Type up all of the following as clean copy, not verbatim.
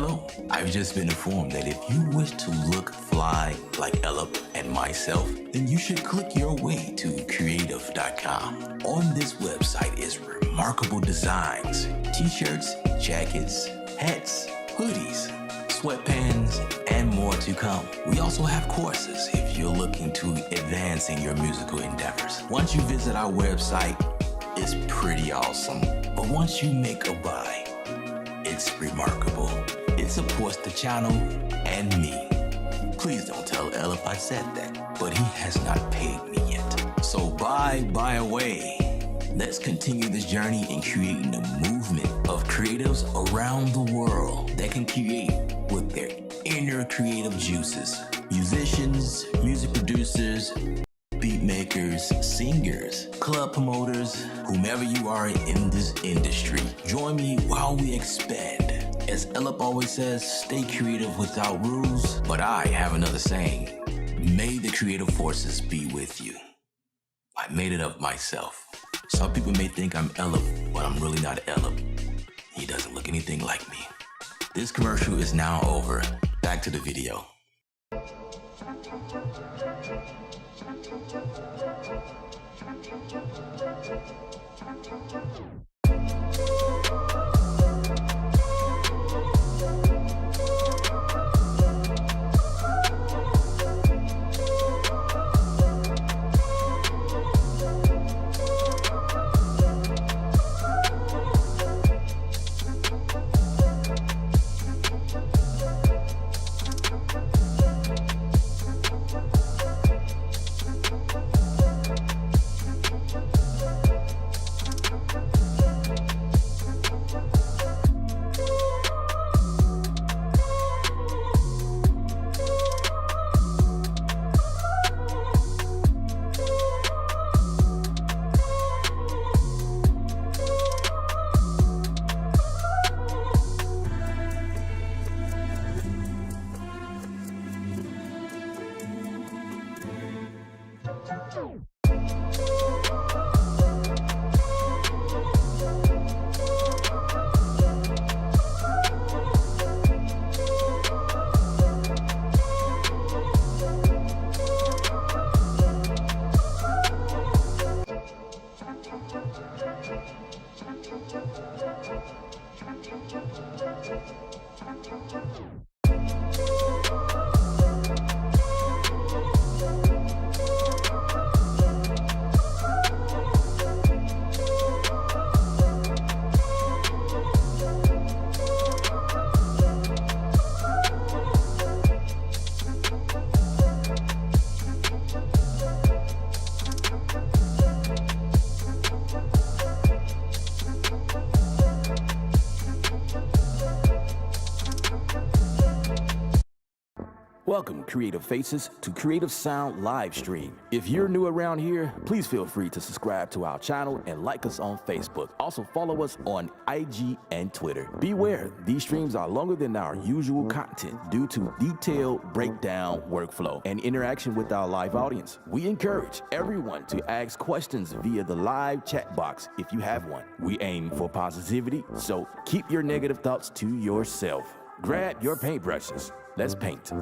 Hello, I've just been informed that if you wish to look fly like Ellip and myself, then you should click your way to Kreatve.com. On this website is remarkable designs, t-shirts, jackets, hats, hoodies, sweatpants, and more to come. We also have courses if you're looking to advance in your musical endeavors. Once you visit our website, it's pretty awesome. But once you make a buy, it's remarkable. It supports the channel and me. Please don't tell Ellip I said that, but he has not paid me yet. So buy away. Let's continue this journey in creating a movement of creatives around the world that can create with their inner creative juices. Musicians, music producers, beat makers, singers, club promoters, whomever you are in this industry. Join me while we expand. As Ellip always says, stay creative without rules. But I have another saying. May the creative forces be with you. I made it up myself. Some people may think I'm Ellip, but I'm really not Ellip. He doesn't look anything like me. This commercial is now over. Back to the video. Welcome, Creative Faces, to Creative Sound live stream. If you're new around here, please feel free to subscribe to our channel and like us on Facebook. Also follow us on IG and Twitter. Beware, these streams are longer than our usual content due to detailed breakdown workflow and interaction with our live audience. We encourage everyone to ask questions via the live chat box if you have one. We aim for positivity, so keep your negative thoughts to yourself. Grab your paintbrushes. Let's paint.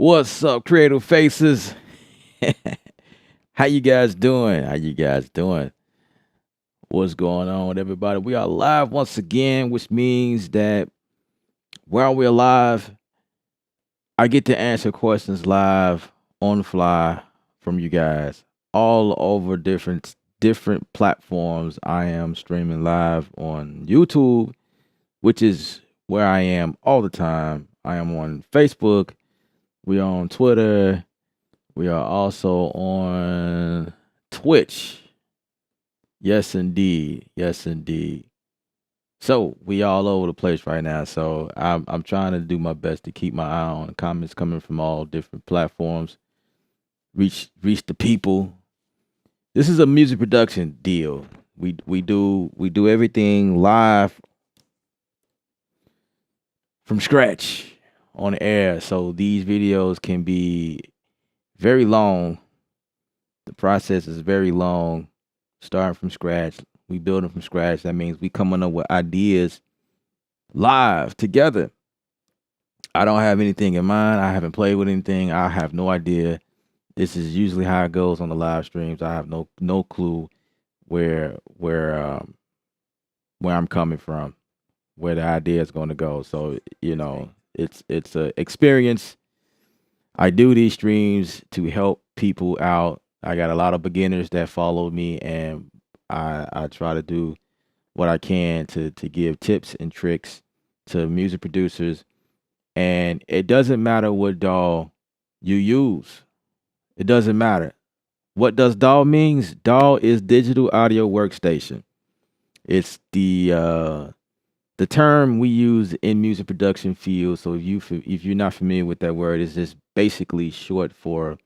What's up, Creative Faces? How you guys doing? What's going on with everybody? We are live once again, which means that while we're live, I get to answer questions live on the fly from you guys all over different platforms. I am streaming live on YouTube, which is where I am all the time. I am on Facebook. We are on Twitter. We are also on Twitch. Yes, indeed. So we all over the place right now. So I'm trying to do my best to keep my eye on comments coming from all different platforms. Reach the people. This is a music production deal. We do everything live from scratch on air. So these videos can be very long. The process is very long, starting from scratch. We building from scratch. That means we coming up with ideas live together. I don't have anything in mind. I haven't played with anything. I have no idea. This is usually how it goes on the live streams. I have no clue where I'm coming from, where the idea is going to go. So it's a experience. I do these streams to help people out. I got a lot of beginners that follow me, and I try to do what I can to give tips and tricks to music producers. And it doesn't matter what DAW you use. It doesn't matter. What does DAW means? DAW is digital audio workstation. It's the term we use in music production field. So if you're not familiar with that word, it's just basically short for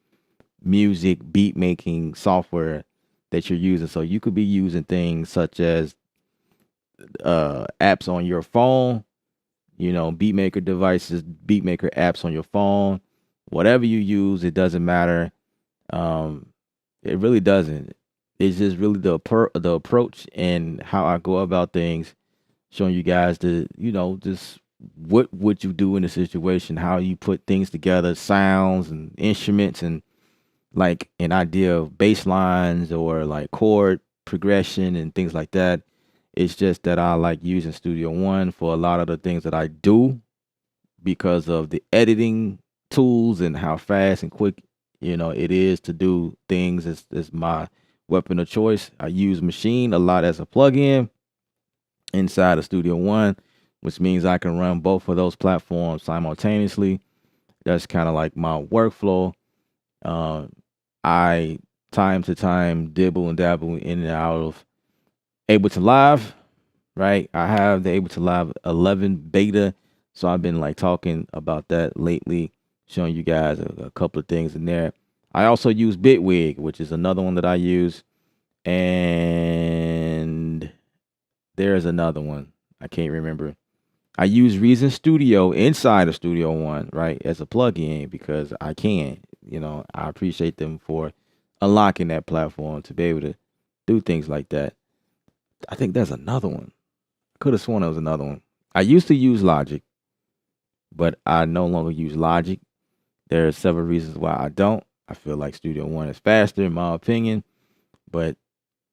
music beat making software that you're using. So you could be using things such as apps on your phone, beat maker devices, beat maker apps on your phone, whatever you use, it doesn't matter. It really doesn't. It's just really the approach and how I go about things, showing you guys just what would you do in a situation, how you put things together, sounds and instruments, and like an idea of bass lines or like chord progression and things like that. It's just that I like using Studio One for a lot of the things that I do because of the editing tools and how fast and quick it is to do things. Is my weapon of choice. I use Machine a lot as a plugin inside of Studio One, which means I can run both of those platforms simultaneously. That's kind of like my workflow. I time to time dibble and dabble in and out of Ableton Live, right? I have the Ableton Live 11 beta, so I've been like talking about that lately, showing you guys a couple of things in there. I also use Bitwig, which is another one that I use, and there's another one I can't remember. I use Reason Studio inside of Studio One, right, as a plugin because I can. I appreciate them for unlocking that platform to be able to do things like that. I think there's another one. Could have sworn there was another one. I used to use Logic, but I no longer use Logic. There are several reasons why I don't. I feel like Studio One is faster, in my opinion, but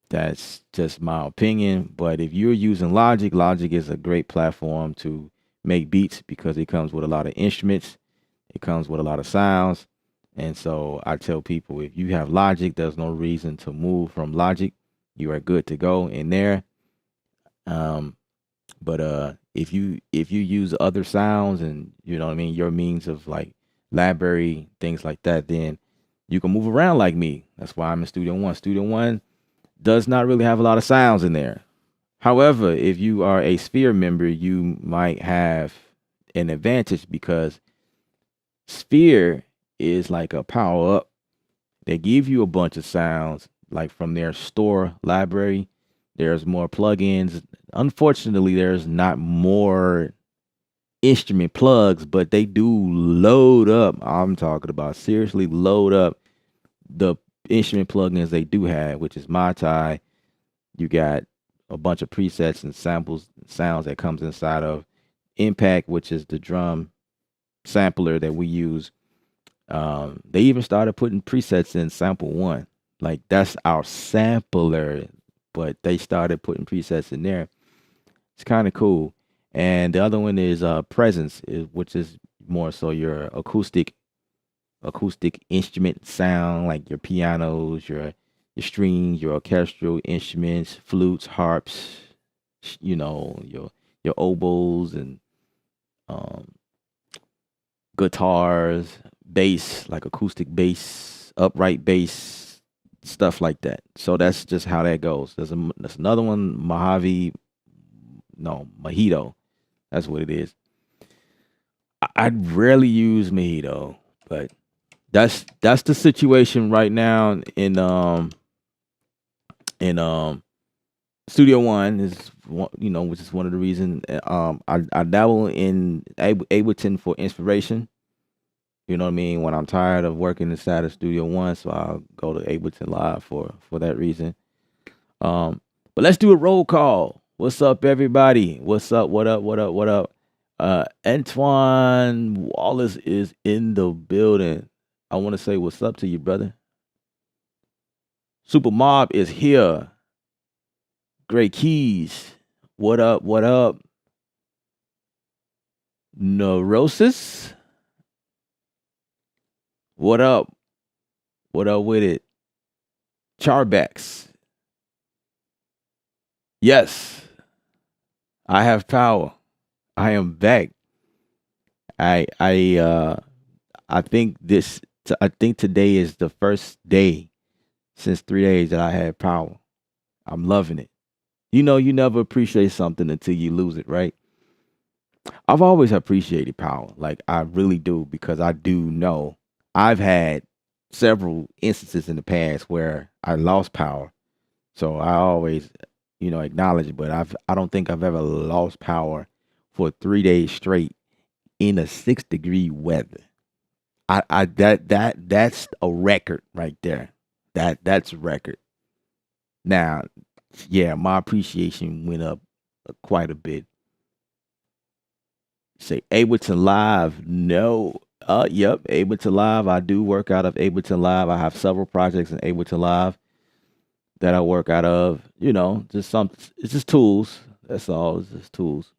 that's just my opinion. But if you're using Logic, Logic is a great platform to make beats because it comes with a lot of instruments. It comes with a lot of sounds. And so I tell people, if you have Logic, there's no reason to move from Logic. You are good to go in there. But if you use other sounds and your means of like library, things like that, then you can move around like me. That's why I'm in Studio One. Studio One does not really have a lot of sounds in there. However, if you are a Sphere member, you might have an advantage because Sphere is like a power up. They give you a bunch of sounds like from their store library. There's more plugins. Unfortunately, there's not more instrument plugs, but they do load up. I'm talking about seriously load up the instrument plugins they do have, which is Mai. You got a bunch of presets and samples, sounds that comes inside of Impact, which is the drum sampler that we use. They even started putting presets in Sample One. Like that's our sampler, but they started putting presets in there. It's kind of cool. And the other one is Presence, which is more so your acoustic instrument sound, like your pianos, your strings, your orchestral instruments, flutes, harps, your oboes and um, guitars, bass, like acoustic bass, upright bass, stuff like that. So that's just how that goes. There's another one, Mojito. That's what it is. I rarely use Mojito, but that's the situation right now in Studio One is one, which is one of the reasons. I dabble in Ableton for inspiration. You know what I mean? When I'm tired of working inside of Studio One, so I'll go to Ableton Live for that reason. But let's do a roll call. What's up, everybody? What's up? What up? What up? What up? Antoine Wallace is in the building. I want to say what's up to you, brother. Super Mob is here. Great Keys. What up? What up? Neurosis. What up? What up with it? Charbacks. Yes, I have power. I am back. I think I think today is the first day since 3 days that I had power. I'm loving it. You know, you never appreciate something until you lose it, right? I've always appreciated power. Like I really do, because I do know I've had several instances in the past where I lost power. So I always, acknowledge it, but I don't think I've ever lost power for 3 days straight in a 6 degree weather. That's a record right there. That's a record. Now, yeah, my appreciation went up quite a bit. Say Ableton Live, no. Yep, Ableton Live. I do work out of Ableton Live. I have several projects in Ableton Live that I work out of. It's just tools. That's all. It's just tools.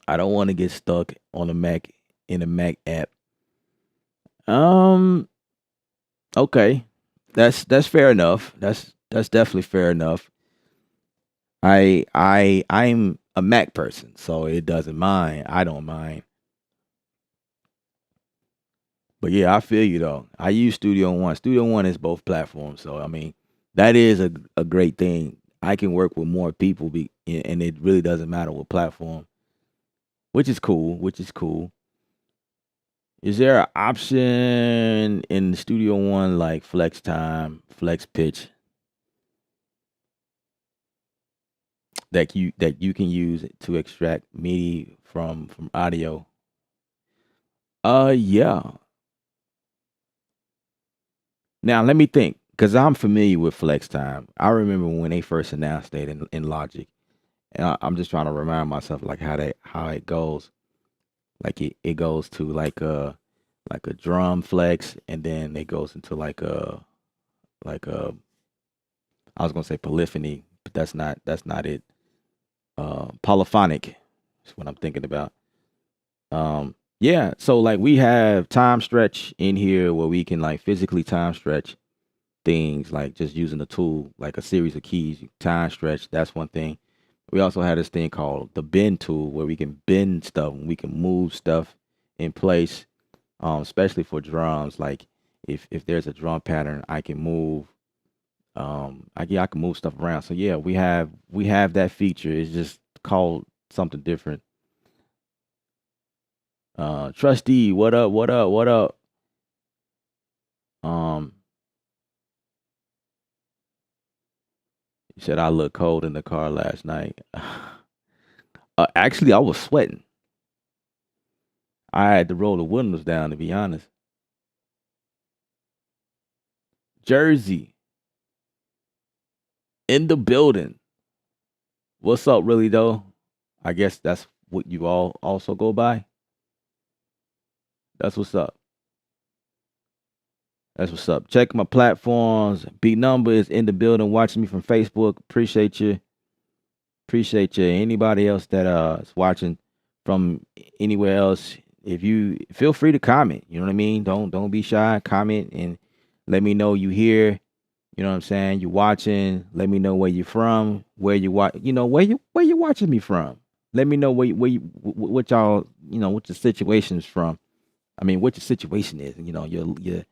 I don't want to get stuck on a Mac in a Mac app. Um, okay. That's fair enough. That's definitely fair enough. I'm a Mac person, so it doesn't mind. I don't mind. But yeah, I feel you though. I use Studio One. Studio One is both platforms, so I mean, that is a great thing. I can work with more people, and it really doesn't matter what platform, which is cool. Which is cool. Is there an option in Studio One like flex time, flex pitch that you can use to extract MIDI from audio? Yeah. Now let me think, because I'm familiar with flex time. I remember when they first announced it in Logic, and I'm just trying to remind myself like how it goes. Like it goes to like a drum flex, and then it goes into like a I was gonna say polyphony, but that's not it. Polyphonic is what I'm thinking about. Yeah, so like we have time stretch in here where we can like physically time stretch things, like just using a tool like a series of keys. Time stretch, that's one thing. We also have this thing called the bend tool where we can bend stuff and we can move stuff in place, especially for drums. Like if there's a drum pattern, I can move. I can move stuff around. So yeah, we have that feature. It's just called something different. Trustee, what up? What up? What up? Um, you said I looked cold in the car last night. Actually, I was sweating. I had to roll the windows down, to be honest. Jersey in the building. What's up, really though? I guess that's what you all also go by. That's what's up. That's what's up. Check my platforms. B number is in the building, watching me from Facebook. Appreciate you. Appreciate you. Anybody else that is watching from anywhere else, if you feel free to comment. You know what I mean? Don't be shy. Comment and let me know you here. You know what I'm saying? You watching. Let me know where you're from. Where you watch. Where you watching me from. Let me know what y'all, what your situation's from. I mean, what your situation is. Your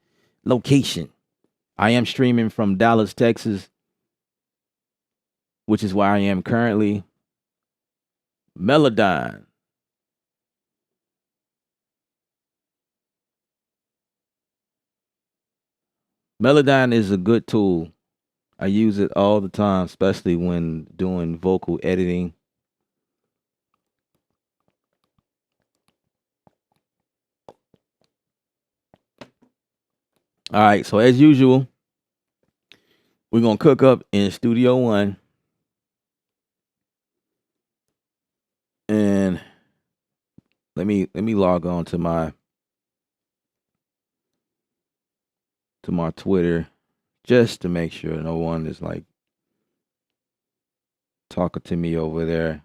location. I am streaming from Dallas, Texas, which is where I am currently. Melodyne. Melodyne is a good tool. I use it all the time, especially when doing vocal editing. All right, so as usual, we're gonna cook up in Studio One, and let me log on to my Twitter just to make sure no one is like talking to me over there,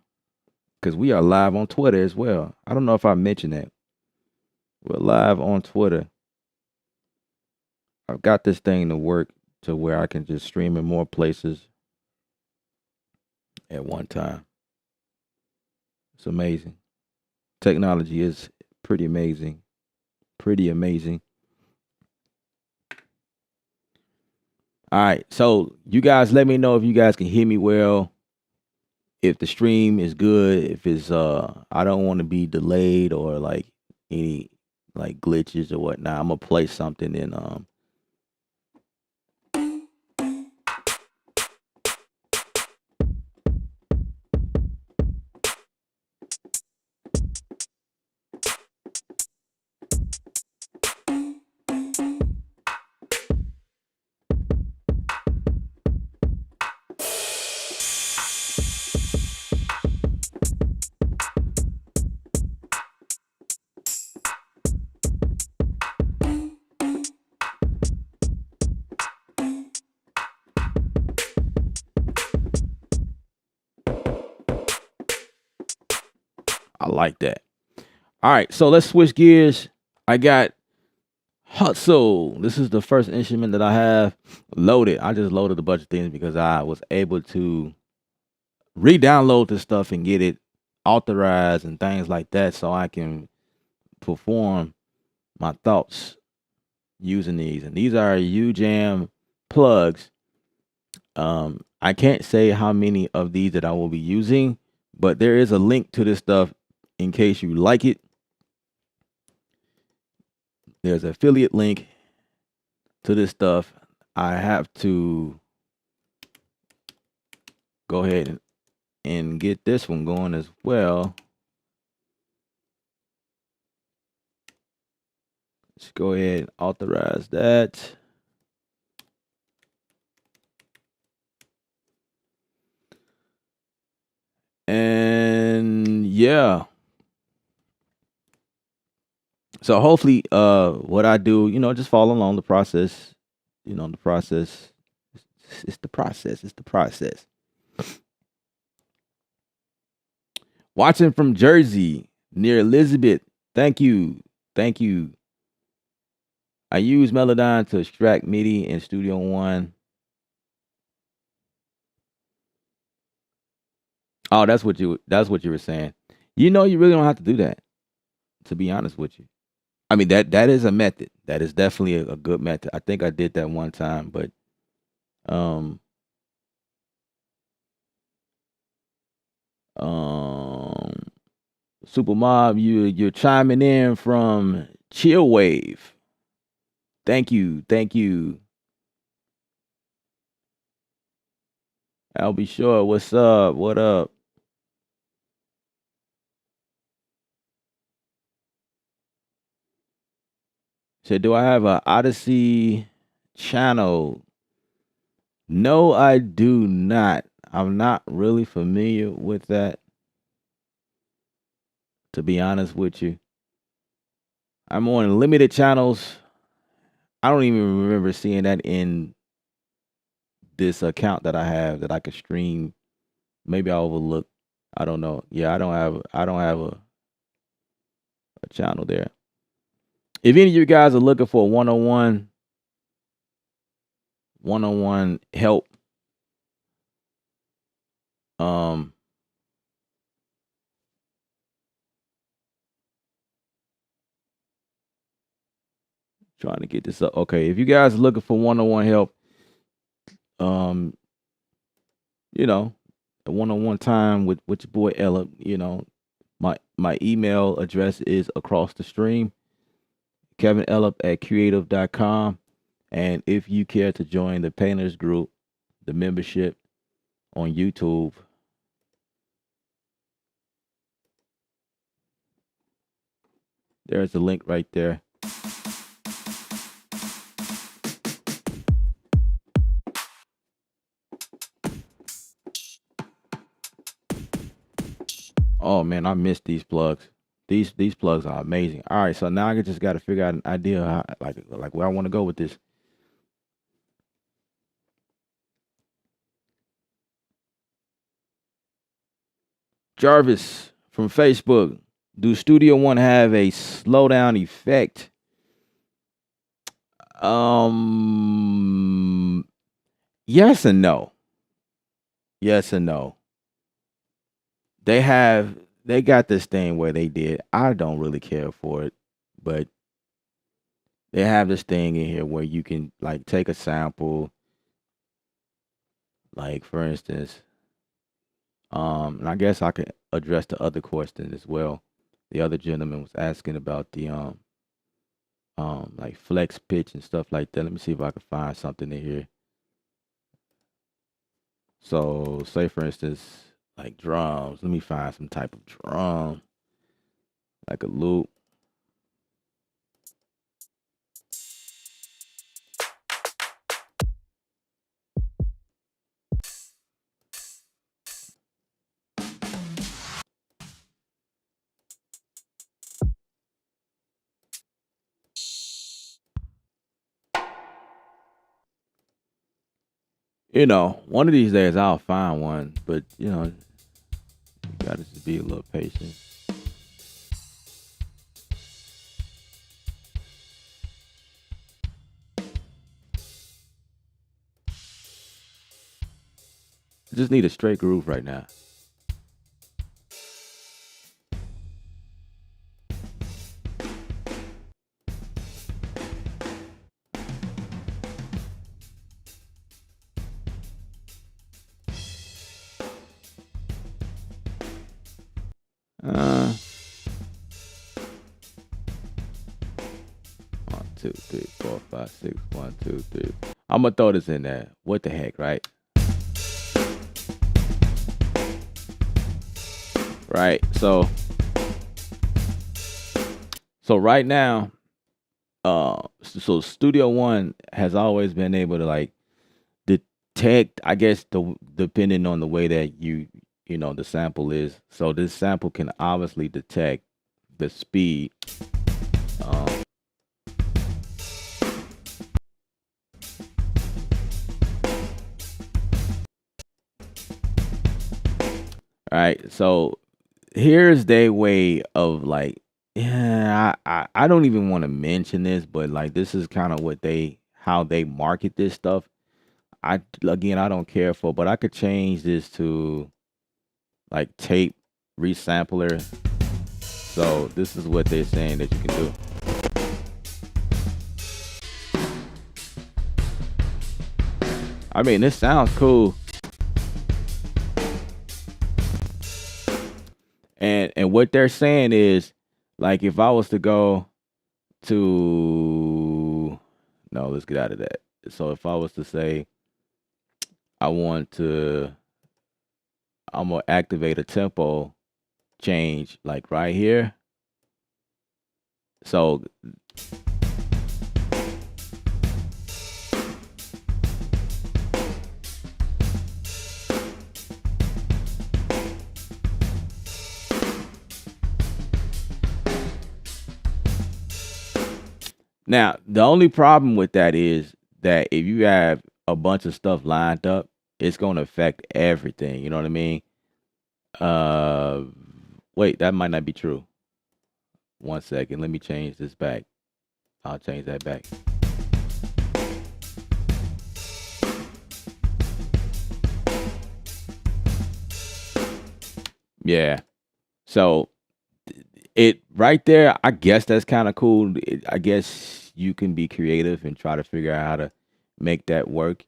because we are live on Twitter as well. I don't know if I mentioned that. We're live on Twitter. I've got this thing to work to where I can just stream in more places at one time. It's amazing. Technology is pretty amazing. Pretty amazing. All right. So you guys let me know if you guys can hear me well. If the stream is good, if it's I don't want to be delayed or like any like glitches or whatnot. I'm gonna play something in I like that. All right, so let's switch gears. I got Hustle. This is the first instrument that I have loaded. I just loaded a bunch of things because I was able to re-download this stuff and get it authorized and things like that so I can perform my thoughts using these. And these are ujam plugs. I can't say how many of these that I will be using, but there is a link to this stuff in case you like it. There's an affiliate link to this stuff. I have to go ahead and get this one going as well. Let's go ahead and authorize that. And yeah. So hopefully what I do, just follow along the process. The process. It's the process. It's the process. Watching from Jersey near Elizabeth. Thank you. Thank you. I use Melodyne to extract MIDI in Studio One. Oh, that's what you were saying. You really don't have to do that, to be honest with you. I mean, that is a method. That is definitely a good method. I think I did that one time, but um Super Mob, you're chiming in from Chill Wave. Thank you. Thank you. I'll be sure. What's up? What up? Said, do I have a Odyssey channel? No, I do not. I'm not really familiar with that, to be honest with you. I'm on limited channels. I don't even remember seeing that in this account that I have that I could stream. Maybe I overlooked. I don't know. Yeah, I don't have a channel there. If any of you guys are looking for one-on-one help, um trying to get this up. Okay, if you guys are looking for one-on-one help, um a one-on-one time with your boy Ella, my email address is across the stream, kevinellup@creative.com. And if you care to join the painters group, the membership on YouTube. There's the link right there. Oh man, I missed these plugs. These plugs are amazing. All right, so now I just got to figure out an idea how, like where I want to go with this. Jarvis from Facebook. Do Studio One have a slowdown effect? Yes and no. Yes and no. They got this thing where they did. I don't really care for it, but they have this thing in here where you can like take a sample, like for instance, and I guess I could address the other question as well. The other gentleman was asking about the like flex pitch and stuff like that. Let me see if I can find something in here. So say for instance, like drums. Let me find some type of drum, like a loop. You know, one of these days I'll find one, but you know, you gotta just be a little patient. I just need a straight groove right now. Uh, 1, 2, 3, 4, 5, 6. 1, 2, 3. I'm gonna throw this in there. What the heck, right? Right. So right now, so Studio One has always been able to like detect, I guess, depending on the way that you know the sample is. So this sample can obviously detect the speed. Right. So here's their way of like, yeah, I don't even want to mention this, but like this is kind of how they market this stuff. I don't care for, but I could change this to like tape resampler. So this is what they're saying that you can do. I mean, this sounds cool. And what they're saying is like if I was to go to no, let's get out of that. So if I was to say I'm gonna activate a tempo change like right here. So now the only problem with that is that if you have a bunch of stuff lined up, it's gonna affect everything. You know what I mean? Wait, that might not be true. 1 second, let me change this back. I'll change that back. Yeah. So it right there, I guess that's kind of cool. I guess you can be creative and try to figure out how to make that work.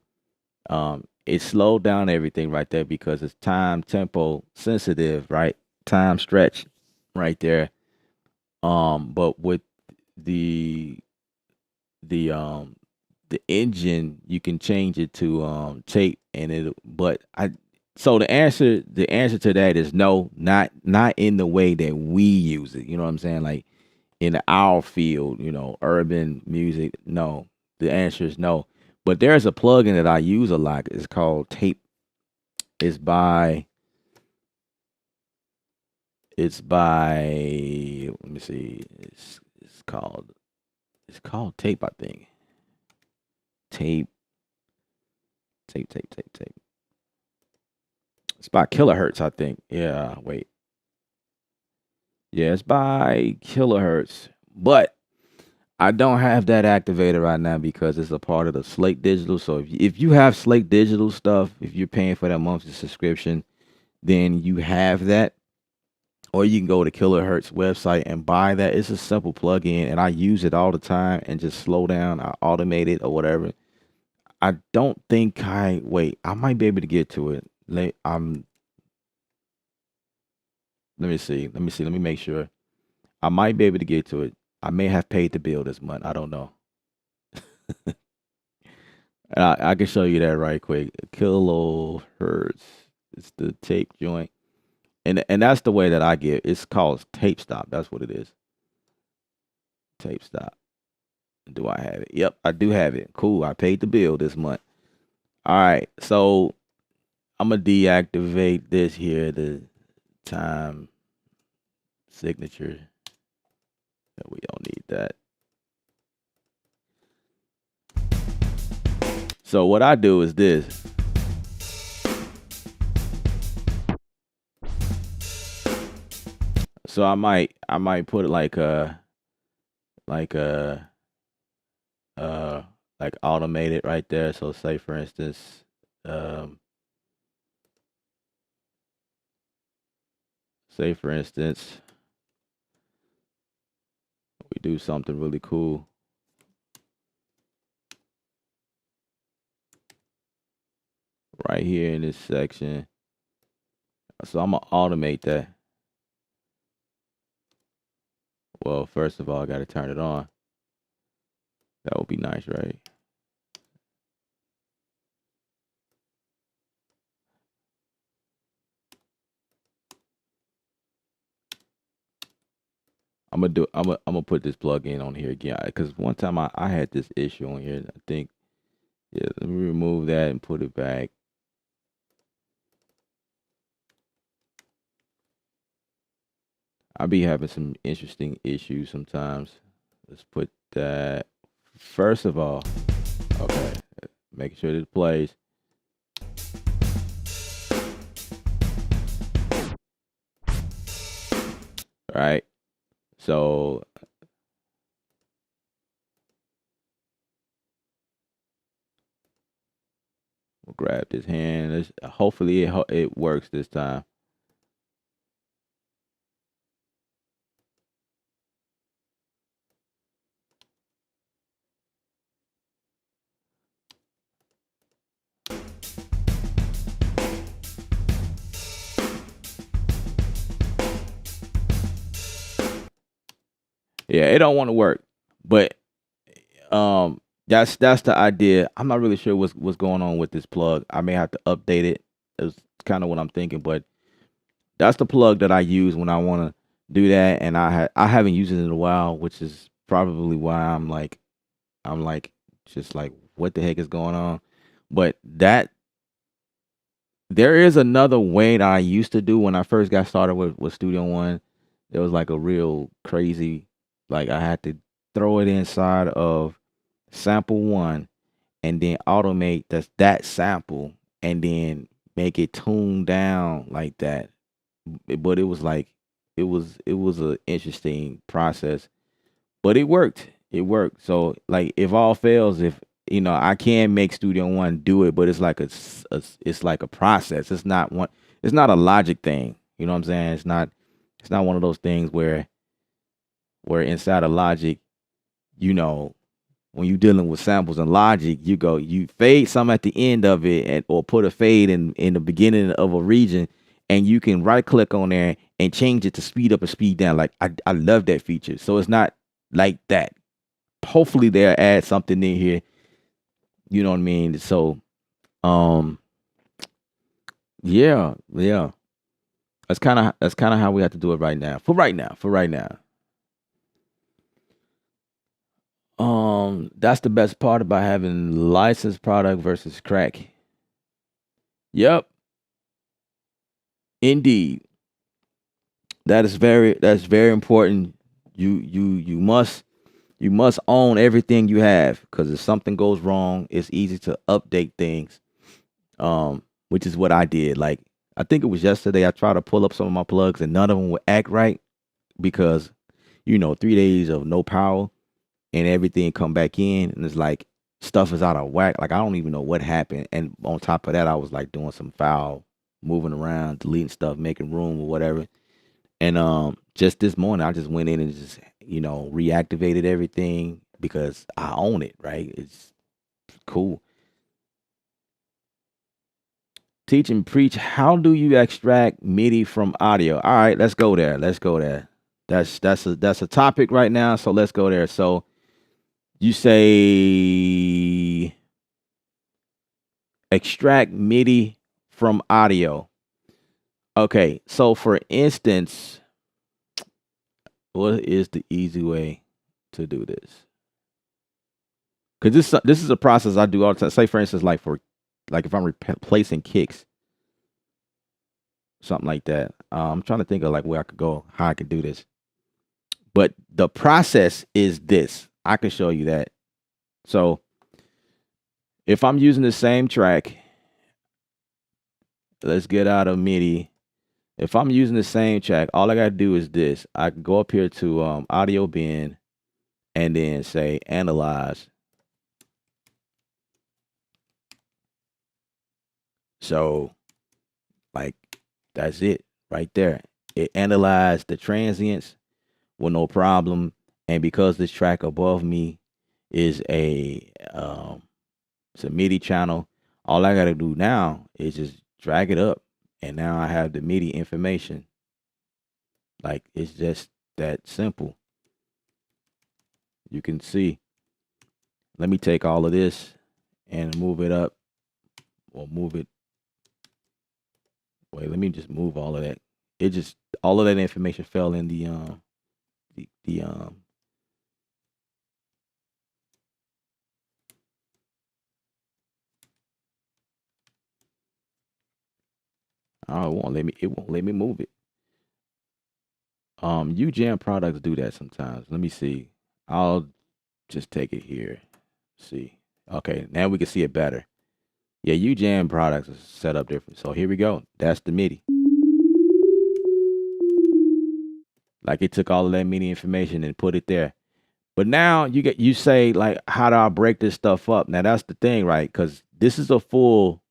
It slowed down everything right there because it's time tempo sensitive, right? Time stretch right there. But with the the engine, you can change it to tape, and it. But I. So the answer to that is no, not in the way that we use it. You know what I'm saying? Like in our field, urban music. No, the answer is no. But there's a plugin that I use a lot. It's called Tape. It's by. It's by. Let me see. It's called Tape. I think. Tape. Tape. It's by Kilohertz, I think. Yeah. Wait. Yeah, it's by Kilohertz. But I don't have that activated right now because it's a part of the Slate Digital. So if you have Slate Digital stuff, if you're paying for that monthly subscription, then you have that. Or you can go to Kilohertz website and buy that. It's a simple plugin, and I use it all the time and just slow down. I automate it or whatever. I don't think I might be able to get to it. Let me see. Let me make sure. I might be able to get to it. I may have paid the bill this month. I don't know. I can show you that right quick. Kilohertz. It's the tape joint. And that's the way that I get. It's called Tape Stop. That's what it is. Tape Stop. Do I have it? Yep, I do have it. Cool. I paid the bill this month. All right. So I'm gonna deactivate this here, the time signature. We don't need that. So what I do is this. So I might put like automate it right there. So say for instance, we do something really cool. Right here in this section. So I'm gonna automate that. Well, first of all, I gotta turn it on. That would be nice, right? I'm gonna put this plug in on here again because one time I had this issue on here. I think, yeah, let me remove that and put it back. I be having some interesting issues sometimes. Let's put that first of all. Okay, making sure that it plays. All right, so we'll grab this hand. Hopefully it works this time. Yeah, it don't want to work, but that's the idea. I'm not really sure what's going on with this plug. I may have to update it. It's kind of what I'm thinking, but that's the plug that I use when I want to do that, and I haven't used it in a while, which is probably why I'm like just like what the heck is going on. But that there is another way that I used to do when I first got started with Studio One. There was like a real crazy, like I had to throw it inside of sample one and then automate that sample and then make it tune down like that. But it was like it was a interesting process, but it worked. It worked. So like if all fails, if I can make Studio One do it, but it's like it's like a process. It's not one. It's not a logic thing. You know what I'm saying? It's not one of those things where inside of Logic, when you're dealing with samples and Logic, you fade some at the end of it, or put a fade in the beginning of a region, and you can right click on there and change it to speed up or speed down. Like I love that feature. So it's not like that. Hopefully they'll add something in here You know what I mean? So, um, yeah, yeah. That's kind of how we have to do it right now. For right now. That's the best part about having licensed product versus crack. Yep, indeed. That's very important. You must own everything you have, because if something goes wrong, it's easy to update things. Which is what I did. Like, I think it was yesterday I tried to pull up some of my plugs and none of them would act right, because 3 days of no power and everything come back in, and it's like stuff is out of whack. Like, I don't even know what happened. And on top of that, I was like doing some foul, moving around, deleting stuff, making room or whatever. And just this morning I just went in and just reactivated everything, because I own it, right? It's cool. Teach and preach. How do you extract MIDI from audio? All right, let's go there. Let's go there. That's a topic right now. So let's go there. So you say extract MIDI from audio. Okay, so for instance, what is the easy way to do this? Because this is a process I do all the time. Say for instance, like if I'm replacing kicks, something like that. I'm trying to think of like where I could go, how I could do this. But the process is this. I can show you that. So if I'm using the same track, let's get out of MIDI. If I'm using the same track, all I gotta do is this. I can go up here to audio bin and then say analyze. So like that's it right there. It analyzed the transients with no problem. And because this track above me is it's a MIDI channel, all I gotta do now is just drag it up, and now I have the MIDI information. Like, it's just that simple. You can see. Let me take all of this and move it up, or move it. Wait, let me just move all of that. It just All of that information fell in the oh, it won't let me move it. Ujam products do that sometimes. Let me see. I'll just take it here. See. Okay, now we can see it better. Yeah, Ujam products is set up different. So here we go. That's the MIDI. Like, it took all of that MIDI information and put it there. But now you say, like, how do I break this stuff up? Now that's the thing, right? Because this is a full,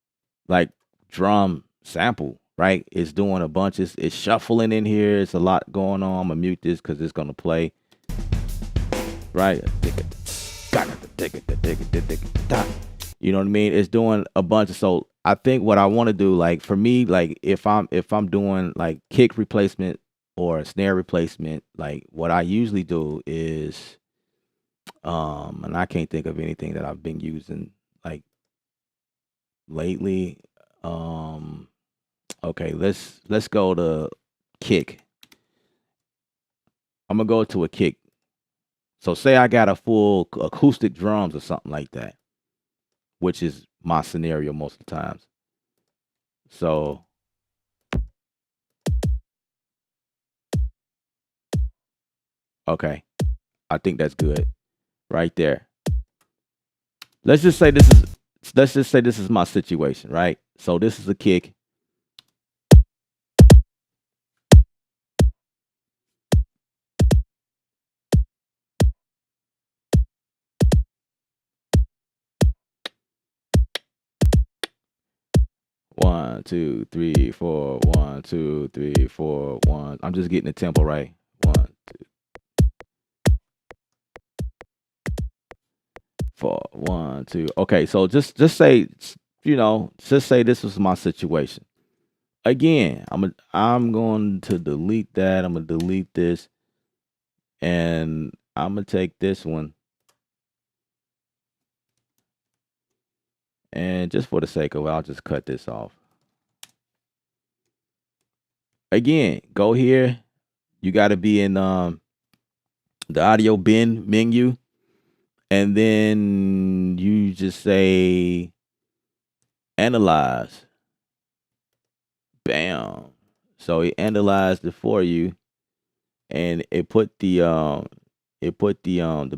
like, drum sample, right? It's doing a bunch. It's shuffling in here. It's a lot going on. I'm gonna mute this because it's gonna play, right? You know what I mean? It's doing a bunch of. So I think what I want to do, like, for me, like, if I'm doing like kick replacement or a snare replacement, like, what I usually do is, and I can't think of anything that I've been using like lately. Um, okay, let's go to kick. I'm gonna go to a kick. So say I got a full acoustic drums or something like that, which is my scenario most of the times. So okay, I think that's good right there. Let's just say this is my situation, right? So this is a kick. 1, 2, 3, 4. 1, 2, 3, 4. 1. I'm just getting the tempo right. 1, 2, 4. 1, 2. Okay, so just say, just say this was my situation. Again, I'm going to delete that. I'm gonna delete this, and I'm gonna take this one. And just for the sake of it, I'll just cut this off. Again, go here. You got to be in the audio bin menu. And then you just say analyze. Bam. So it analyzed it for you, and it put the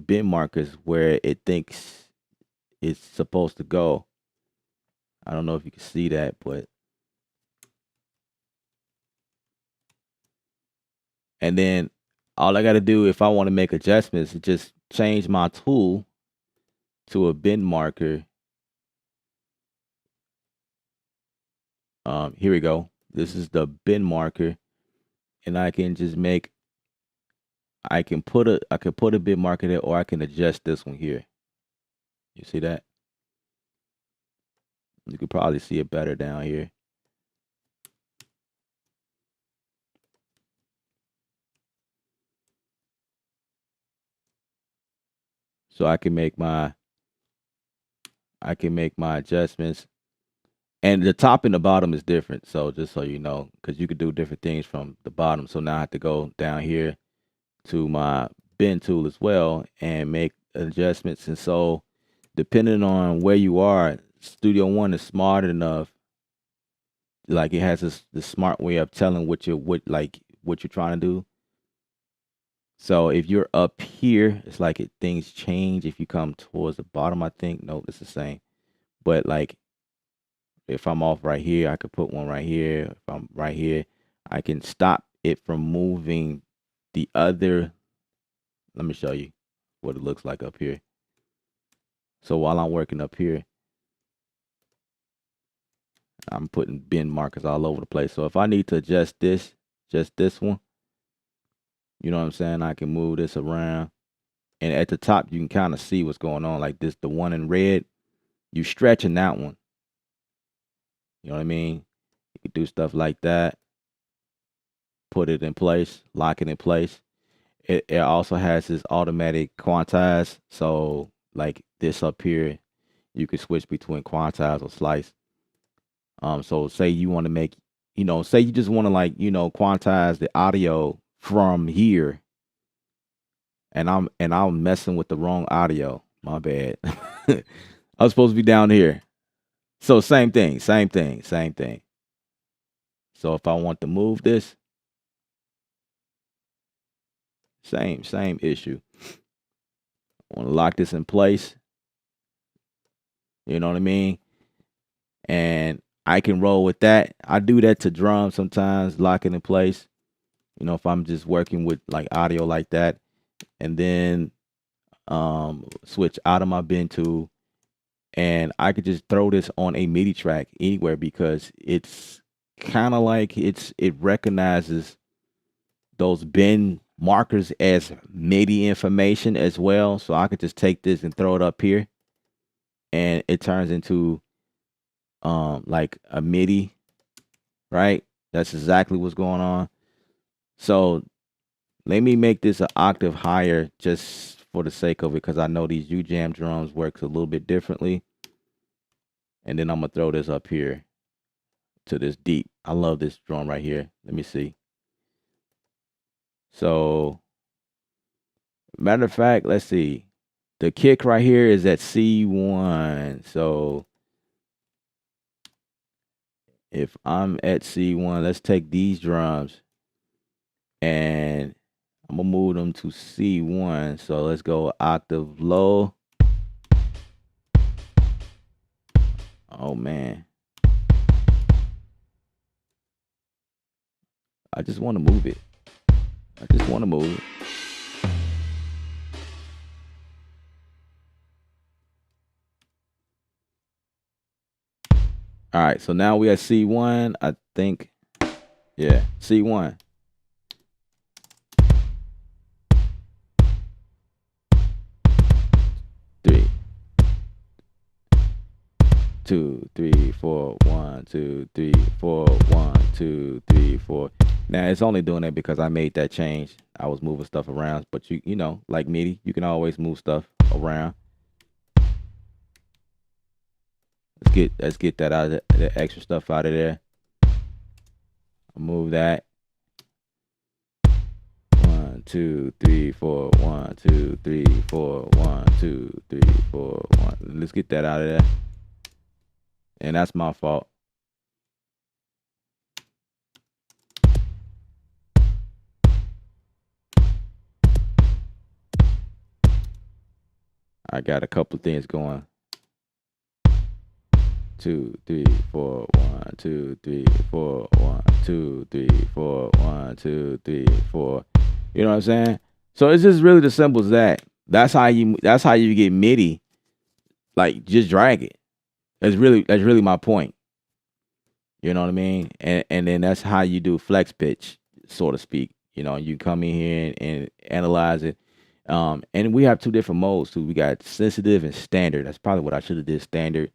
bin markers where it thinks it's supposed to go. I don't know if you can see that, but and then all I got to do if I want to make adjustments is just change my tool to a bin marker. Here we go. This is the bin marker, and I can just make. I can put a bin marker there, or I can adjust this one here. You see that? You could probably see it better down here. So I can make my adjustments. And the top and the bottom is different. So just so you know, because you could do different things from the bottom. So now I have to go down here to my bin tool as well and make adjustments. And so depending on where you are, Studio One is smart enough. Like it has the smart way of telling what you're trying to do. So if you're up here, it's like things change. If you come towards the bottom, I think, no, it's the same. But like if I'm off right here, I could put one right here. If I'm right here, I can stop it from moving the other. Let me show you what it looks like up here. So while I'm working up here, I'm putting bin markers all over the place. So if I need to adjust this, just this one, you know what I'm saying? I can move this around. And at the top, you can kind of see what's going on. Like this, the one in red, you stretching that one. You know what I mean? You can do stuff like that. Put it in place, lock it in place. It also has this automatic quantize. So like this up here, you can switch between quantize or slice. So say you want to make, say you just want to quantize the audio from here. And I'm messing with the wrong audio. My bad. I was supposed to be down here. So same thing. So if I want to move this, same issue. I want to lock this in place. You know what I mean? And I can roll with that. I do that to drums sometimes, lock it in place. If I'm just working with like audio like that, and then switch out of my bin tool, and I could just throw this on a MIDI track anywhere because it's kind of like it recognizes those bin markers as MIDI information as well. So I could just take this and throw it up here, and it turns into like a MIDI, right? That's exactly what's going on. So let me make this an octave higher just for the sake of it, because I know these ujam drums works a little bit differently. And then I'm gonna throw this up here to this deep. I love this drum right here. Let me see. So matter of fact, let's see. The kick right here is at C1. So if I'm at C1, let's take these drums and I'm gonna move them to C1. So let's go octave low. Oh man. I just want to move it. All right, so now we at C1, I think. Yeah, C1. Three. 2, 3, 4, 1, 2, 3, 4, 1, 2, 3, 4. Now it's only doing that because I made that change. I was moving stuff around, but you know, like MIDI, you can always move stuff around. Let's get that out of the extra stuff out of there. Move that. 1, 2, 3, 4. 1, 2, 3, 4. 1, 2, 3, 4. 1. Let's get that out of there. And that's my fault. I got a couple of things going. 2, 3, 4. 1, 2, 3, 4. 1, 2, 3, 4. 1, 2, 3, 4. You know what I'm saying? So it's just really the simple as that. That's how you get MIDI. Like, just drag it. That's really my point. You know what I mean? And then that's how you do flex pitch, so to speak. You know, you come in here and analyze it. And we have two different modes too. We got sensitive and standard. That's probably what I should have did standard.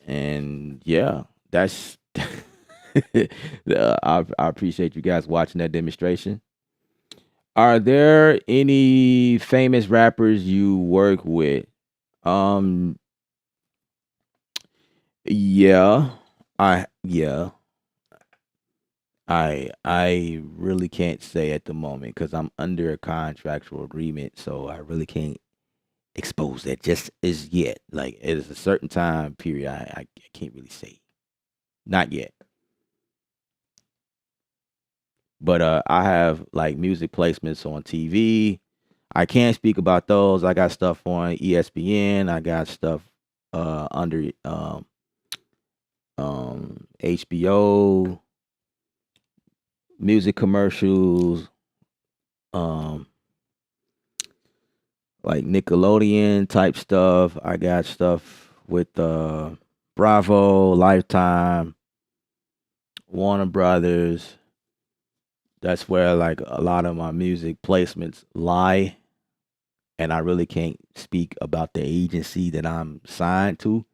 And yeah, that's I appreciate you guys watching that demonstration. Are there any famous rappers you work with? Um, yeah, yeah. I really can't say at the moment because I'm under a contractual agreement, so I really can't expose that just as yet. Like it is a certain time period. I can't really say. Not yet. But I have like music placements on TV. I can't speak about those. I got stuff on ESPN. I got stuff under HBO, music commercials, um like Nickelodeon type stuff. I got stuff with Bravo, Lifetime, Warner Brothers. That's where like a lot of my music placements lie. And I really can't speak about the agency that I'm signed to.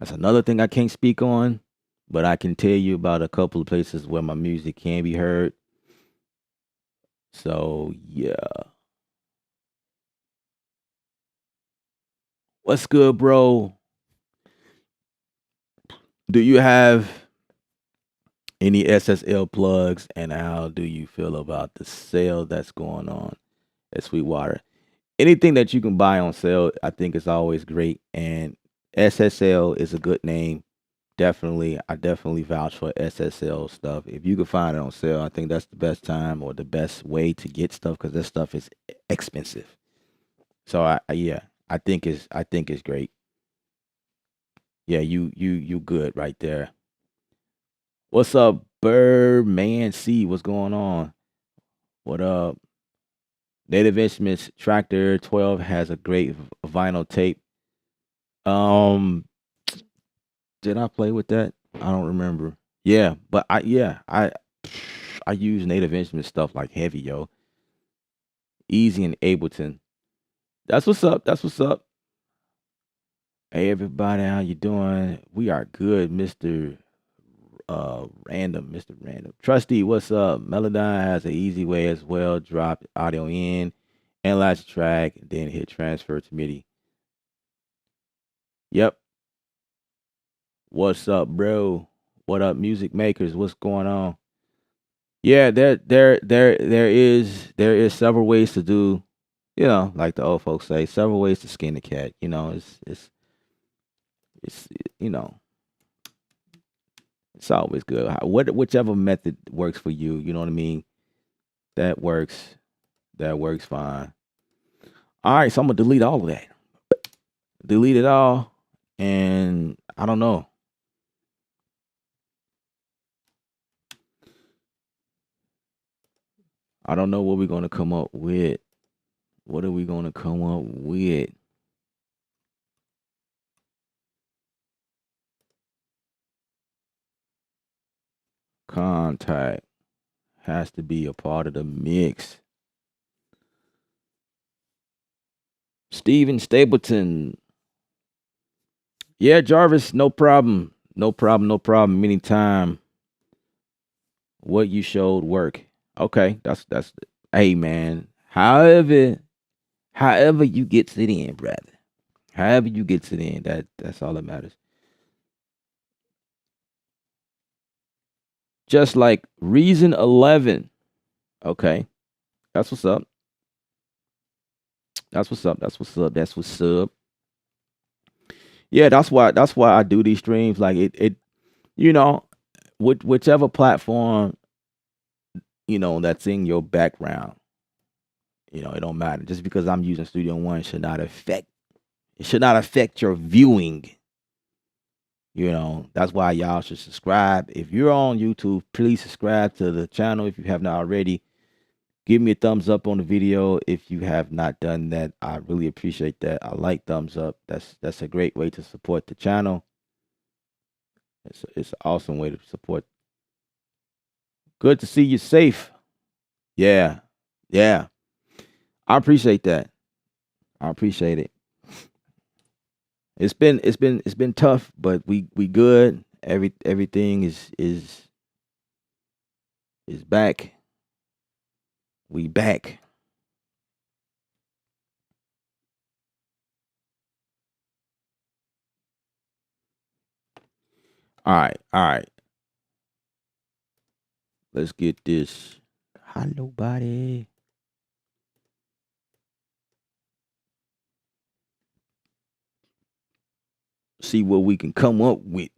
That's another thing I can't speak on. But I can tell you about a couple of places where my music can be heard. So yeah. What's good, bro? Do you have any SSL plugs, and how do you feel about the sale that's going on at Sweetwater? Anything that you can buy on sale, I think is always great. And SSL is a good name. I definitely vouch for SSL stuff. If you can find it on sale, I think that's the best time or the best way to get stuff because that stuff is expensive. So yeah, I think it's great. Yeah, you good right there. What's up, Birdman C? What's going on? What up? Native Instruments Tractor 12 has a great vinyl tape. Um, did I play with that? I don't remember. Yeah, but I use Native Instruments stuff like heavy, yo. Easy and Ableton. That's what's up. That's what's up. Hey everybody, how you doing? We are good, Mr. Random. Trusty, what's up? Melodyne has an easy way as well. Drop audio in, analyze the track, then hit transfer to MIDI. Yep. What's up, bro? What up, music makers? What's going on? Yeah, there is several ways to do, like the old folks say, several ways to skin the cat. It's you know, it's always good. Whichever method works for you, you know what I mean? That works. That works fine. All right, so I'm gonna delete all of that. Delete it all, and I don't know. I don't know what we're gonna come up with. What are we gonna come up with? Contact has to be a part of the mix. Steven Stapleton. Yeah, Jarvis, no problem. No problem, no problem. Anytime. What you showed work. Okay, that's hey man. However you get it in, brother. However you get it in, that's all that matters. just like Reason 11. Okay, that's what's up. That's what's up. That's what's up. That's what's up. Yeah, that's why. That's why I do these streams. Like it. You know, whichever platform that's in your background. It don't matter. Just because I'm using Studio One should not affect. It should not affect your viewing. That's why y'all should subscribe. If you're on YouTube, please subscribe to the channel if you have not already. Give me a thumbs up on the video if you have not done that. I really appreciate that. I like thumbs up. That's a great way to support the channel. It's an awesome way to support. Good to see you safe. Yeah. Yeah. I appreciate that. I appreciate it. It's been tough, but we good. Everything is back. We back. All right. Let's get this. Hello, buddy. See what we can come up with.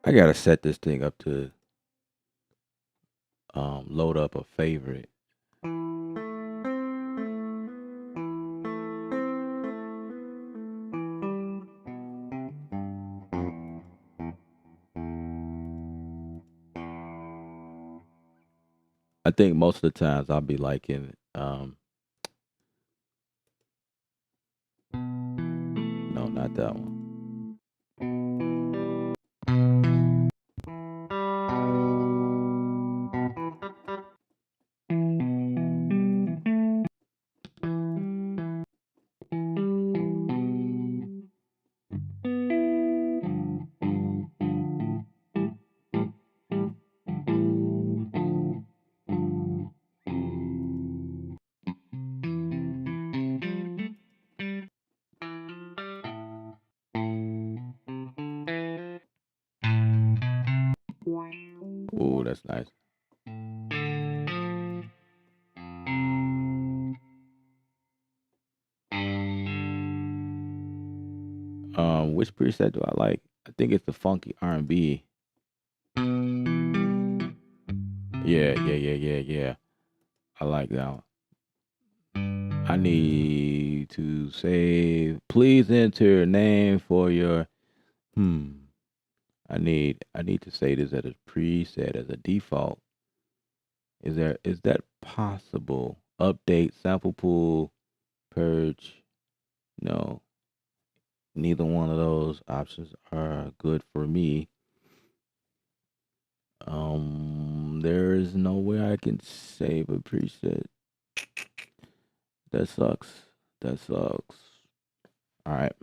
I gotta set this thing up to load up a favorite. I think most of the times I'll be liking no, not that one. Oh, that's nice. Which preset do I like? I think it's the funky R&B. Yeah. I like that one. I need to save. Please enter a name for your. I need to say this as a preset as a default. Is that possible? Update sample pool, purge. No, neither one of those options are good for me. There is no way I can save a preset. That sucks. All right.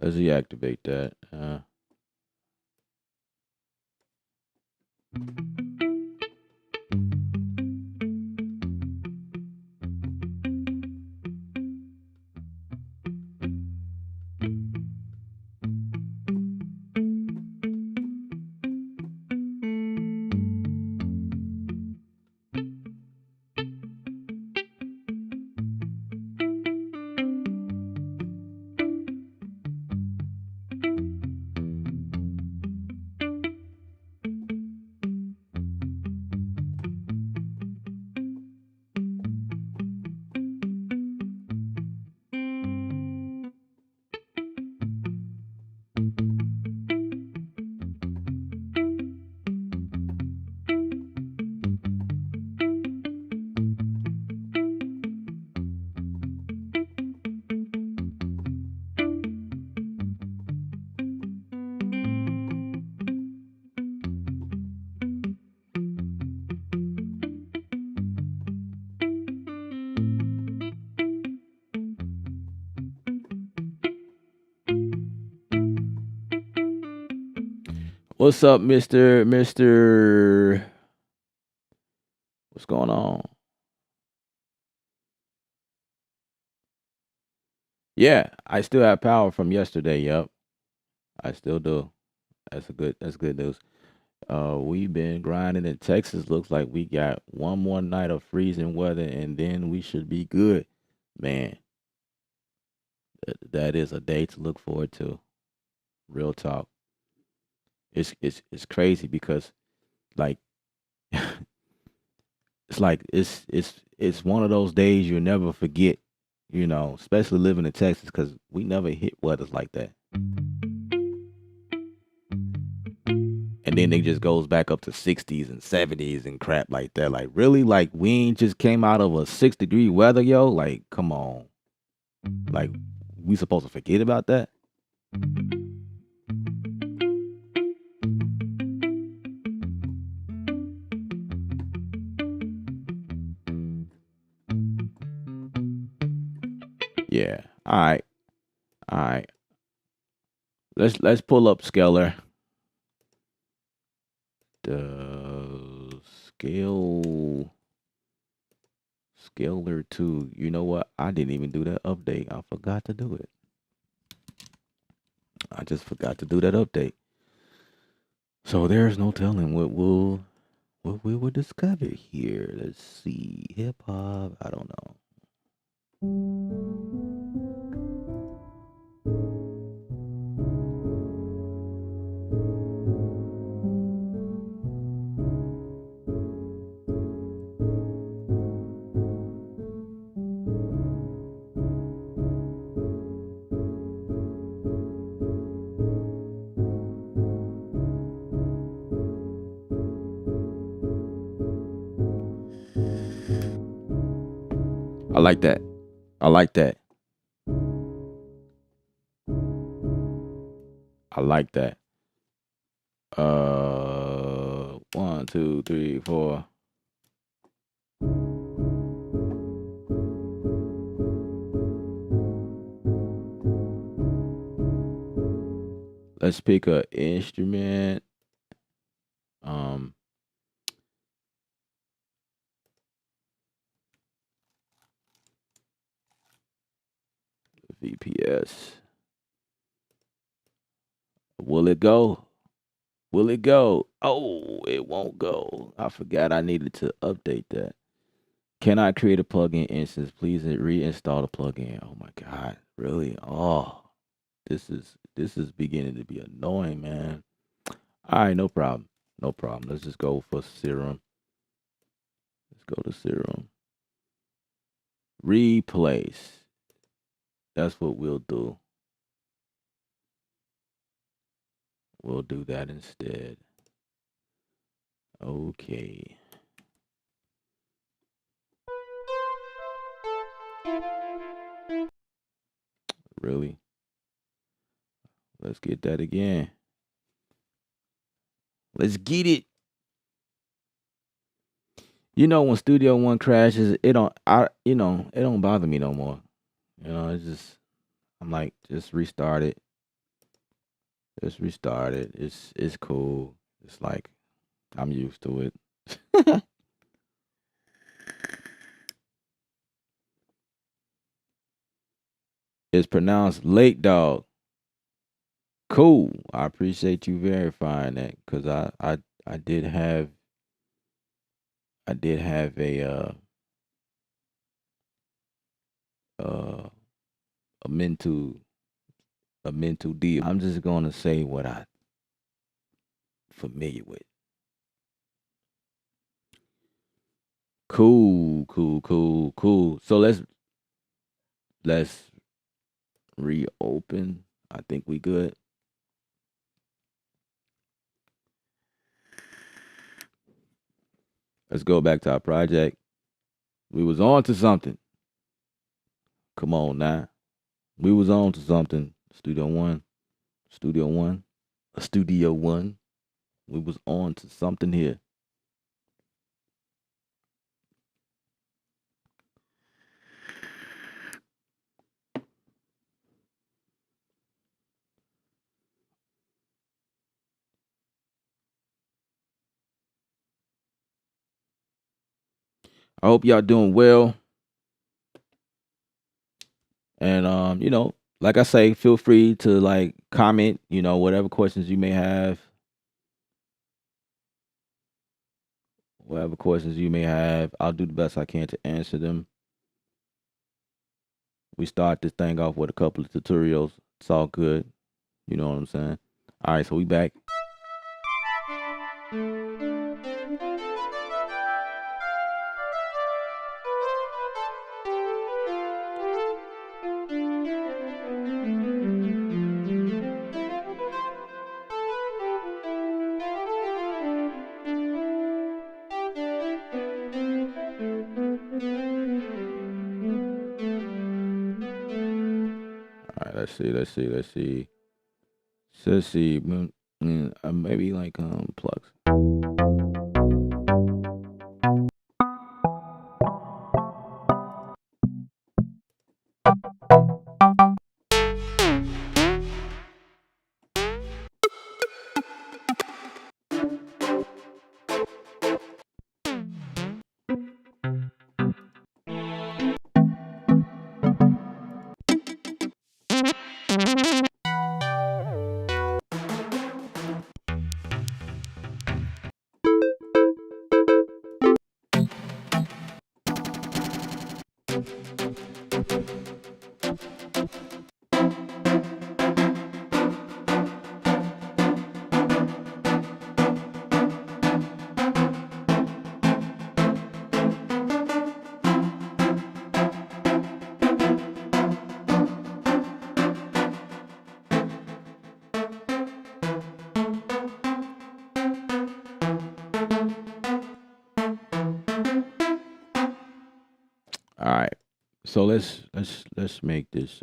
Let's deactivate that. What's up, Mister? What's going on? Yeah, I still have power from yesterday. Yep, I still do. That's good news. We've been grinding in Texas. Looks like we got one more night of freezing weather, and then we should be good. Man, that is a day to look forward to. Real talk. It's crazy because like it's one of those days you'll never forget. You know, especially living in Texas because we never hit weathers like that. And then it just goes back up to 60s and 70s and crap like that. Like, really? Like, we ain't just came out of a 6-degree weather, yo? Like, come on. Like, we supposed to forget about that? Yeah. All right. All right. Let's pull up Scalar. The Scalar 2. You know what? I didn't even do that update. I forgot to do it. I just forgot to do that update. So there's no telling what we will discover here. Let's see. Hip hop. I don't know. I like that. I like that. I like that. 1, 2, 3, 4. Let's pick a instrument. Um, VPS. Will it go? Will it go? Oh, it won't go. I forgot I needed to update that. Can I create a plugin instance? Please reinstall the plugin. Oh my god, really? Oh, this is beginning to be annoying, man. All right, no problem. No problem. Let's just go for Serum. Let's go to Serum. Replace. That's what we'll do. We'll do that instead. Okay. Really? Let's get that again. Let's get it. You know, when Studio One crashes, it don't bother me no more. You know, it's just I'm like, just restart it. Just restart it. It's cool. It's like I'm used to it. It's pronounced late dog. Cool. I appreciate you verifying that because I did have uh a mental deal. I'm just gonna say what I familiar with. Cool, cool, cool, cool. So let's reopen. I think we good. Let's go back to our project. We was on to something. Come on now. We was on to something. Studio One. Studio One. A Studio One. We was on to something here. I hope y'all doing well. And like I say, feel free to like comment, whatever questions you may have. Whatever questions you may have, I'll do the best I can to answer them. We start this thing off with a couple of tutorials. It's all good. You know what I'm saying? All right, so we back. All right, let's see. So let's see. Maybe like plugs. All right. So let's make this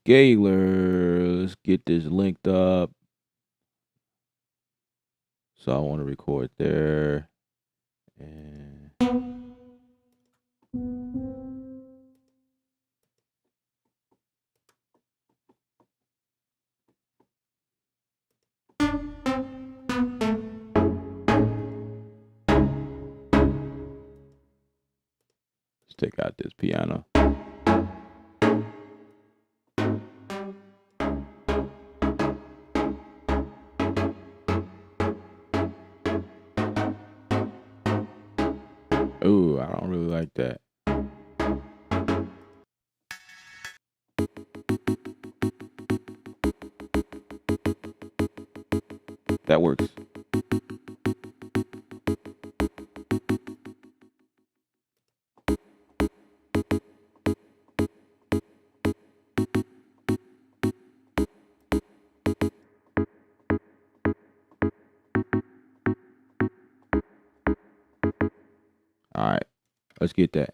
scalar. Let's get this linked up. So I want to record there. And let's take out this piano. Ooh, I don't really like that. That works. All right, let's get that.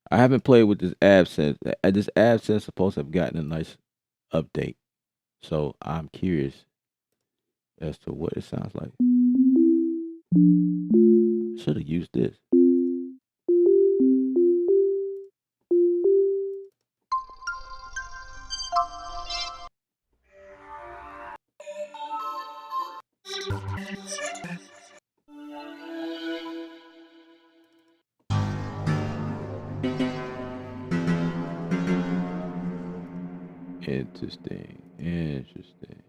I haven't played with this app since. This app since supposed to have gotten a nice update. So I'm curious as to what it sounds like. Should have used this. Interesting.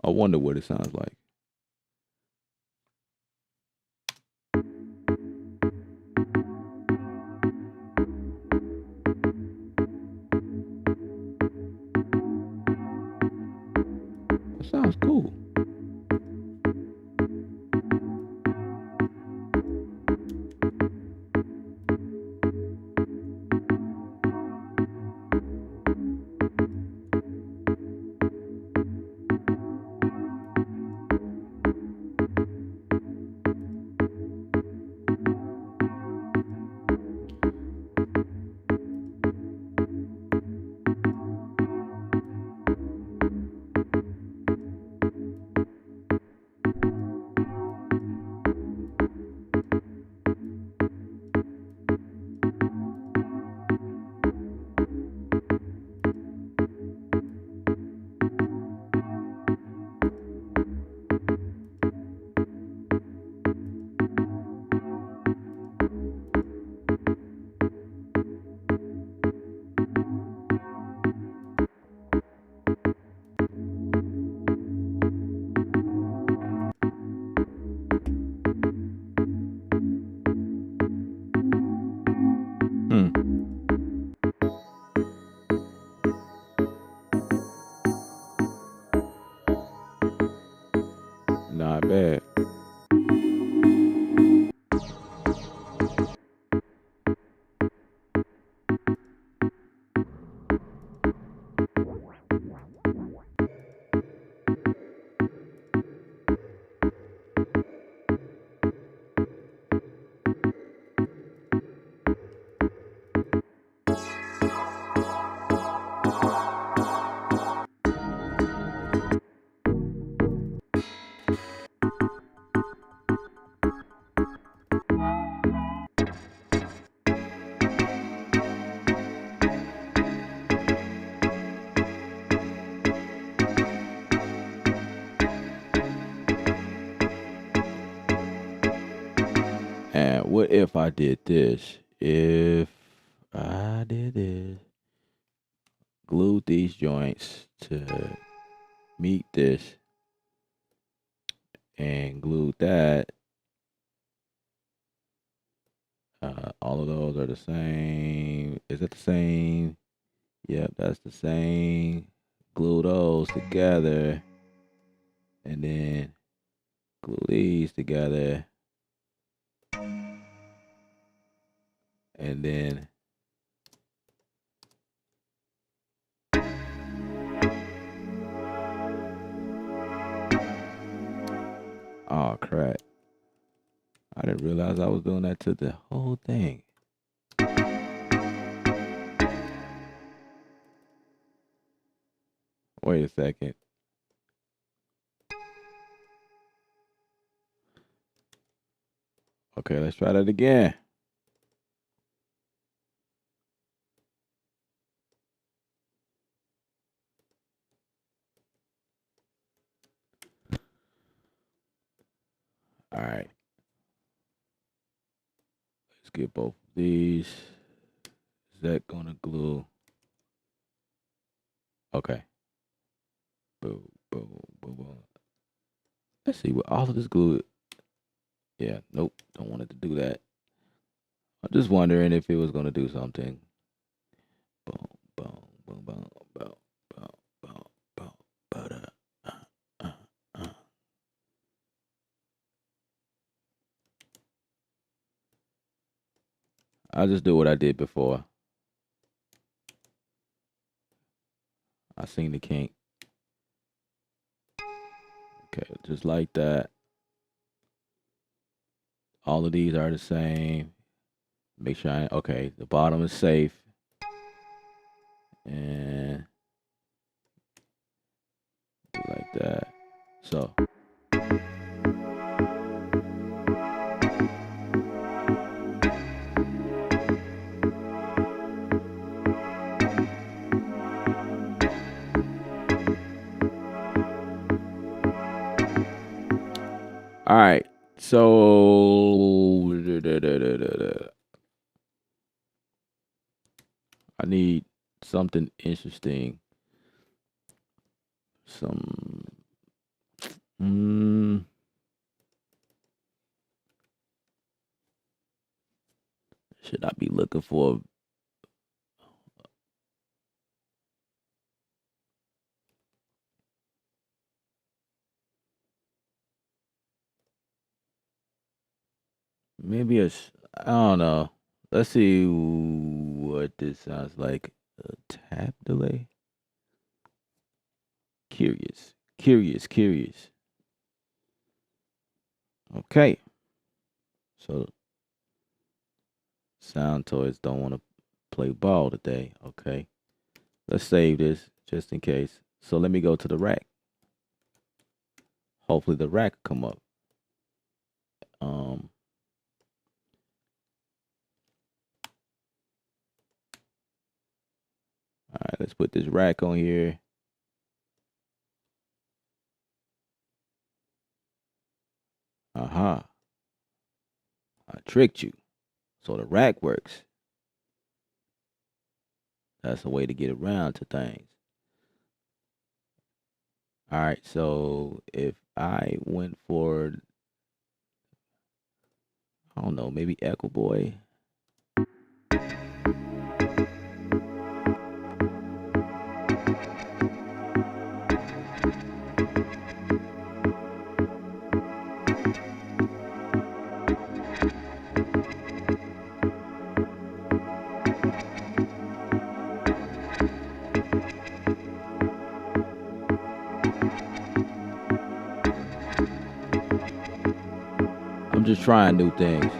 I wonder what it sounds like. That sounds cool. Not bad. And what if I did this? If I did this, glued these joints to meet this, and glued that, all of those are the same. Is it the same? Yep, that's the same. Glue those together, and then glue these together, and then oh crap. I didn't realize I was doing that to the whole thing. Wait a second. Okay, let's try that again. All right. Let's get both of these. Is that gonna glue? Okay. Boom, boom, boom, boom. Let's see what all of this glue. Yeah, nope. Don't want it to do that. I'm just wondering if it was gonna do something. Boom, boom, boom, boom, boom, boom, boom, boom, boom, uh, uh. I'll just do what I did before. I seen the kink. Okay, just like that. All of these are the same. Make sure okay, the bottom is safe. And like that. So all right. So I need something interesting. Some Mm, should I be looking for? Maybe I don't know. Let's see what this sounds like. A tap delay. Curious, curious, curious. Okay. So sound toys don't want to play ball today. Okay. Let's save this just in case. So let me go to the rack. Hopefully the rack will come up. Um, all right, let's put this rack on here. Aha. I tricked you. So the rack works. That's a way to get around to things. All right, so if I went for, I don't know, maybe Echo Boy. I'm just trying new things.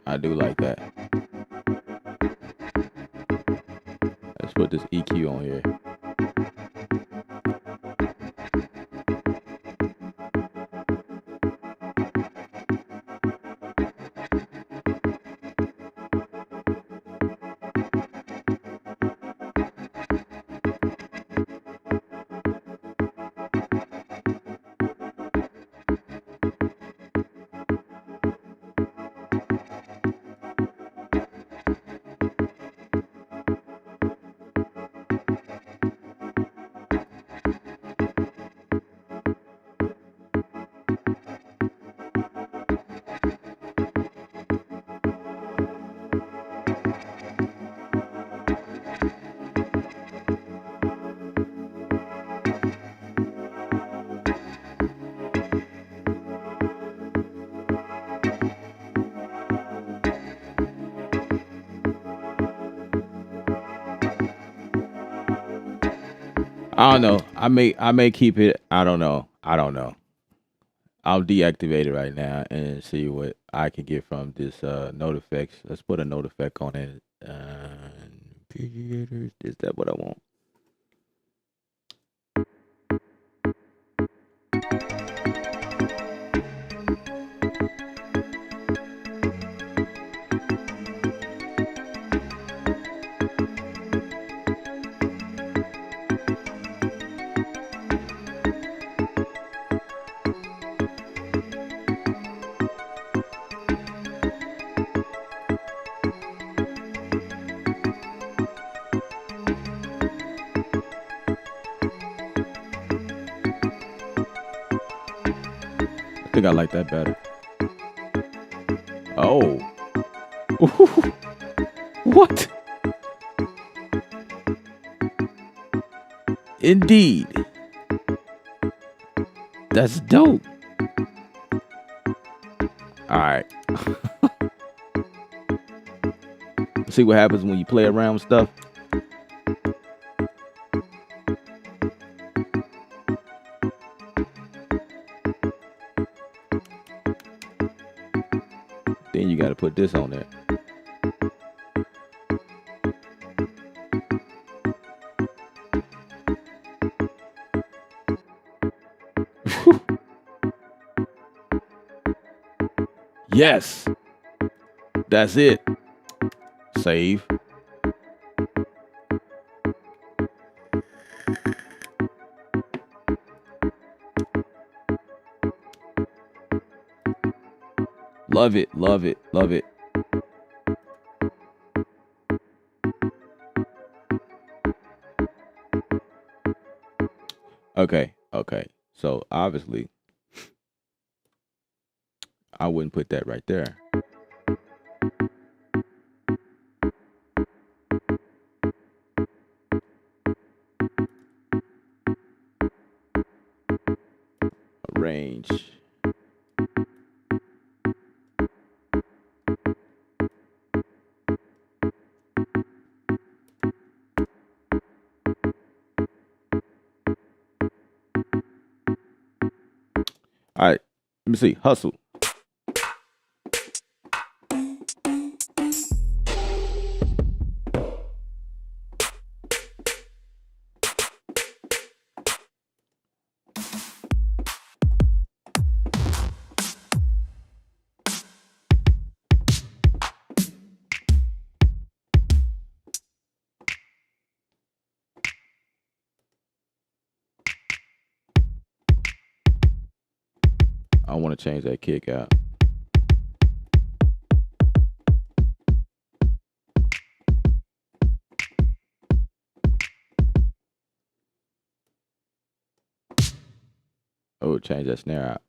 I do like that. Let's put this EQ on here. I don't know. I may keep it. I don't know. I don't know. I'll deactivate it right now and see what I can get from this note effects. Let's put a note effect on it. Is that what I want? I think I like that better. Oh. What? Indeed. That's dope. All right. See what happens when you play around with stuff. Then you got to put this on there. Yes. That's it. Save. Love it, love it, love it. Okay, okay. So obviously, I wouldn't put that right there. Arrange. All right, let me see. Hustle. I want to change that kick out. Oh, change that snare out.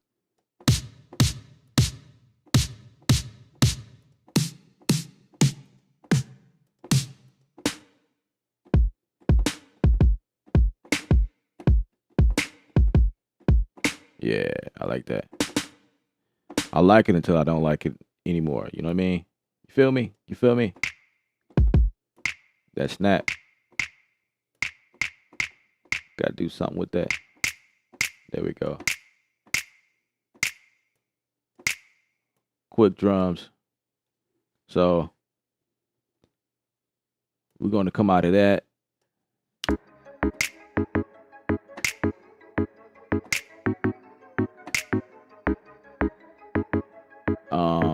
Yeah, I like that. I like it until I don't like it anymore. You know what I mean? You feel me? You feel me? That snap. Got to do something with that. There we go. Quick drums. So we're going to come out of that.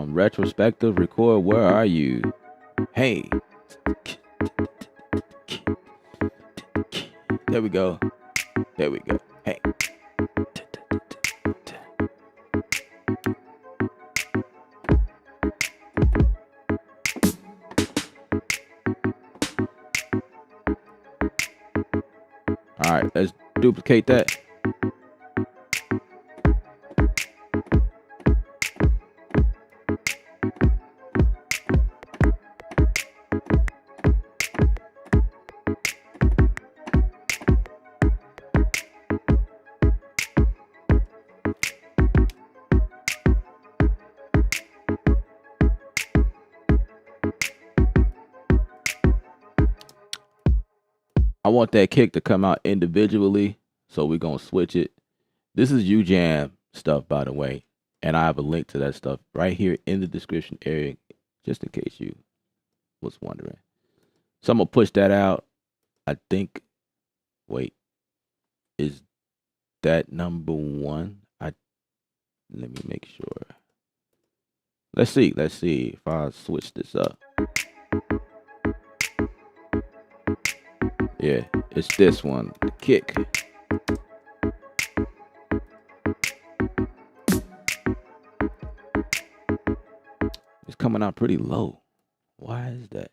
Retrospective record. Where are you? Hey. There we go. There we go. Hey. All right, let's duplicate that. I want that kick to come out individually, so we're going to switch it. This is ujam stuff, by the way, and I have a link to that stuff right here in the description area, just in case you was wondering. So I'm going to push that out. I think, wait, is that number one? Let me make sure. Let's see if I switch this up. Yeah, it's this one, the kick. It's coming out pretty low. Why is that?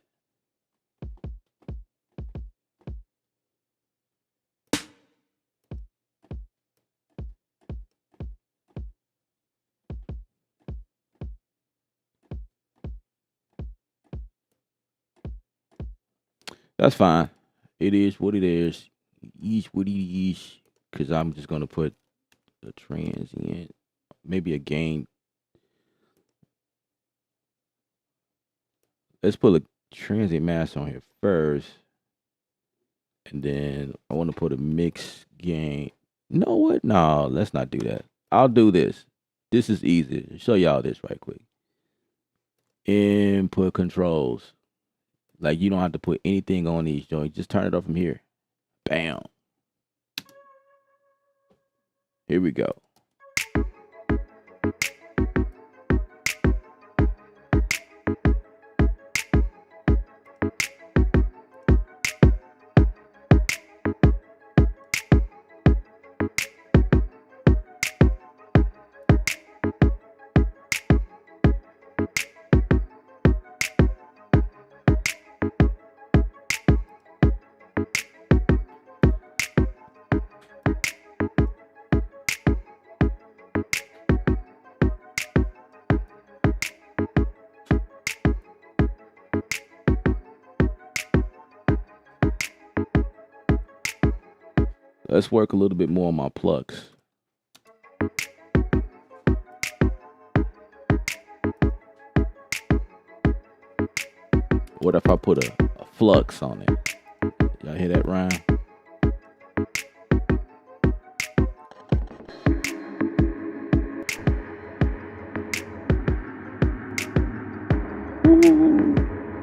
That's fine. It is what it is. Each what it is. Because I'm just going to put a transient, maybe a gain. Let's put a transient mask on here first. And then I want to put a mix gain. You know what? No, let's not do that. I'll do this. This is easy. I'll show y'all this right quick. Input controls. Like, you don't have to put anything on these joints. Just turn it up from here. Bam. Here we go. Let's work a little bit more on my plucks. What if I put a flux on it? Y'all hear that rhyme?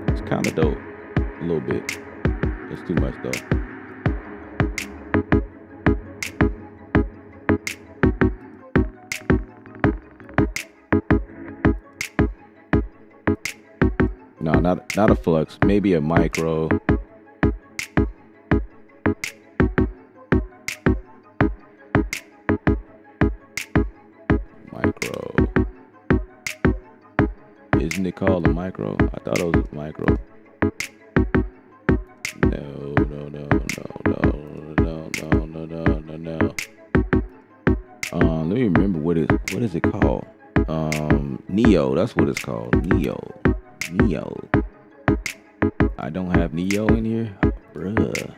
It's kind of dope. A little bit. It's too much though. No, not a flux. Maybe a micro. Micro. Isn't it called a micro? I thought it was a micro. No. Let me remember what is it called? Neo. That's what it's called. Neo. I don't have Neo in here, bruh.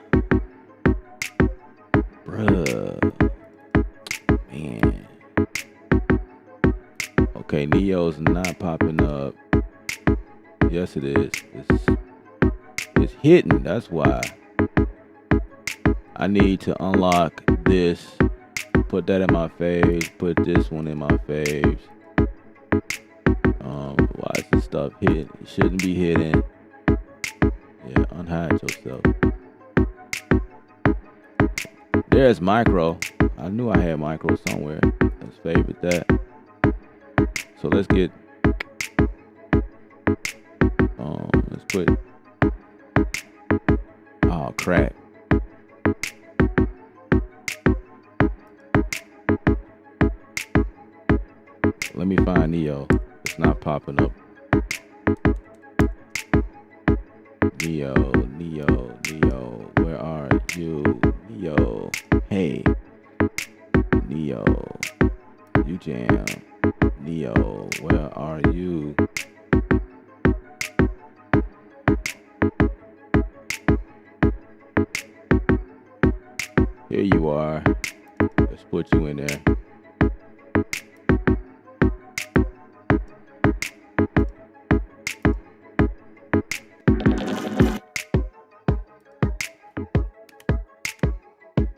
Man. Okay, Neo's not popping up. Yes, it is. It's hidden. That's why. I need to unlock this. Put that in my faves. Put this one in my faves. Why is this stuff hidden? It shouldn't be hidden. Yeah, unhide yourself. There's micro. I knew I had micro somewhere. Let's favorite that. So let's get. Let's put. Oh crap. Let me find Neo. It's not popping up. Neo, where are you? Neo, hey. Neo, ujam. Neo, where are you? Here you are. Let's put you in there.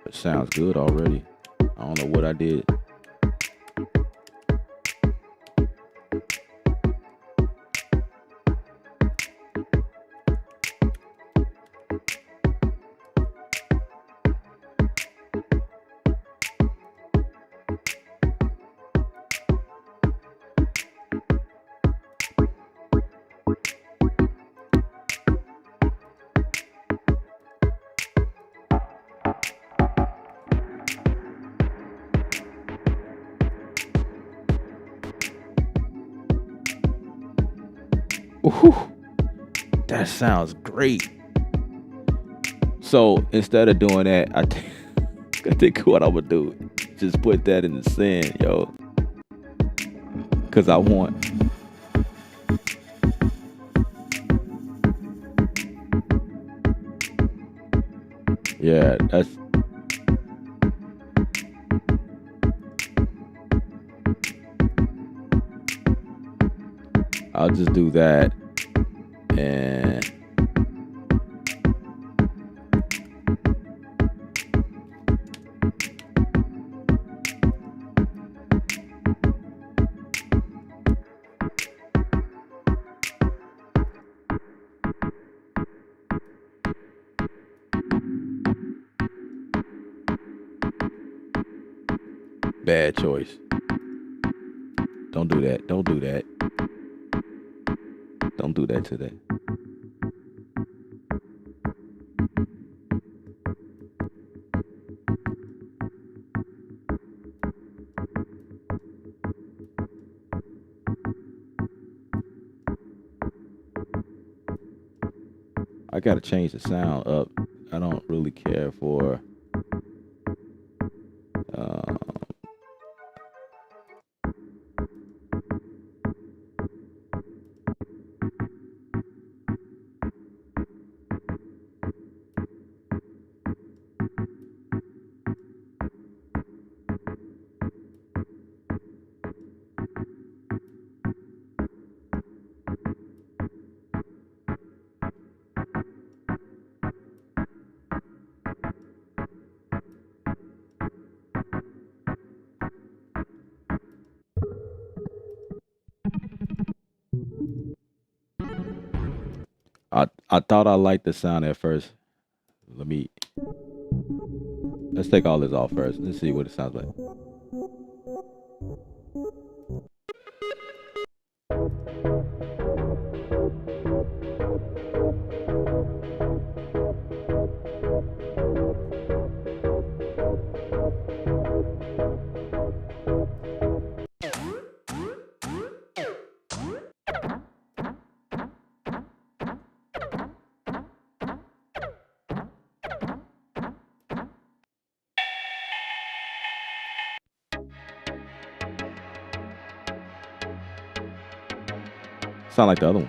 It sounds good already. I don't know what I did. Ooh, that sounds great. So instead of doing that, I think what I'm gonna do, just put that in the send, yo. Cause I want. Yeah, that's. I'll just do that. And bad choice. Don't do that. Don't do that. Don't do that today. I gotta change the sound up. I don't really care for I thought I liked the sound at first. Let's take all this off first. Let's see what it sounds like. Sound like the other one.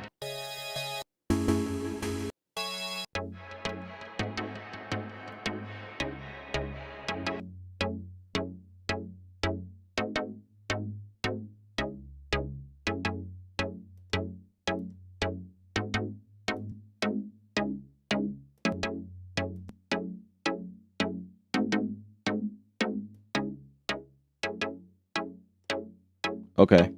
Okay.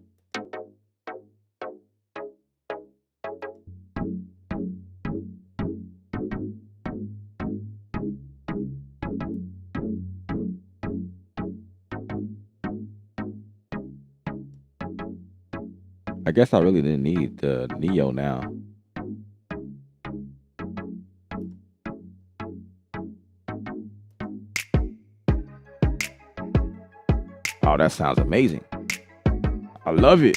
I guess I really didn't need the Neo now. Oh, that sounds amazing. I love it.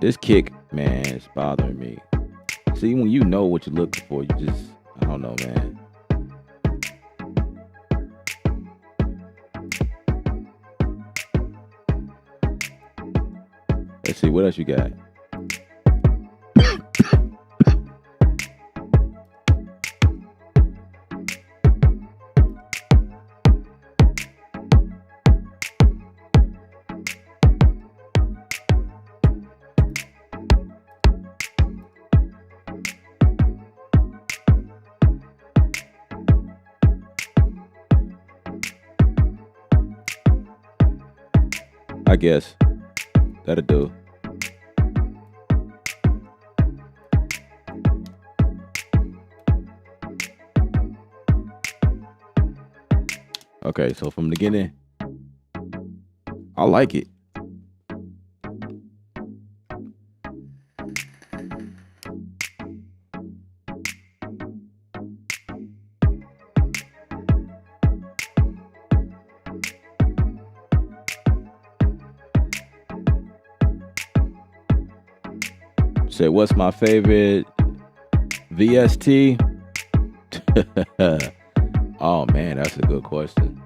This kick, man, is bothering me. See, when you know what you're looking for, you just, I don't know, man. Let's see, what else you got? I guess that'll do. Okay, so from the beginning, I like it. Say, what's my favorite VST? Oh man, that's a good question.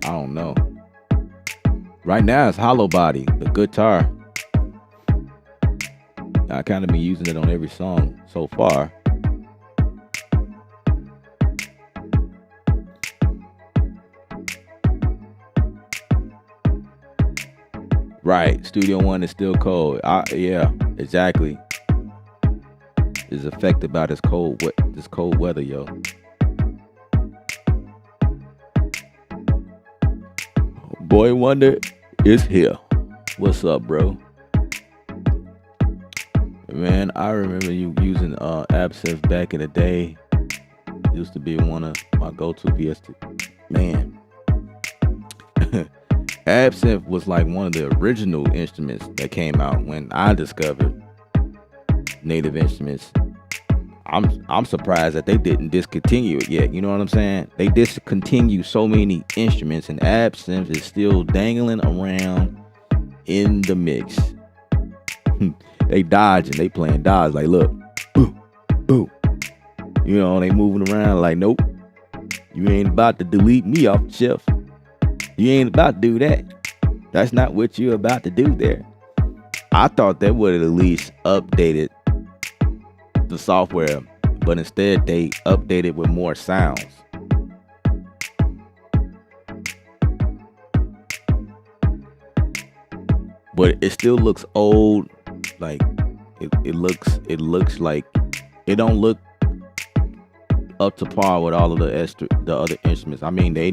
I don't know. Right now it's Hollow Body, the guitar. I kind of been using it on every song so far. Right, Studio One is still cold. Yeah, exactly. Is affected by this cold weather, yo. Boy Wonder is here. What's up, bro? Man, I remember you using Absinthe back in the day. Used to be one of my go-to VST. Man, Absinthe was like one of the original instruments that came out when I discovered Native Instruments. I'm surprised that they didn't discontinue it yet. You know what I'm saying? They discontinue so many instruments, and Absinthe is still dangling around in the mix. They dodging, they playing dodge. Like, look, boo, boo. You know, they moving around like, nope, you ain't about to delete me off the shelf. You ain't about to do that. That's not what you're about to do there. I thought they would have at least updated the software, but instead they updated with more sounds. But it still looks old. Like it looks like it don't look up to par with all of the other instruments. I mean, they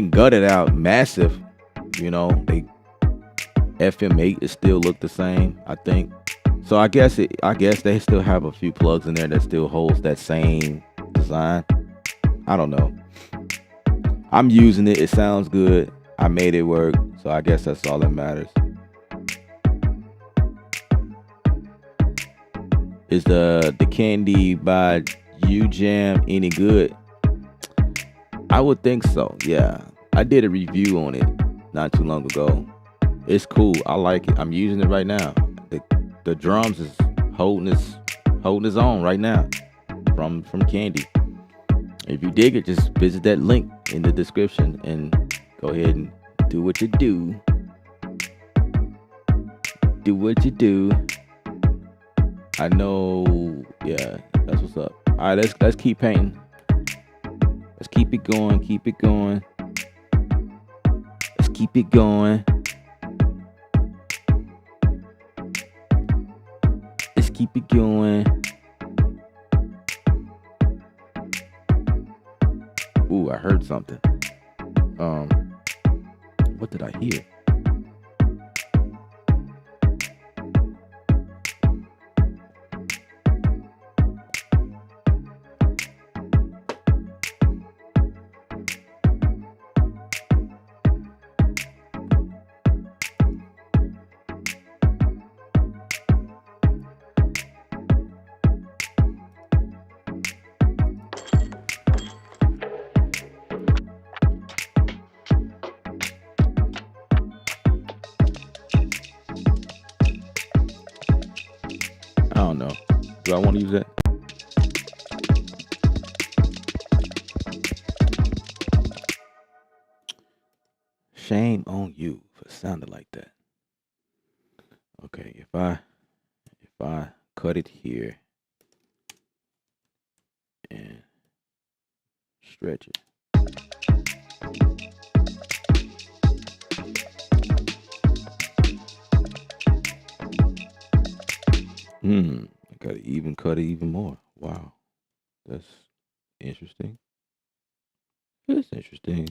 gut it out massive. You know, they FM8 it still look the same, I think. So I guess they still have a few plugs in there that still holds that same design. I don't know. I'm using it. It sounds good. I made it work. So I guess that's all that matters. Is the candy by Ujam any good? I would think so. Yeah. I did a review on it not too long ago. It's cool. I like it. I'm using it right now. The drums is holding its own right now from Candy. If you dig it, just visit that link in the description and go ahead and do what you do. Do what you do. I know. Yeah, that's what's up. All right, let's keep painting. Let's keep it going. Keep it going. Let's keep it going. Let's keep it going. Ooh, I heard something. What did I hear? I don't know. Do I want to use that? Shame on you for sounding like that. Okay, if I cut it here and stretch it. I gotta even cut it even more. Wow. That's interesting. That's interesting.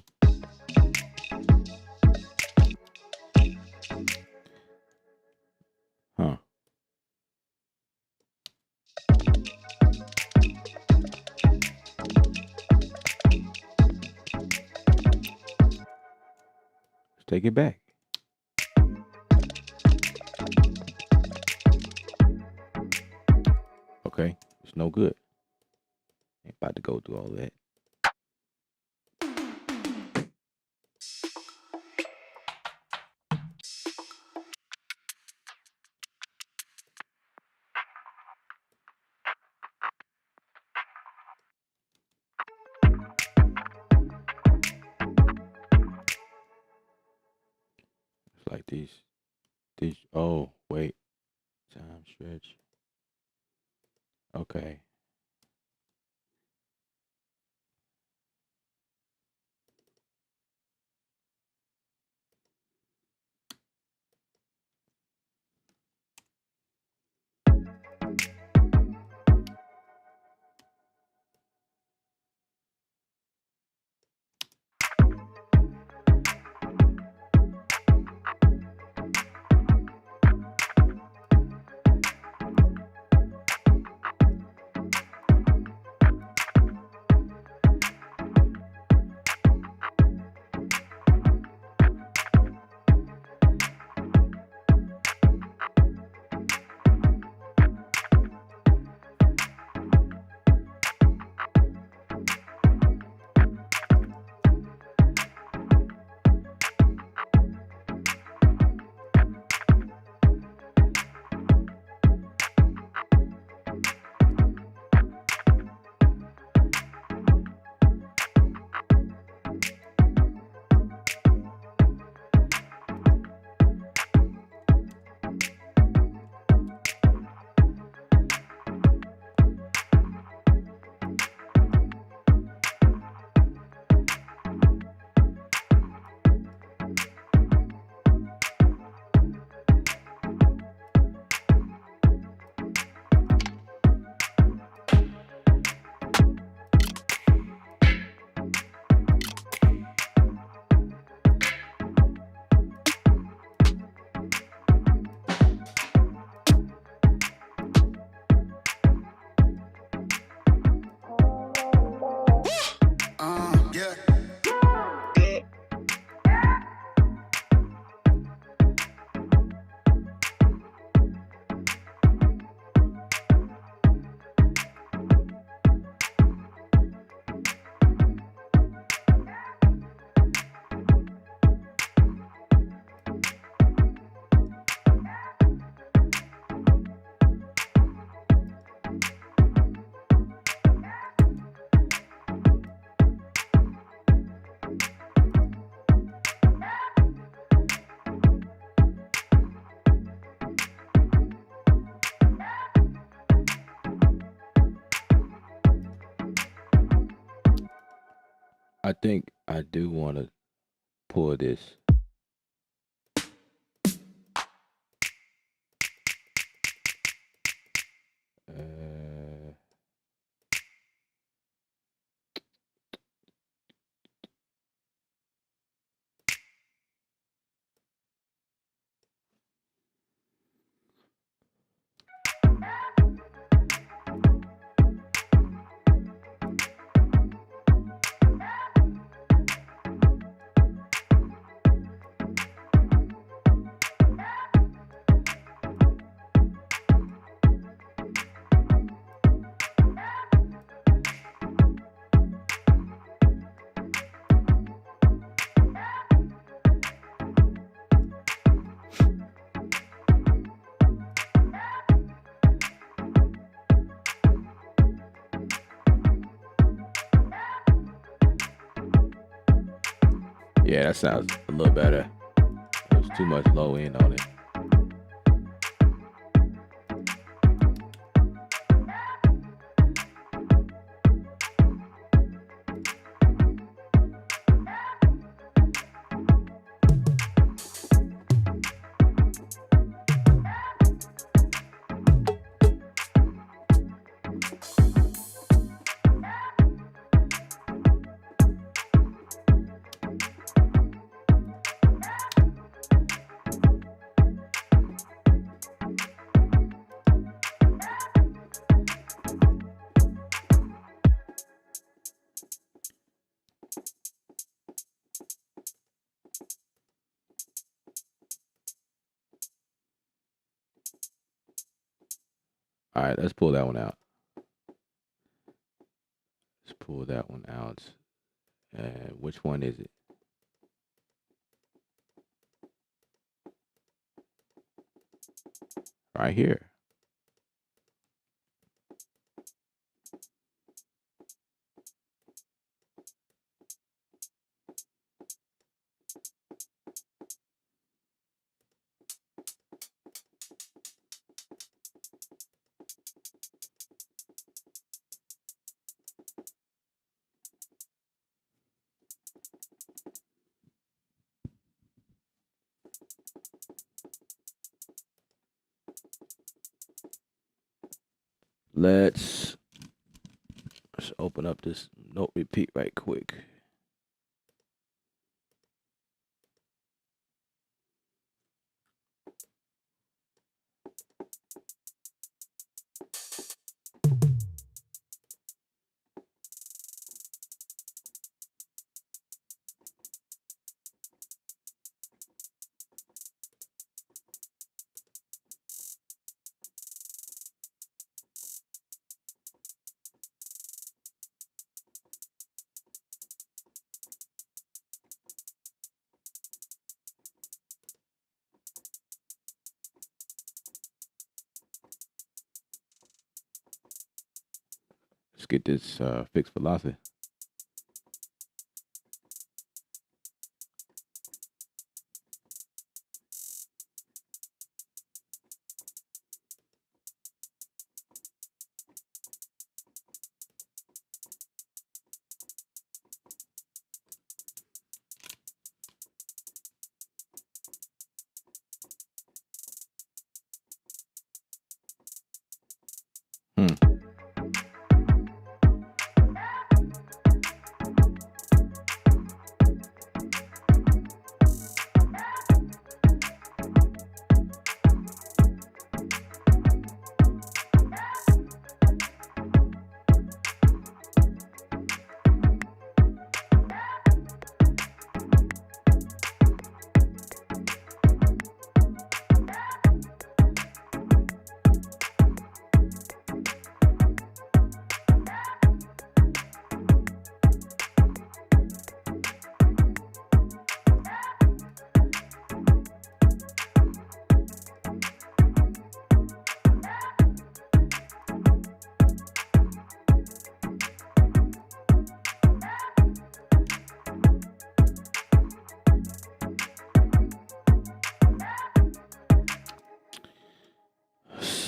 Huh. Let's take it back. Okay, it's no good. Ain't about to go through all that. It's like these. Oh, wait. Time stretch. Okay. I think I do want to pull this. Yeah, that sounds a little better. There's too much low end on it. All right, let's pull that one out. Let's pull that one out. Which one is it? Right here. Let's open up this note repeat right quick. Let's get this fixed velocity.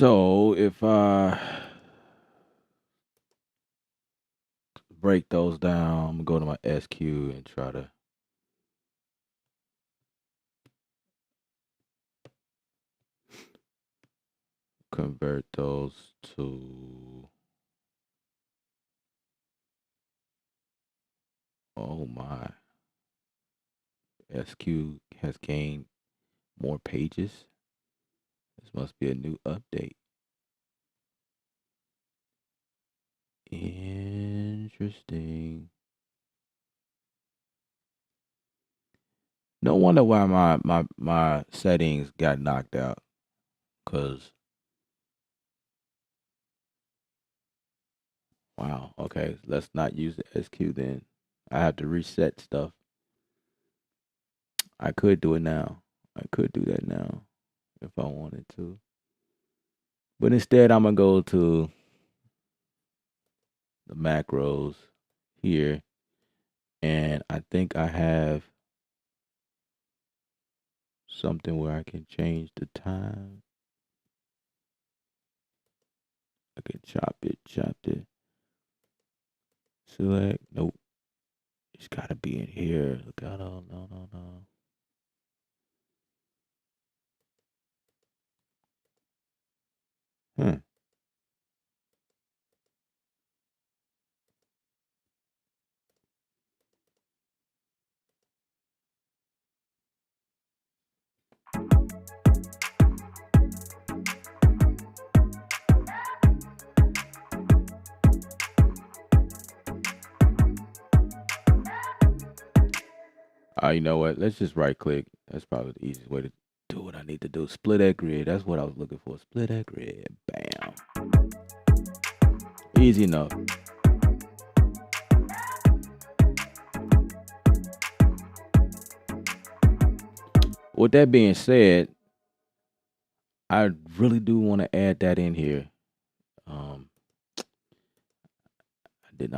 So if break those down. I'm gonna go to my SQ and try to convert those to, oh my, SQ has gained more pages. This must be a new update. Interesting. No wonder why my settings got knocked out. Cause wow, okay, let's not use the SQ then. I have to reset stuff. I could do it now. I could do that now if I wanted to. But instead I'm gonna go to the macros here, and I think I have something where I can change the time. I can chop it. Select. Nope. It's gotta be in here. No. Hmm. You know what? Let's just right click. That's probably the easiest way to do what I need to do. Split that grid. That's what I was looking for. Split that grid. Bam. Easy enough. With that being said, I really do want to add that in here. I did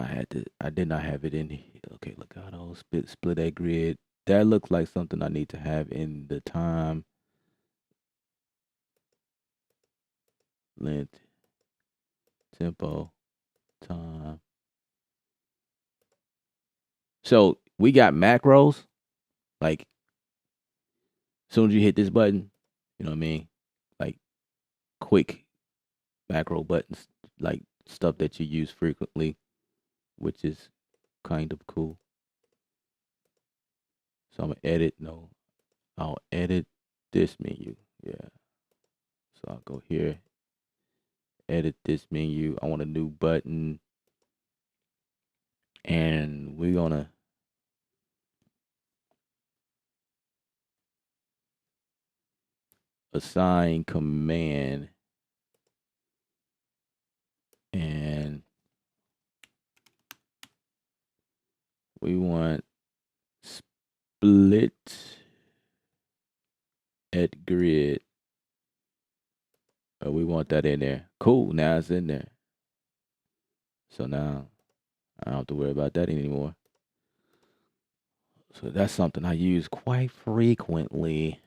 not have it in here. Okay, look out, split that grid. That looks like something I need to have in the time, length, tempo, time. So we got macros. Like, as soon as you hit this button, you know what I mean? Like, quick macro buttons, like stuff that you use frequently, which is kind of cool. So I'm gonna edit. No, I'll edit this menu. Yeah. So I'll go here, edit this menu. I want a new button, and we're gonna assign command, and we want split at grid. We want that in there. Cool. Now it's in there. So now I don't have to worry about that anymore. So that's something I use quite frequently.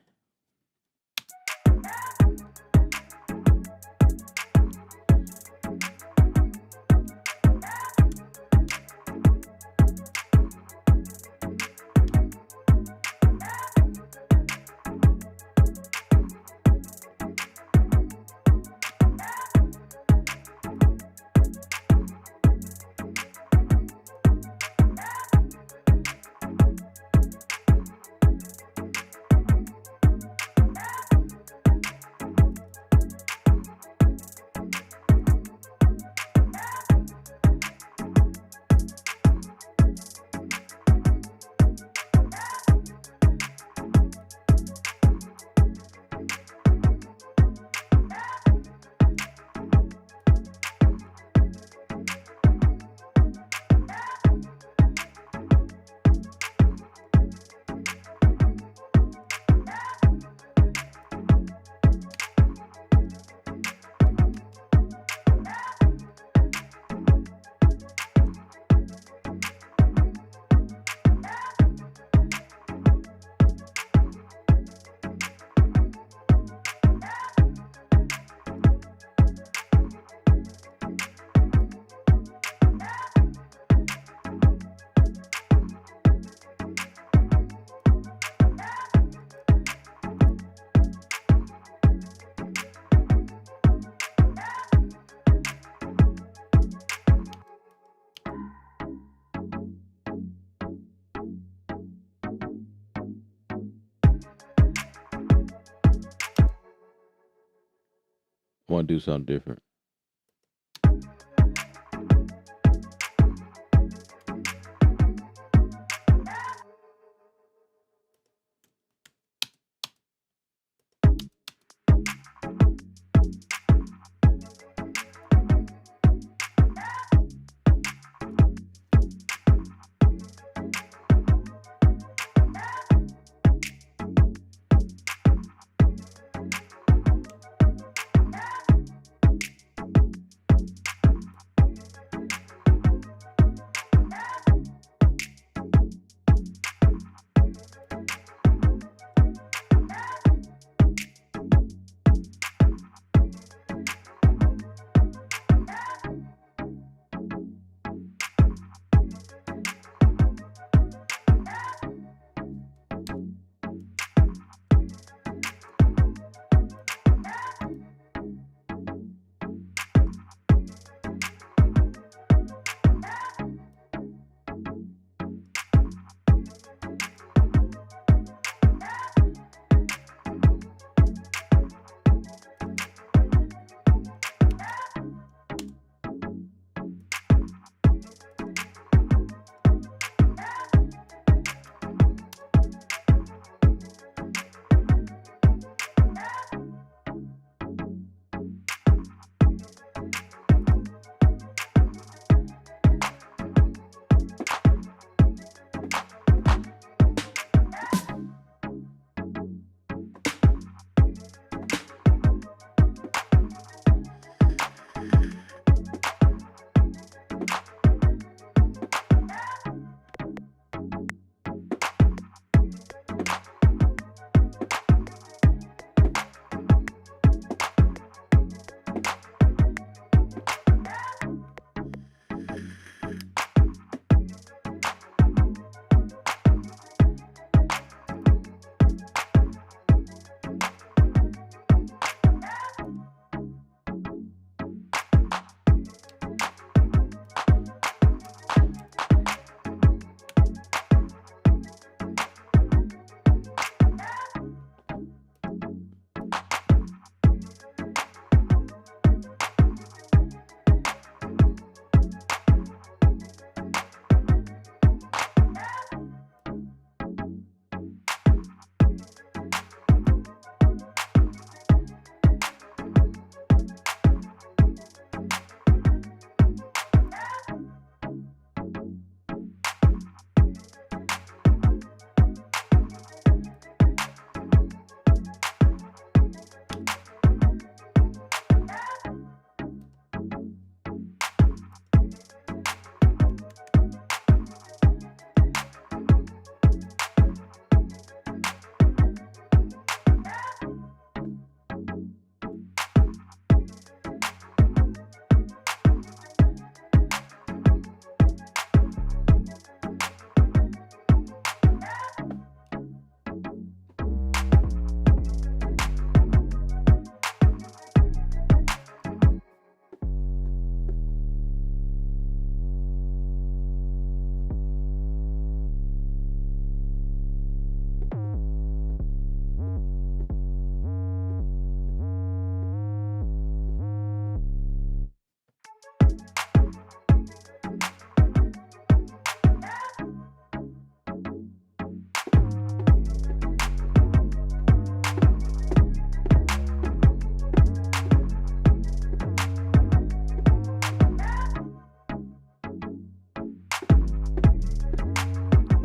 want to do something different.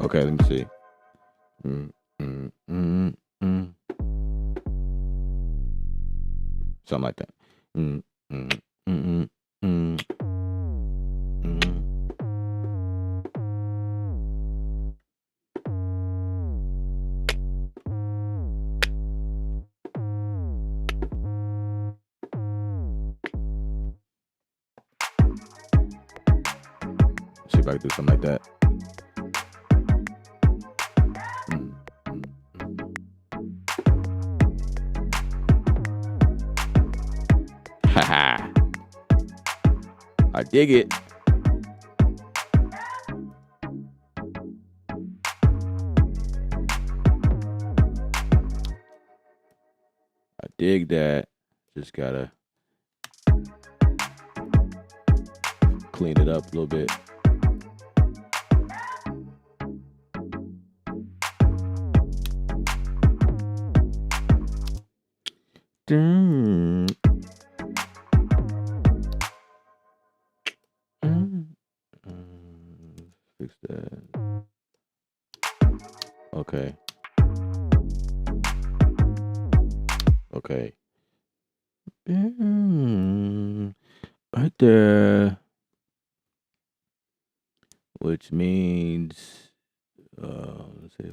Okay, let me see. Mm. Something like that. Mm, mm, mm, mm, mm. See if I can do something like that. Haha. I dig it. I dig that. Just gotta clean it up a little bit. Fix that. Okay. Okay. Right there. Which means, let's see,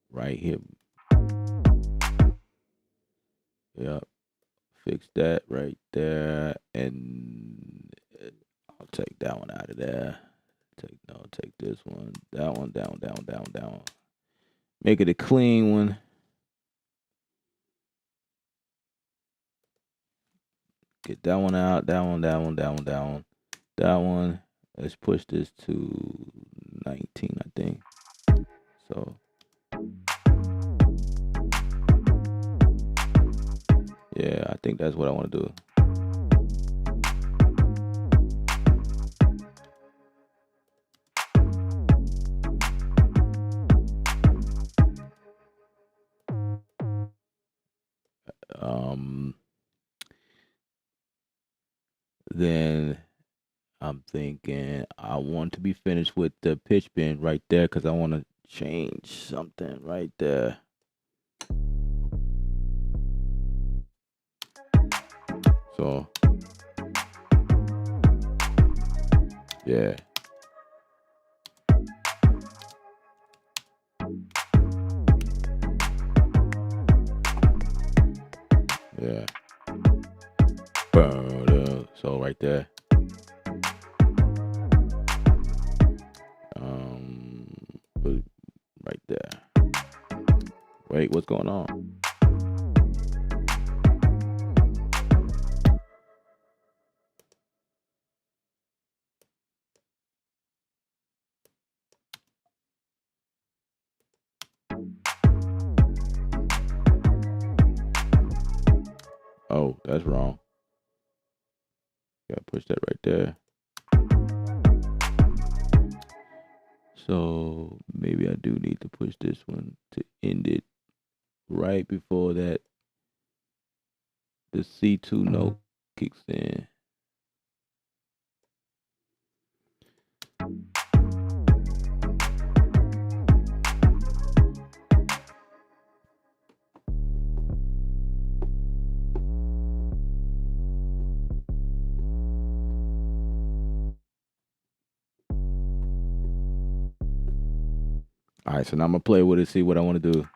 right here. Yep. Fix that right there, and I'll take that one out of there. Take this one, that one, down. Make it a clean one. Get that one out, that one. That one. Let's push this to 19, I think. So yeah, I think that's what I want to do. Then I'm thinking I want to be finished with the pitch bend right there because I want to change something right there. So yeah. Yeah. So right there. Right there. Wait, what's going on? Oh, that's wrong. Gotta push that right there. So maybe I do need to push this one to end it right before that the C2 note kicks in. All right, so now I'm gonna play with it, see what I want to do.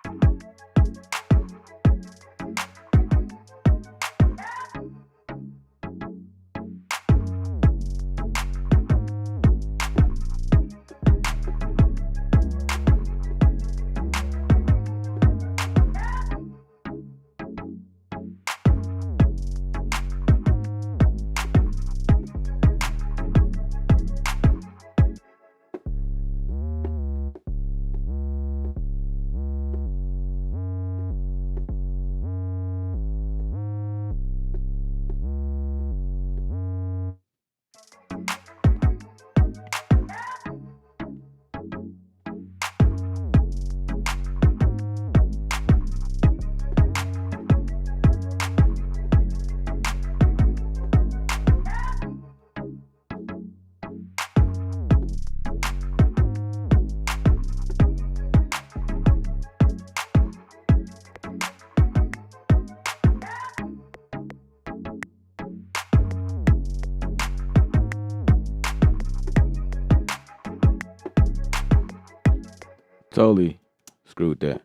Totally screwed that.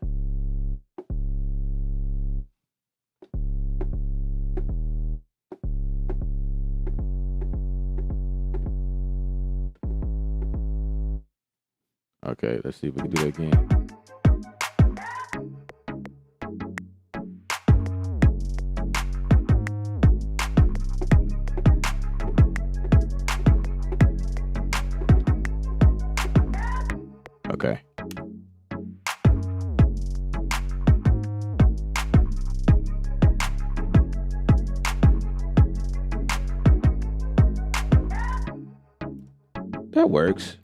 Okay, let's see if we can do that again. Okay. That works.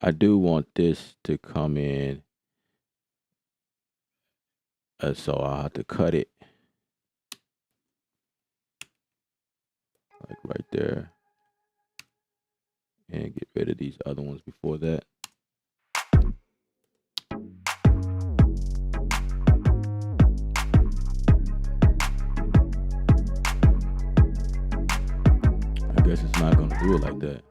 I do want this to come in, so I'll have to cut it like right there and get rid of these other ones before that. I guess it's not gonna do it like that.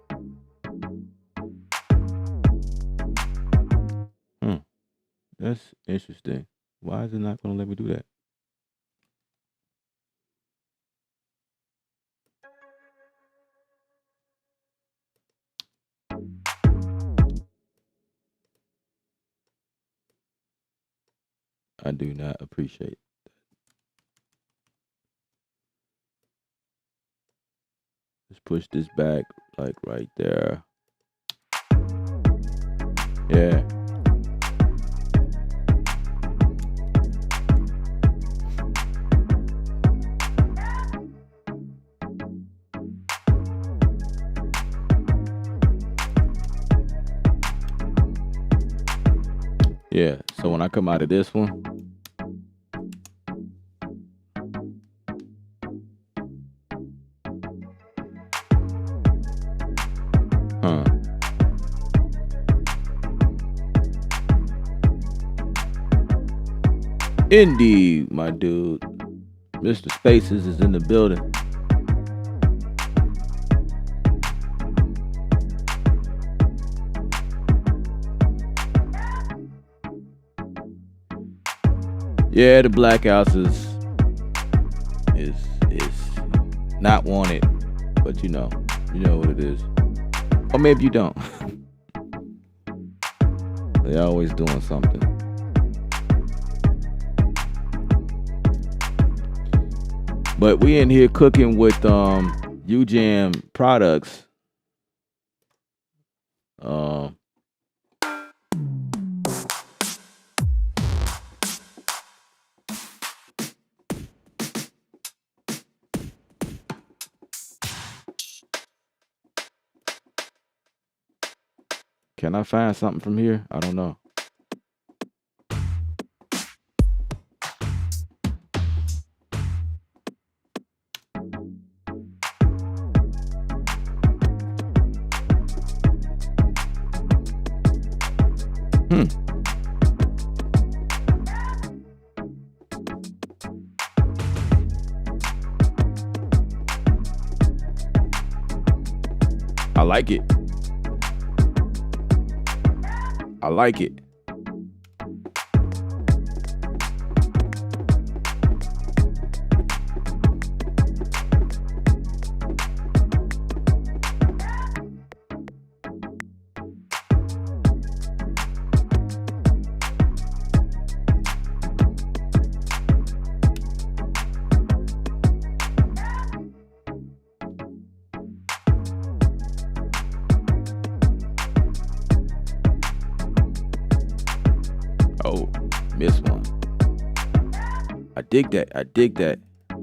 That's interesting. Why is it not gonna let me do that? I do not appreciate that. Let's push this back like right there. Yeah. Yeah, so when I come out of this one, Indeed, my dude. Mr. Spaces is in the building. Yeah, the blackouts is not wanted, but you know what it is. Or maybe you don't. They're always doing something. But we in here cooking with ujam products. Can I find something from here? I don't know. I like it. I like it. Oh, missed one. I dig that. I dig that. All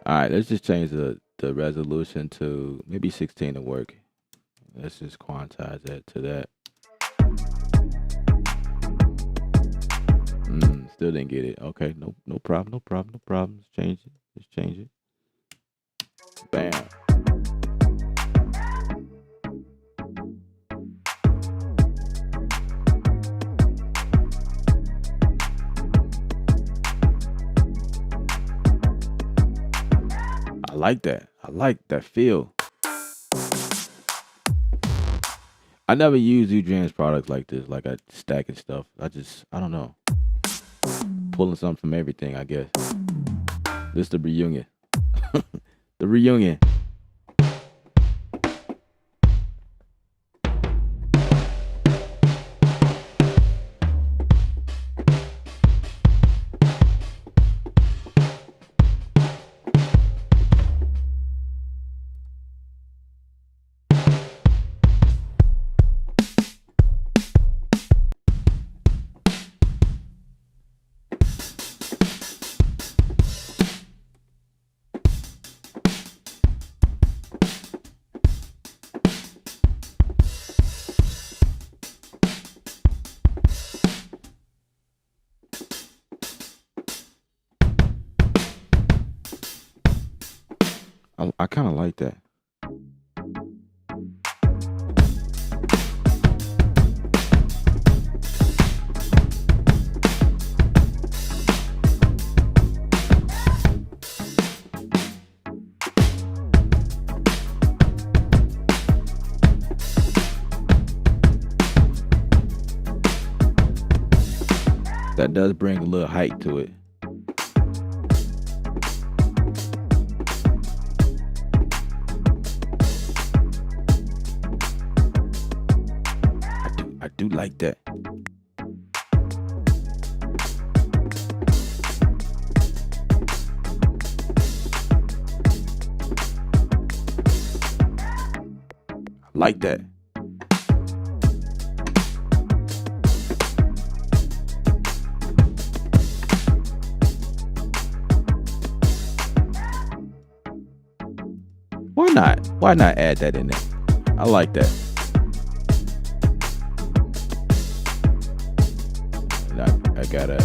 right, let's just change the resolution to maybe 16 to work. Let's just quantize that to that. Still didn't get it. Okay, no problem. Let's change it. Bam. I like that. I like that feel. I never use ujam's products like this, like I stacking stuff. I don't know. pulling something from everything, I guess. This is the reunion. The reunion. I kind of like that. That does bring a little height to it. I do like that. I like that. Why not? Why not add that in there? I like that. I gotta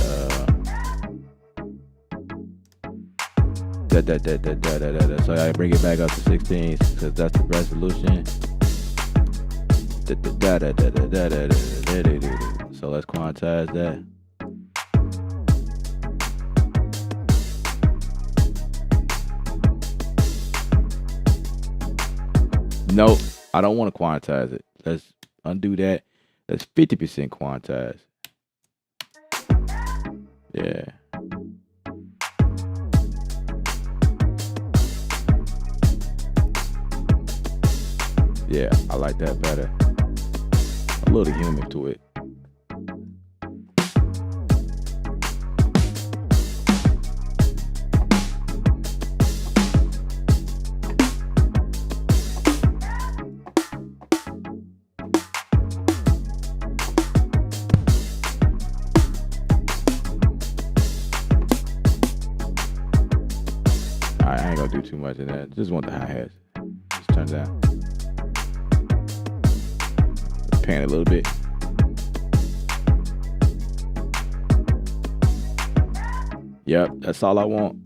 so I bring it back up to 16 because that's the resolution. So let's quantize that. Nope, I don't want to quantize it. Let's undo that. Let's 50% quantize. Yeah. Yeah, I like that better. A little human to it. I ain't gonna do too much of that. Just want the hi-hats. Just turn down. Pan a little bit. Yep, that's all I want.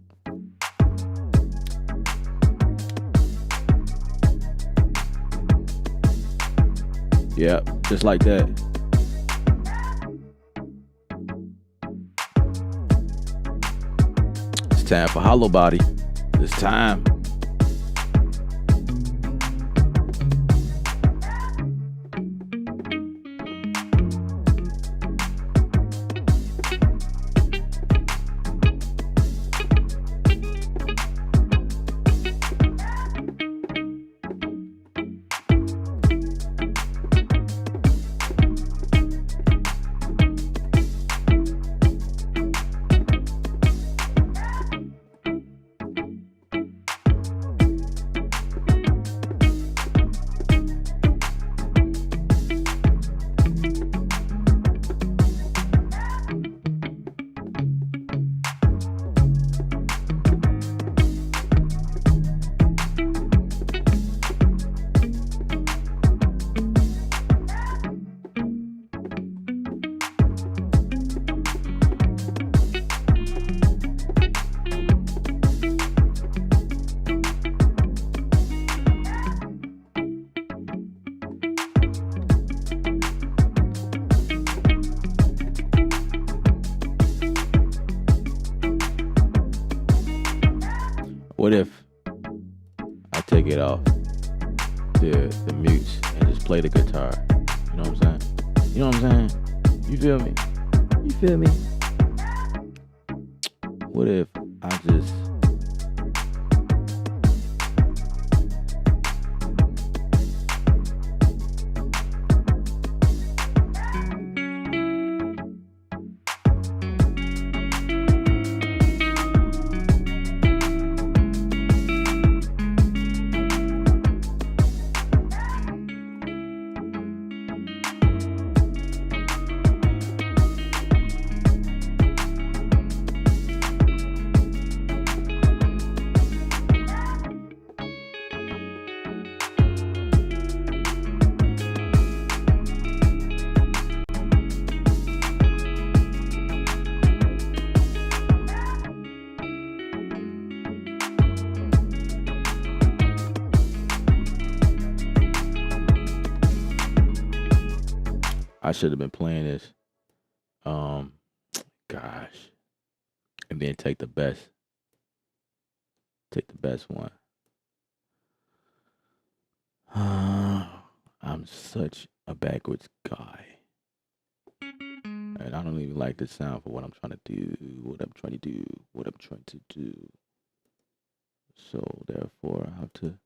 Yep, just like that. It's time for hollow body. It's time. What if I take it off the mutes and just play the guitar? You know what I'm saying? You know what I'm saying? You feel me? You feel me? What if I just I should have been playing this. Gosh. And then take the best. Take the best one. I'm such a backwards guy. And I don't even like the sound for what I'm trying to do. What I'm trying to do. So therefore I have to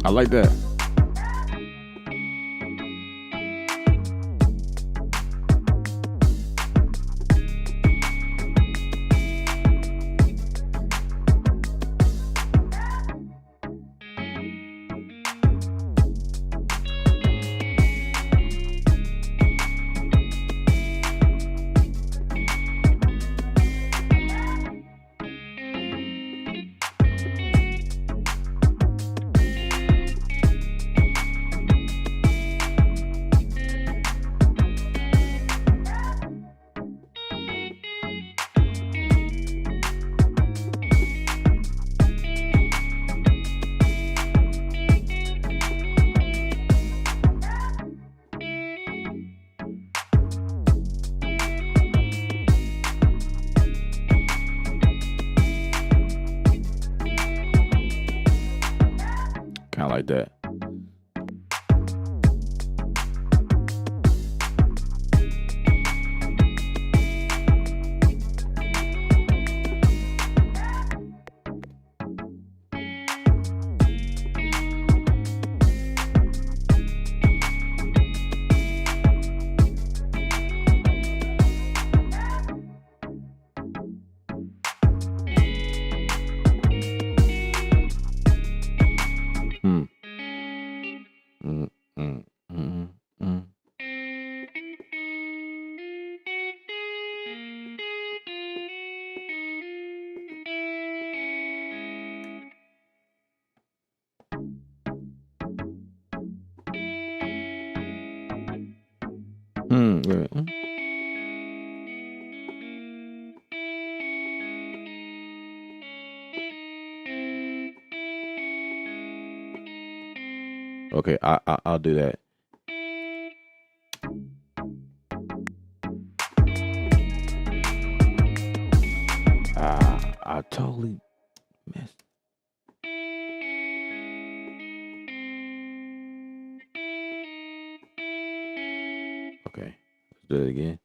I like that. Kind of like that. Wait a minute. Okay, I'll do that. I totally missed. Okay, let's do it again.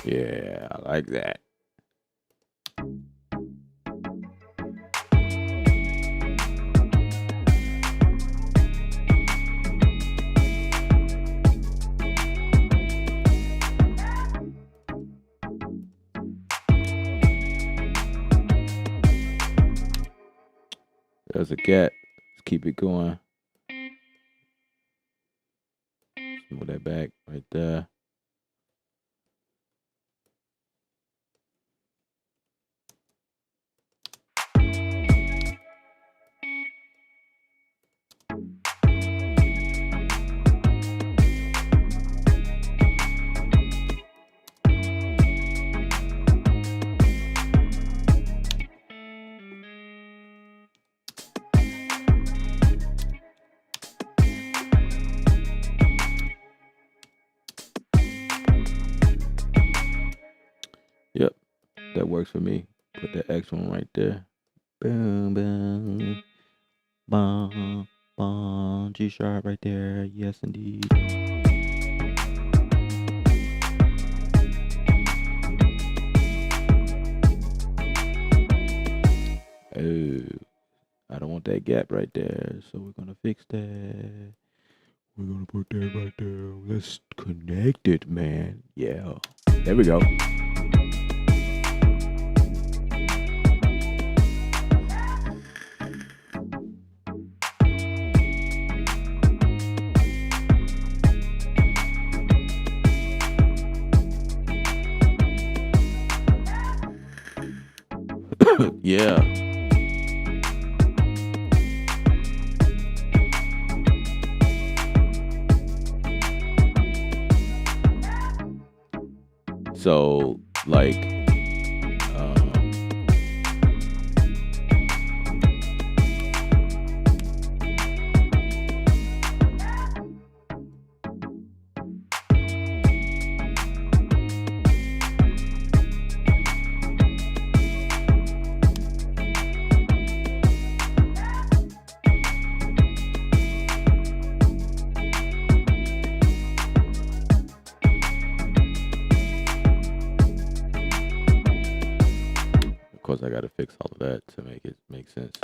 Yeah, I like that. There's a gap. Let's keep it going. Move that back right there. Yep, that works for me. Put that X one right there. Boom, boom, boom, boom. G sharp right there. Yes, indeed. Oh, I don't want that gap right there, so we're gonna fix that. We're gonna put that right there. Let's connect it, man. Yeah, there we go. Yeah. So, like, of course, I gotta fix all of that to make it make sense.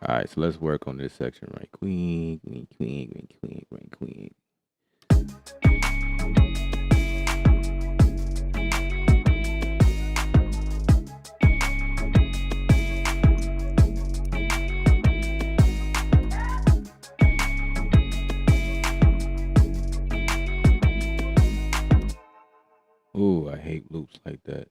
All right, so let's work on this section, right? Queen, queen, queen, queen, queen, queen, queen. Ooh, I hate loops like that.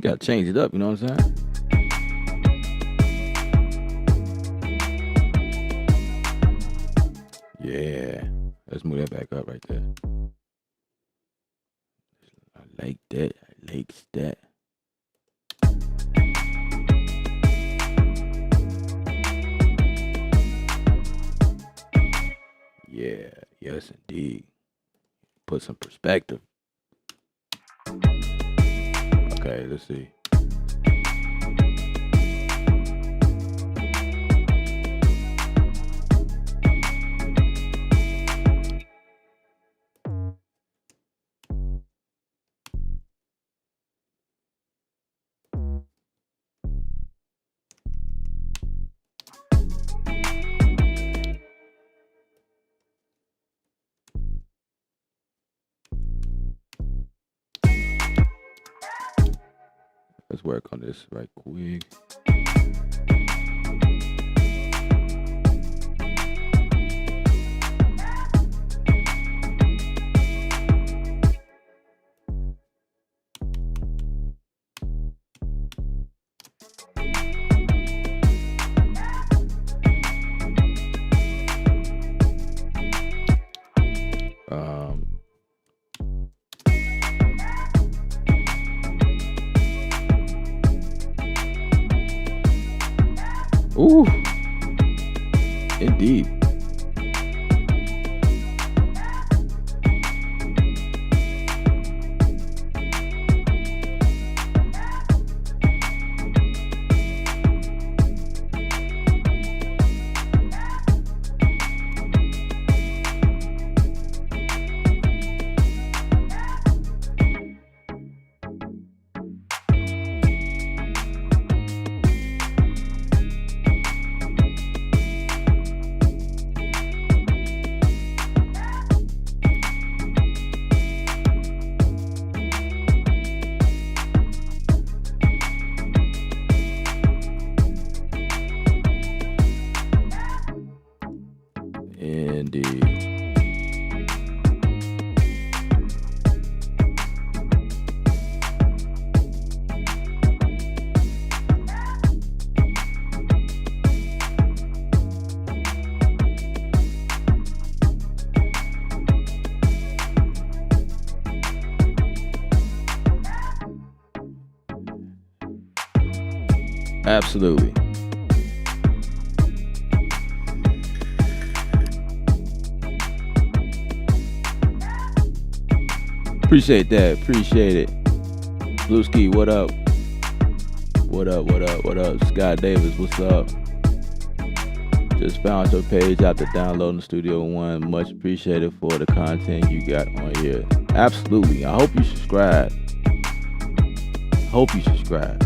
Gotta change it up, you know what I'm saying? Yeah. Let's move that back up right there. I like that. I likes that. Yeah, yes indeed. Put some perspective. Okay, let's see. Let's work on this right quick. Ooh, indeed. Indeed. Absolutely. Appreciate that. Appreciate it. Blueski, what up? What up? What up? What up? Scott Davis, what's up? Just found your page after downloading Studio One. Much appreciated for the content you got on here. Absolutely. I hope you subscribe. Hope you subscribe.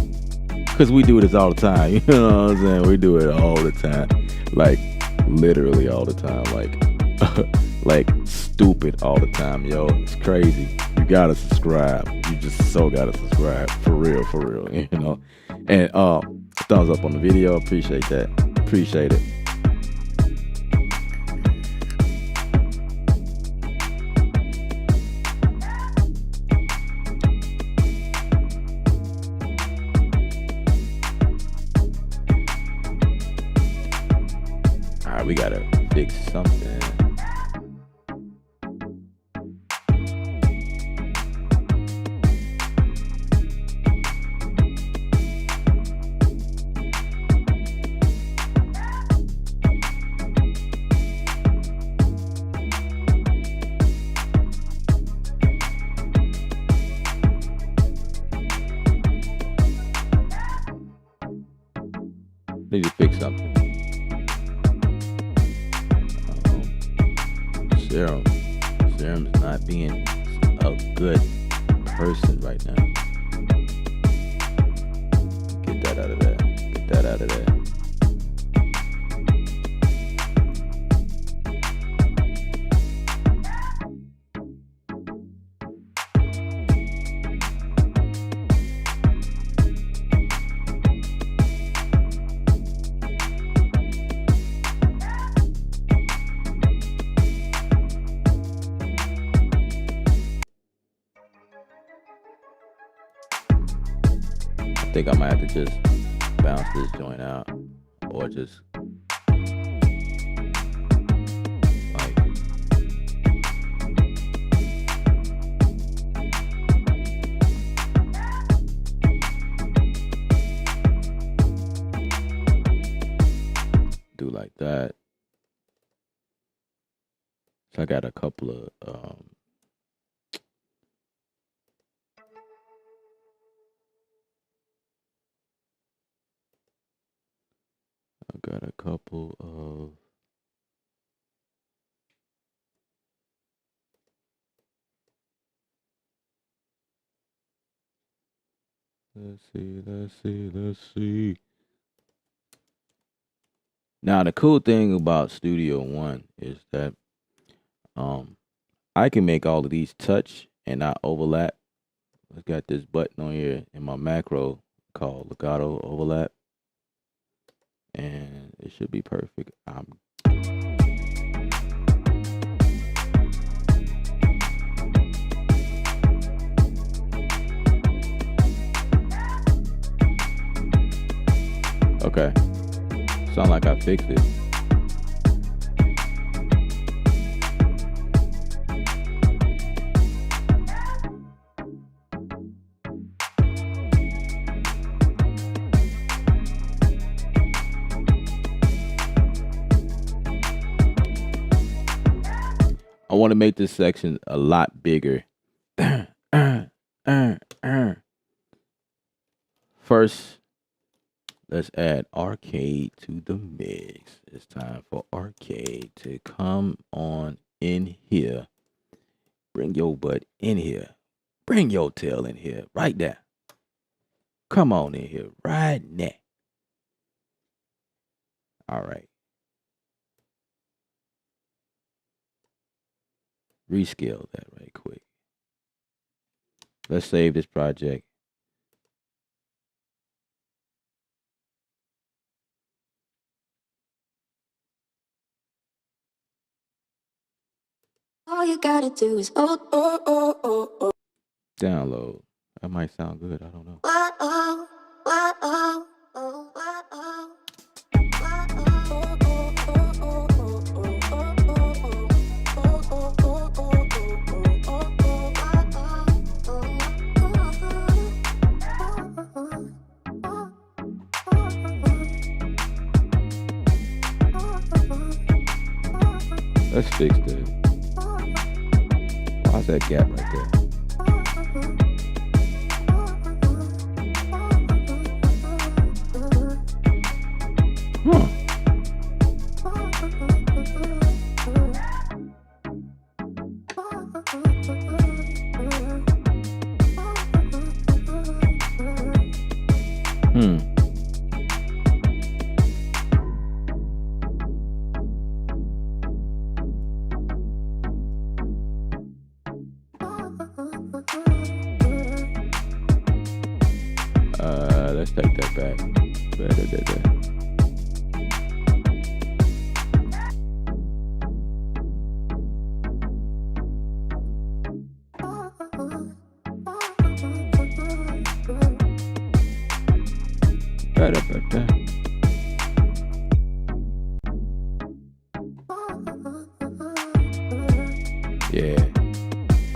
Because we do this all the time. You know what I'm saying? We do it all the time. Like, literally all the time. Like stupid all the time, yo. It's crazy. You gotta subscribe. You just so gotta subscribe. For real, you know. And thumbs up on the video. Appreciate that. Appreciate it. Alright, we gotta fix something. Need to fix something. Serum is not being a good person right now. Get that out of there. Get that out of there. I think I might have to just bounce this joint out, or just like, do like that. So I got a couple of let's see. Now the cool thing about Studio One is that I can make all of these touch and not overlap. I've got this button on here in my macro called legato overlap, and it should be perfect. Okay, sound like I fixed it. I want to make this section a lot bigger. First, let's add arcade to the mix. It's time for arcade to come on in here. Bring your butt in here. Bring your tail in here right now. Come on in here right now. All right. Rescale that right quick. Let's save this project. All you gotta do is Download. That might sound good. I don't know. Let's fix this. Why's that gap right there? Huh. Let's take that back. Yeah,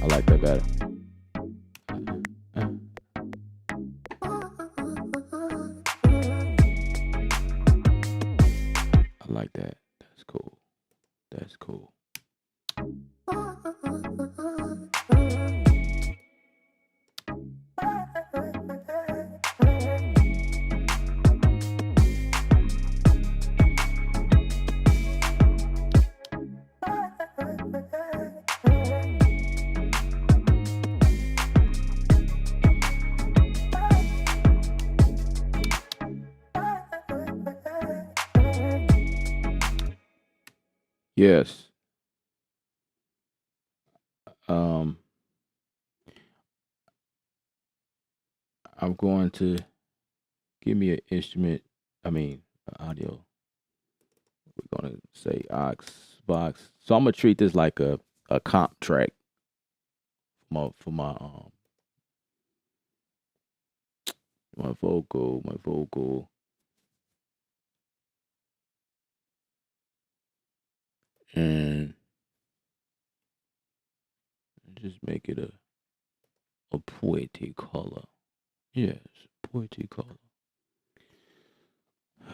I like that better. I like that. That's cool. That's cool. Yes. I'm going to give me an instrument. Audio. We're gonna say aux box. So I'm gonna treat this like a comp track for my My vocal. And just make it a poetic color. Yes, poetic color.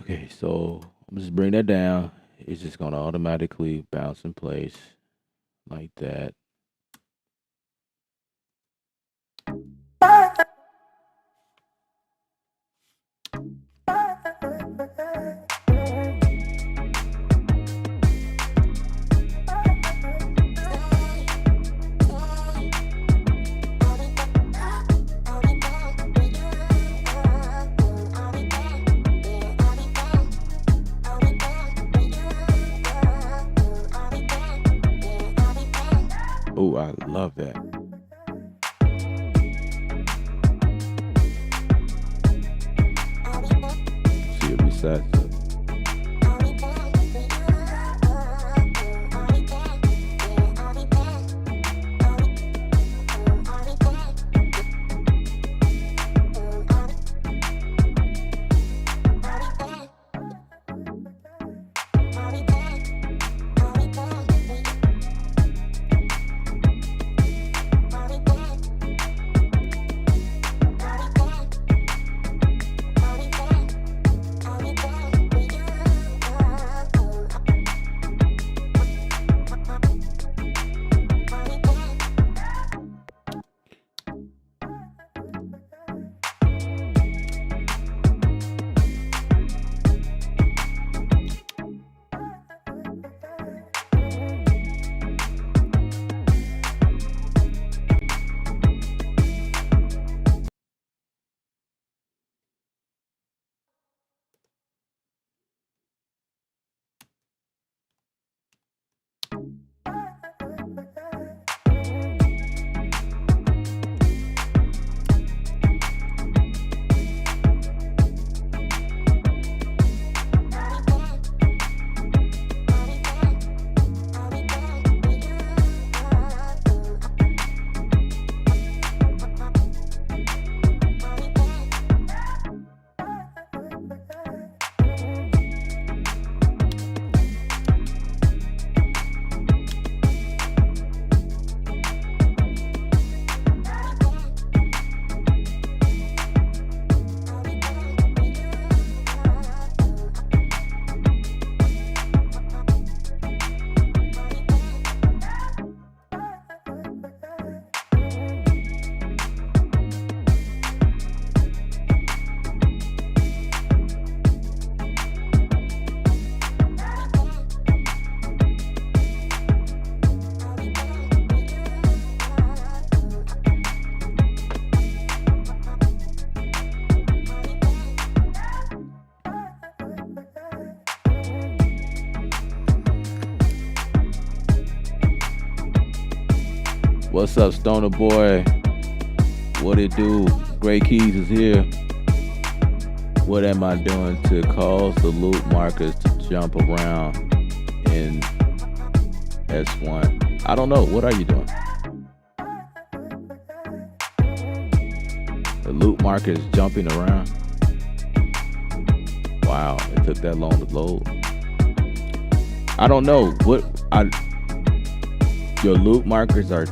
Okay, so I'm just bring that down. It's just gonna automatically bounce in place like that. Oh, I love that. See it resets it. What's up, Stoner Boy? What it do? Gray Keys is here. What am I doing to cause the loop markers to jump around in S1? I don't know. What are you doing? The loop marker is jumping around. Wow, it took that long to load. I don't know your loop markers are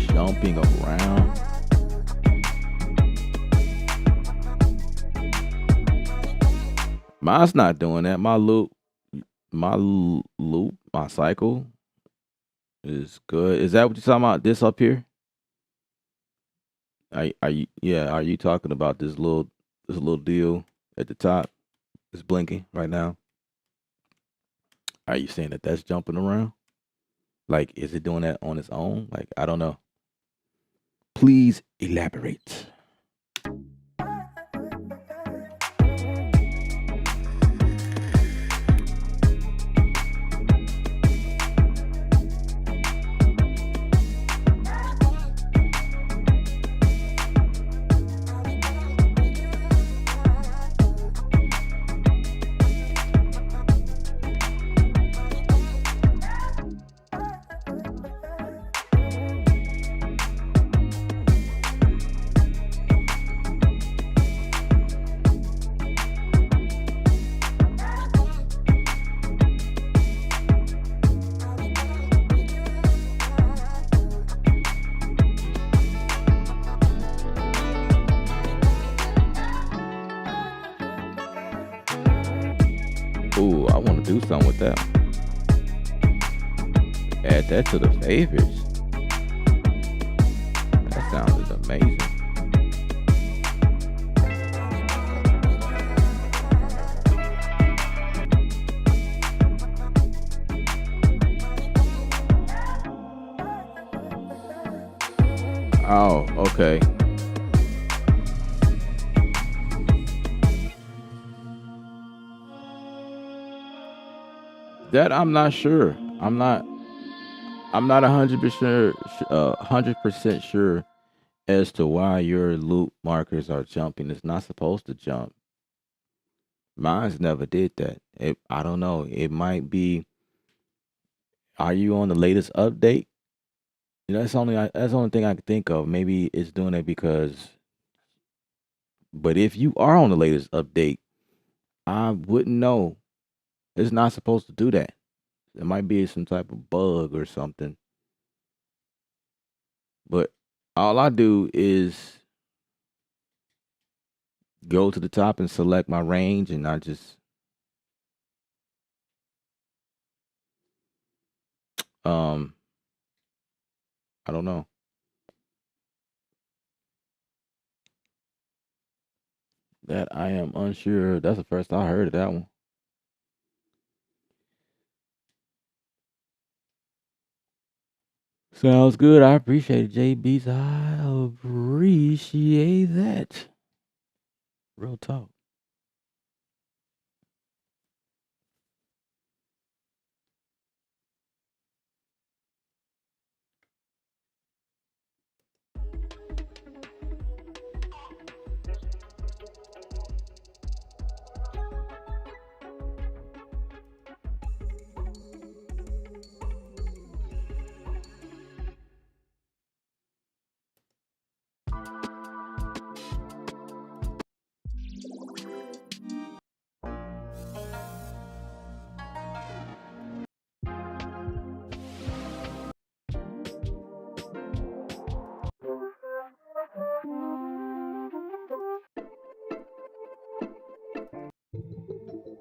jumping around. Mine's not doing that. My cycle is good. Is that what you're talking about? This up here? Are you talking about this little deal at the top? It's blinking right now. Are you saying that that's jumping around? Like, is it doing that on its own? Like, I don't know. Please elaborate. Ooh, I want to do something with that. Add that to the favorites. That sounded amazing. Oh, okay. That I'm not sure. I'm not 100% sure as to why your loop markers are jumping. It's not supposed to jump. Mine's never did that. I don't know. It might be. Are you on the latest update? That's the only thing I can think of. Maybe it's doing it because. But if you are on the latest update, I wouldn't know. It's not supposed to do that. It might be some type of bug or something. But all I do is go to the top and select my range, and I just I don't know. That I am unsure. That's the first I heard of that one. Sounds good. I appreciate it, JBs. I appreciate that. Real talk.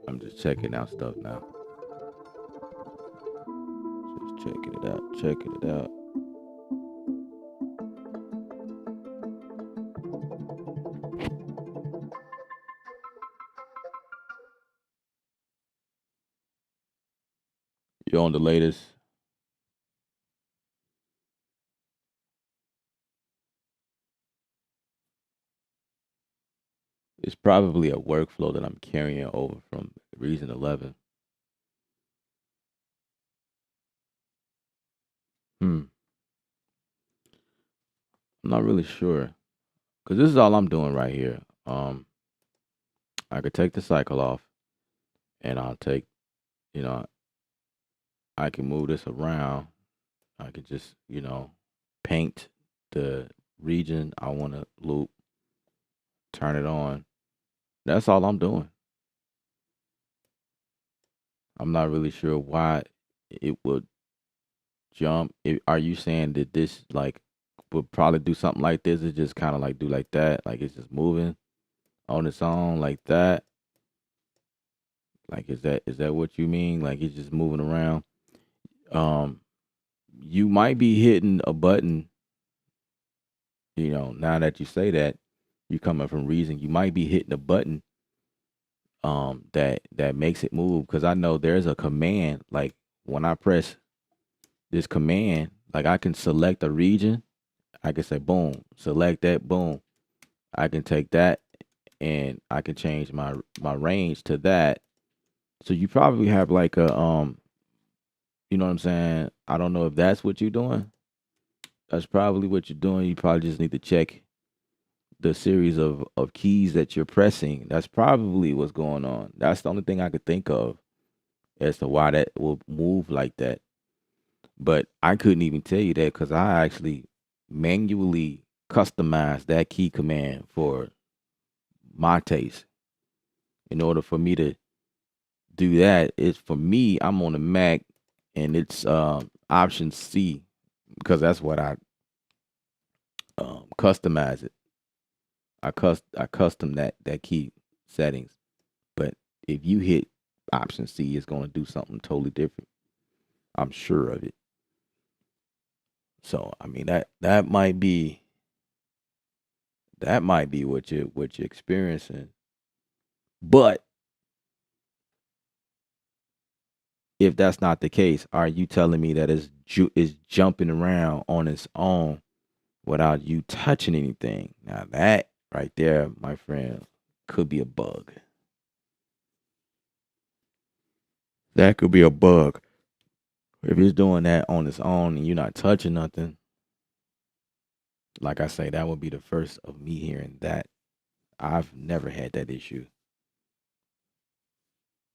I'm just checking out stuff now. Just checking it out. Checking it out. You're on the latest. It's probably a workflow that I'm carrying over from Reason 11. I'm not really sure. Because this is all I'm doing right here. I could take the cycle off, and I'll take, you know, I can move this around. I could just, paint the region I want to loop, turn it on. That's all I'm doing. I'm not really sure why it would jump. Are you saying that this like would probably do something like this? It just kind of like do like that, like it's just moving on its own like that. Like is that what you mean? Like it's just moving around. Um, you might be hitting a button. Now that you say that, you coming from Reason, you might be hitting a button that makes it move. Because I know there's a command, like when I press this command, like I can select a region, I can say boom, select that, boom. I can take that and I can change my range to that. So you probably have like a you know what I'm saying? I don't know if that's what you're doing. That's probably what you're doing. You probably just need to check the series of keys that you're pressing. That's probably what's going on. That's the only thing I could think of as to why that will move like that. But I couldn't even tell you that because I actually manually customized that key command for my taste. In order for me to do that, it's for me, I'm on a Mac and it's option C because that's what I customize it. I custom that key settings. But if you hit option C is going to do something totally different. I'm sure of it. So I mean that might be what you're experiencing. But if that's not the case, are you telling me that is jumping around on its own without you touching anything? Now that right there, my friend, could be a bug. That could be a bug. If it's doing that on its own and you're not touching nothing, like I say, that would be the first of me hearing that. I've never had that issue.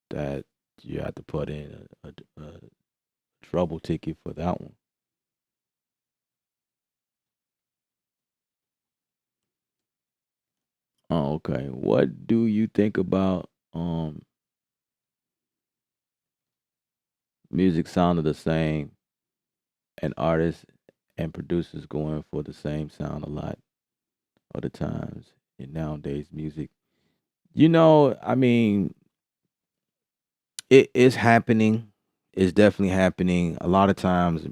That you have to put in a trouble ticket for that one. Oh, okay. What do you think about music sounding the same and artists and producers going for the same sound a lot of the times in nowadays music? I mean, it is happening. It's definitely happening. A lot of times,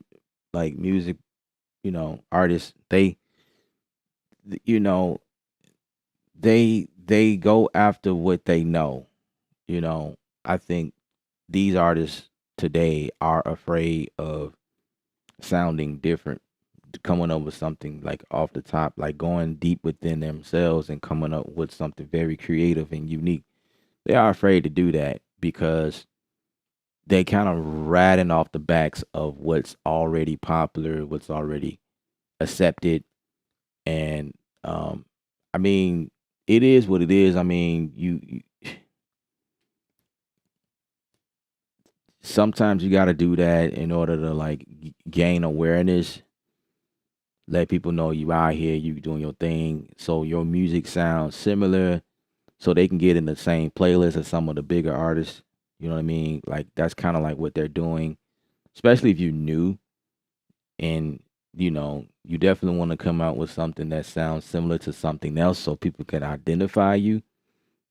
like music, artists, you know, they go after what they know. You know, I think these artists today are afraid of sounding different, coming up with something like off the top, like going deep within themselves and coming up with something very creative and unique. They are afraid to do that because they kind of riding off the backs of what's already popular, what's already accepted, and I mean, it is what it is. I mean, you sometimes you got to do that in order to like gain awareness, let people know you out here, you doing your thing, so your music sounds similar, so they can get in the same playlist as some of the bigger artists. You know what I mean? Like that's kind of like what they're doing, especially if you're new and you definitely want to come out with something that sounds similar to something else so people can identify you.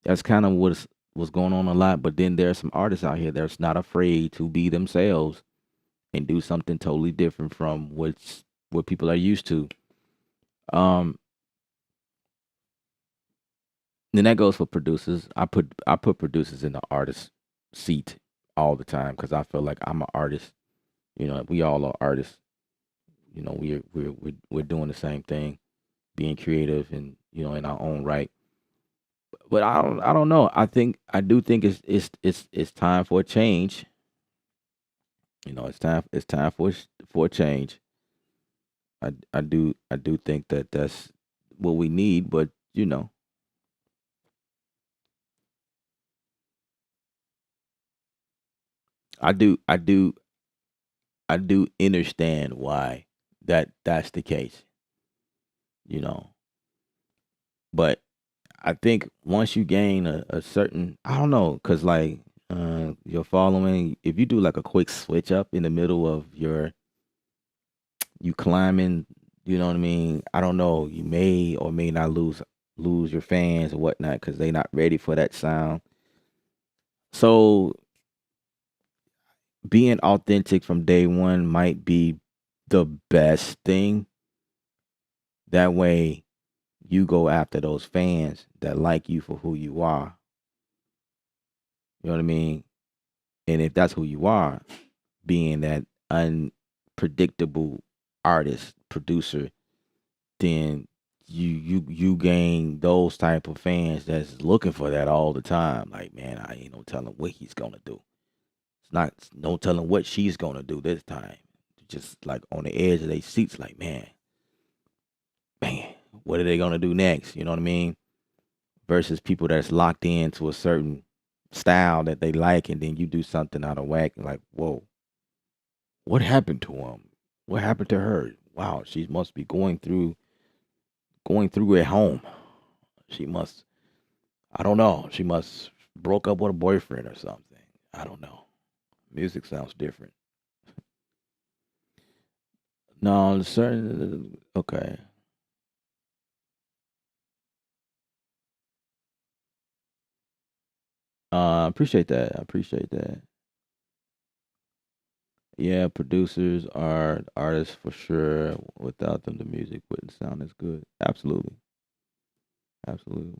That's kind of what's going on a lot. But then there are some artists out here that's not afraid to be themselves and do something totally different from what people are used to. Um, then that goes for producers. I put producers in the artist seat all the time because I feel like I'm an artist. We all are artists. We're doing the same thing, being creative and in our own right. But I don't know. I do think it's time for a change. It's time for a change. I do think that that's what we need. But I do I do I do understand why that's the case. You know, but I think once you gain a certain, I don't know, cause like your following, if you do like a quick switch up in the middle of you climbing, you know what I mean? I don't know, you may or may not lose your fans or whatnot because they not ready for that sound. So being authentic from day one might be the best thing. That way you go after those fans that like you for who you are. You know what I mean? And if that's who you are, being that unpredictable artist, producer, then you gain those type of fans that's looking for that all the time. Like, man, I ain't no telling what he's gonna do. It's not no telling what she's gonna do this time. Just like on the edge of their seats, like, man, what are they gonna do next? You know what I mean? Versus people that's locked into a certain style that they like, and then you do something out of whack, and like, whoa, what happened to him? What happened to her? Wow, she must be going through at home. She must, I don't know. She must broke up with a boyfriend or something. I don't know. Music sounds different. No, certain okay. Appreciate that. I appreciate that. Yeah, producers are artists for sure. Without them, the music wouldn't sound as good. Absolutely, absolutely.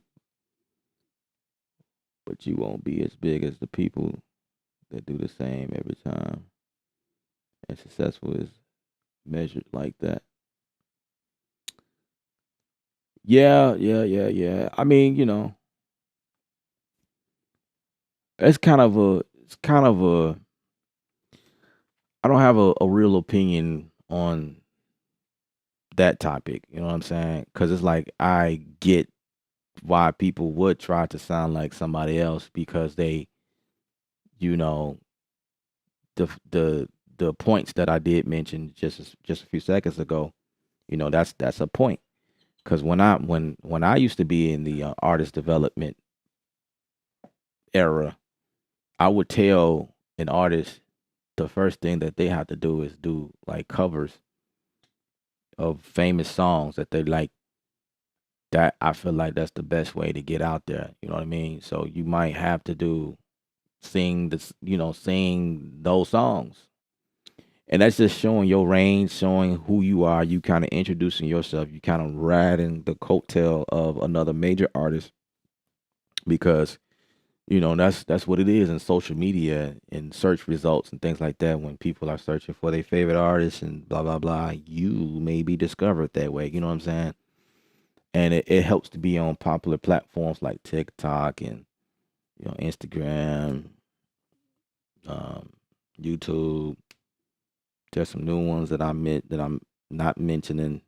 But you won't be as big as the people that do the same every time. And successful is measured like that. Yeah, yeah, yeah, yeah. I mean, it's kind of a, I don't have a real opinion on that topic. You know what I'm saying? Because it's like I get why people would try to sound like somebody else because they, you know, the the points that I did mention just a few seconds ago. That's a point. Because when I used to be in the artist development era, I would tell an artist the first thing that they have to do is do like covers of famous songs that they like. That I feel like that's the best way to get out there. You know what I mean? So you might have to sing those songs. And that's just showing your range, showing who you are. You kind of introducing yourself. You kind of riding the coattail of another major artist because that's what it is in social media and search results and things like that. When people are searching for their favorite artists and blah blah blah, you may be discovered that way. You know what I'm saying? And it helps to be on popular platforms like TikTok and Instagram, um, YouTube. There's some new ones that I'm not mentioning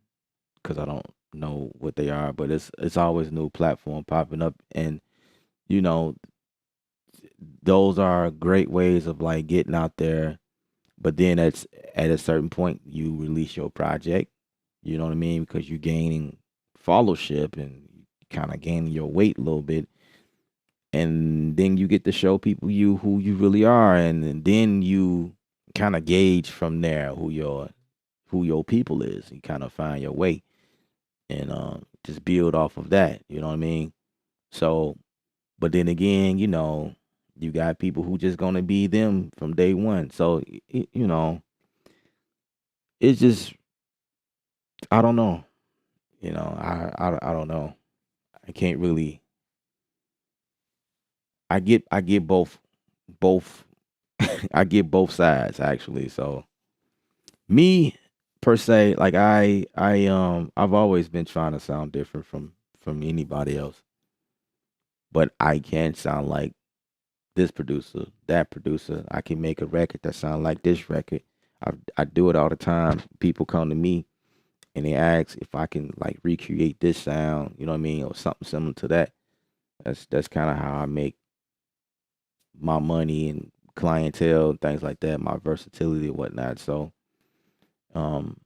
because I don't know what they are, but it's always a new platform popping up, and you know those are great ways of like getting out there. But then at a certain point, you release your project. You know what I mean? Because you're gaining followership and kind of gaining your weight a little bit, and then you get to show people you who you really are, and then you kind of gauge from there who your people is. You kind of find your way and just build off of that. You know what I mean? So, but then again, you got people who just gonna be them from day one. So, it's just I don't know. I don't know. I can't really. I get both. I get both sides actually. So me per se, like I've always been trying to sound different from anybody else, but I can't sound like this producer, that producer. I can make a record that sound like this record. I do it all the time. People come to me and they ask if I can like recreate this sound, you know what I mean, or something similar to that. That's kind of how I make my money and clientele and things like that, my versatility and whatnot. So um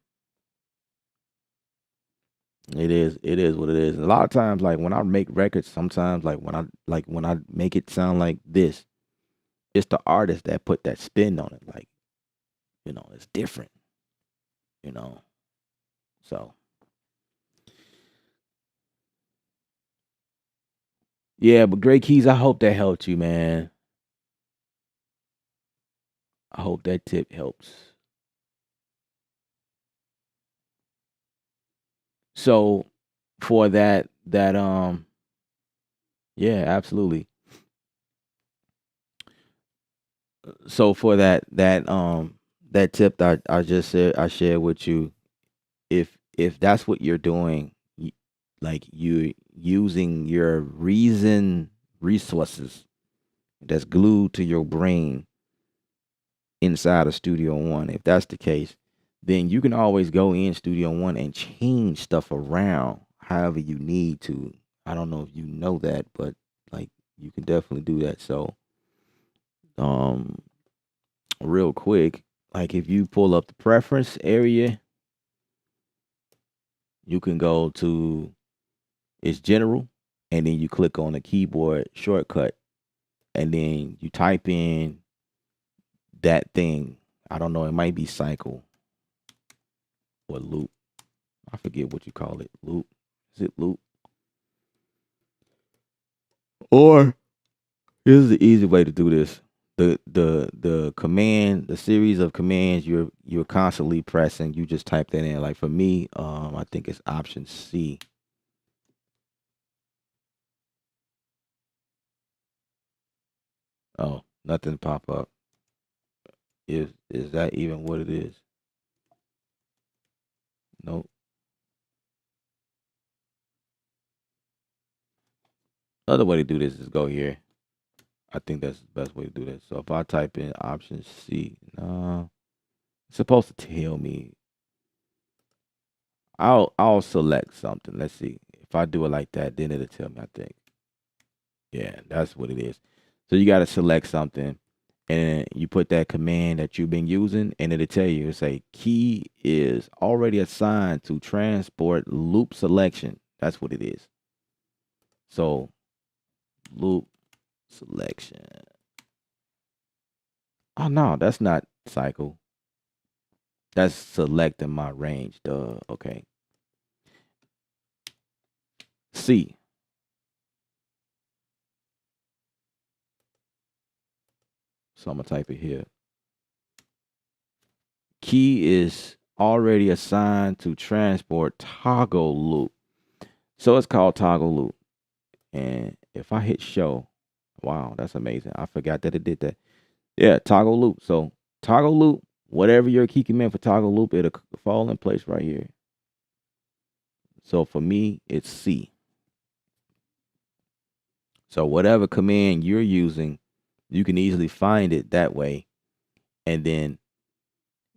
it is what it is. And a lot of times like when I make records, sometimes like when I make it sound like this, it's the artist that put that spin on it. Like, it's different, you know. So yeah, but Great Keys, I hope that helped you, man. I hope that tip helps. So for that yeah, absolutely. So for that tip that I just said I shared with you, if that's what you're doing, like you using your reason resources that's glued to your brain inside of Studio One, if that's the case, then you can always go in Studio One and change stuff around however you need to. I don't know if you know that, but like you can definitely do that. So, um, real quick, like if you pull up the preference area, you can go to it's general, and then you click on the keyboard shortcut, and then you type in that thing. I don't know, it might be cycle or loop. I forget what you call it. Loop. Is it loop? Or Here's the easy way to do this. The command, the series of commands you're constantly pressing, you just type that in. Like for me, I think it's option C. Oh, nothing pop up. Is that even what it is? Nope. Other way to do this is go here. I think that's the best way to do this. So if I type in option C, no, it's supposed to tell me. I'll select something. Let's see. If I do it like that, then it'll tell me, I think. Yeah, that's what it is. So you got to select something, and you put that command that you've been using, and it'll tell you, it'll say key is already assigned to transport loop selection. That's what it is. So loop selection. Oh no, that's not cycle. That's selecting my range. Duh. Okay. C. So I'm gonna type it here. Key is already assigned to transport toggle loop. So it's called toggle loop. And if I hit show, wow, that's amazing. I forgot that it did that. Yeah, toggle loop. So toggle loop, whatever your key command for toggle loop, it'll fall in place right here. So for me, it's C. So whatever command you're using, you can easily find it that way. And then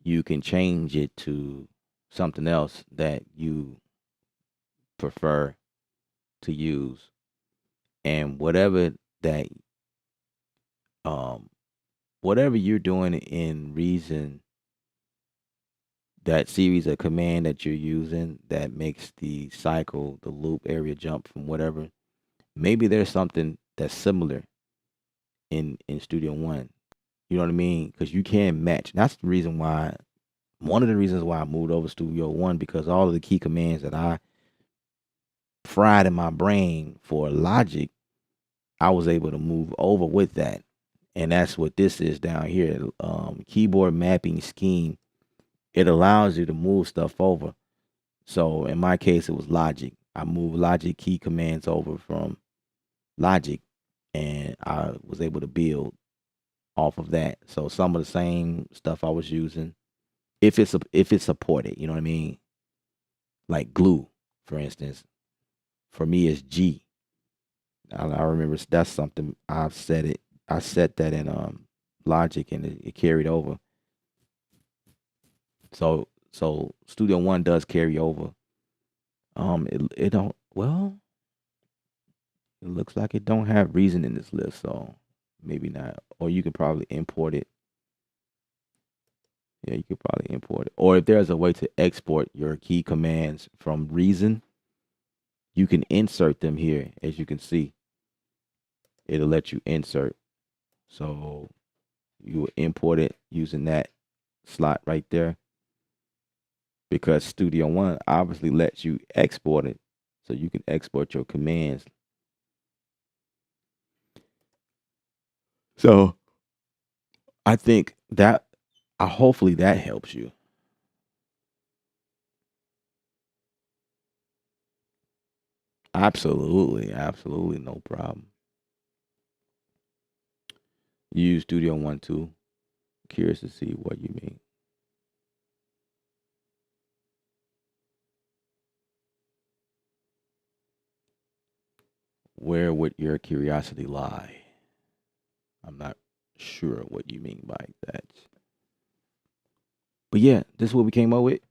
you can change it to something else that you prefer to use. And whatever that whatever you're doing in Reason, that series of command that you're using that makes the cycle, the loop area jump from whatever, maybe there's something that's similar in Studio One. You know what I mean? Because you can match. That's the reason why, one of the reasons why I moved over to Studio One, because all of the key commands that I fried in my brain for Logic, I was able to move over with that. And that's what this is down here. Keyboard mapping scheme. It allows you to move stuff over. So in my case, it was Logic. I moved Logic key commands over from Logic, and I was able to build off of that. So some of the same stuff I was using, if it's supported, you know what I mean? Like glue, for instance, for me is G. I remember that's something I set that in Logic, and it carried over. So Studio One does carry over. It don't, well, it looks like it don't have Reason in this list, so maybe not. Or you could probably import it. Yeah, you could probably import it. Or if there's a way to export your key commands from Reason, you can insert them here. As you can see, it'll let you insert. So you will import it using that slot right there, because Studio One obviously lets you export it, so you can export your commands. So I think that hopefully that helps you. Absolutely, absolutely, no problem. You use Studio One too. Curious to see what you mean. Where would your curiosity lie? I'm not sure what you mean by that. But yeah, this is what we came up with.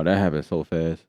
that happened so fast.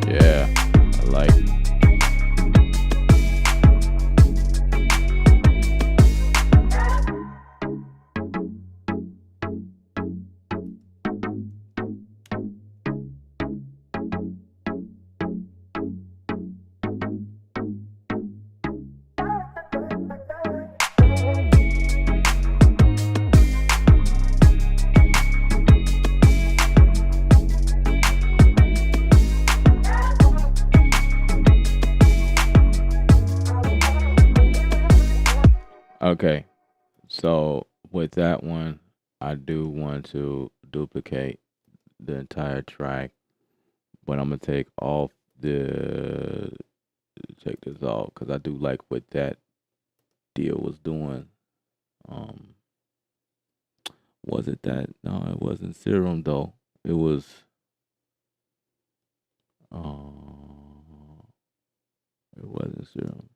Yeah, I like. Okay, so with that one, I do want to duplicate the entire track, but I'm gonna take off the check this off because I do like what that deal was doing. Was it that? No, it wasn't Serum though. It was it wasn't Serum.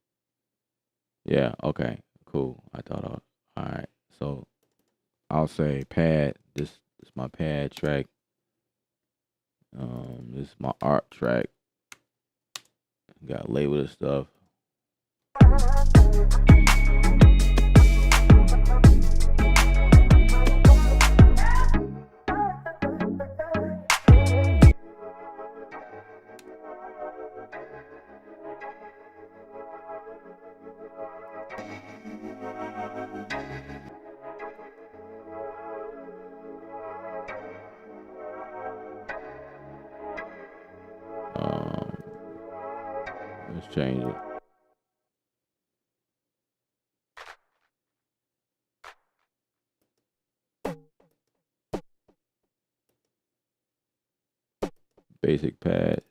Yeah, okay, cool. I thought all right. So I'll say pad. This is my pad track. This is my art track. Got label and stuff. Let's change it. Basic pad.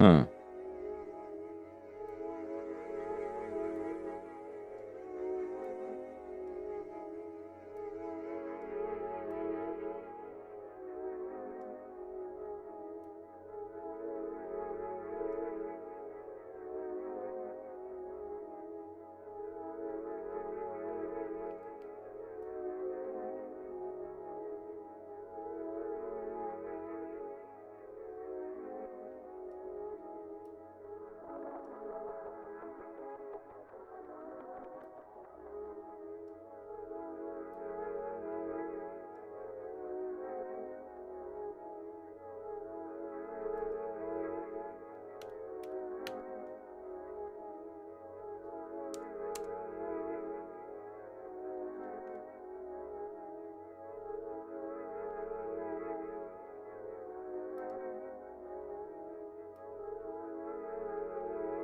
Huh.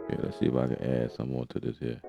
Okay, let's see if I can add some more to this here.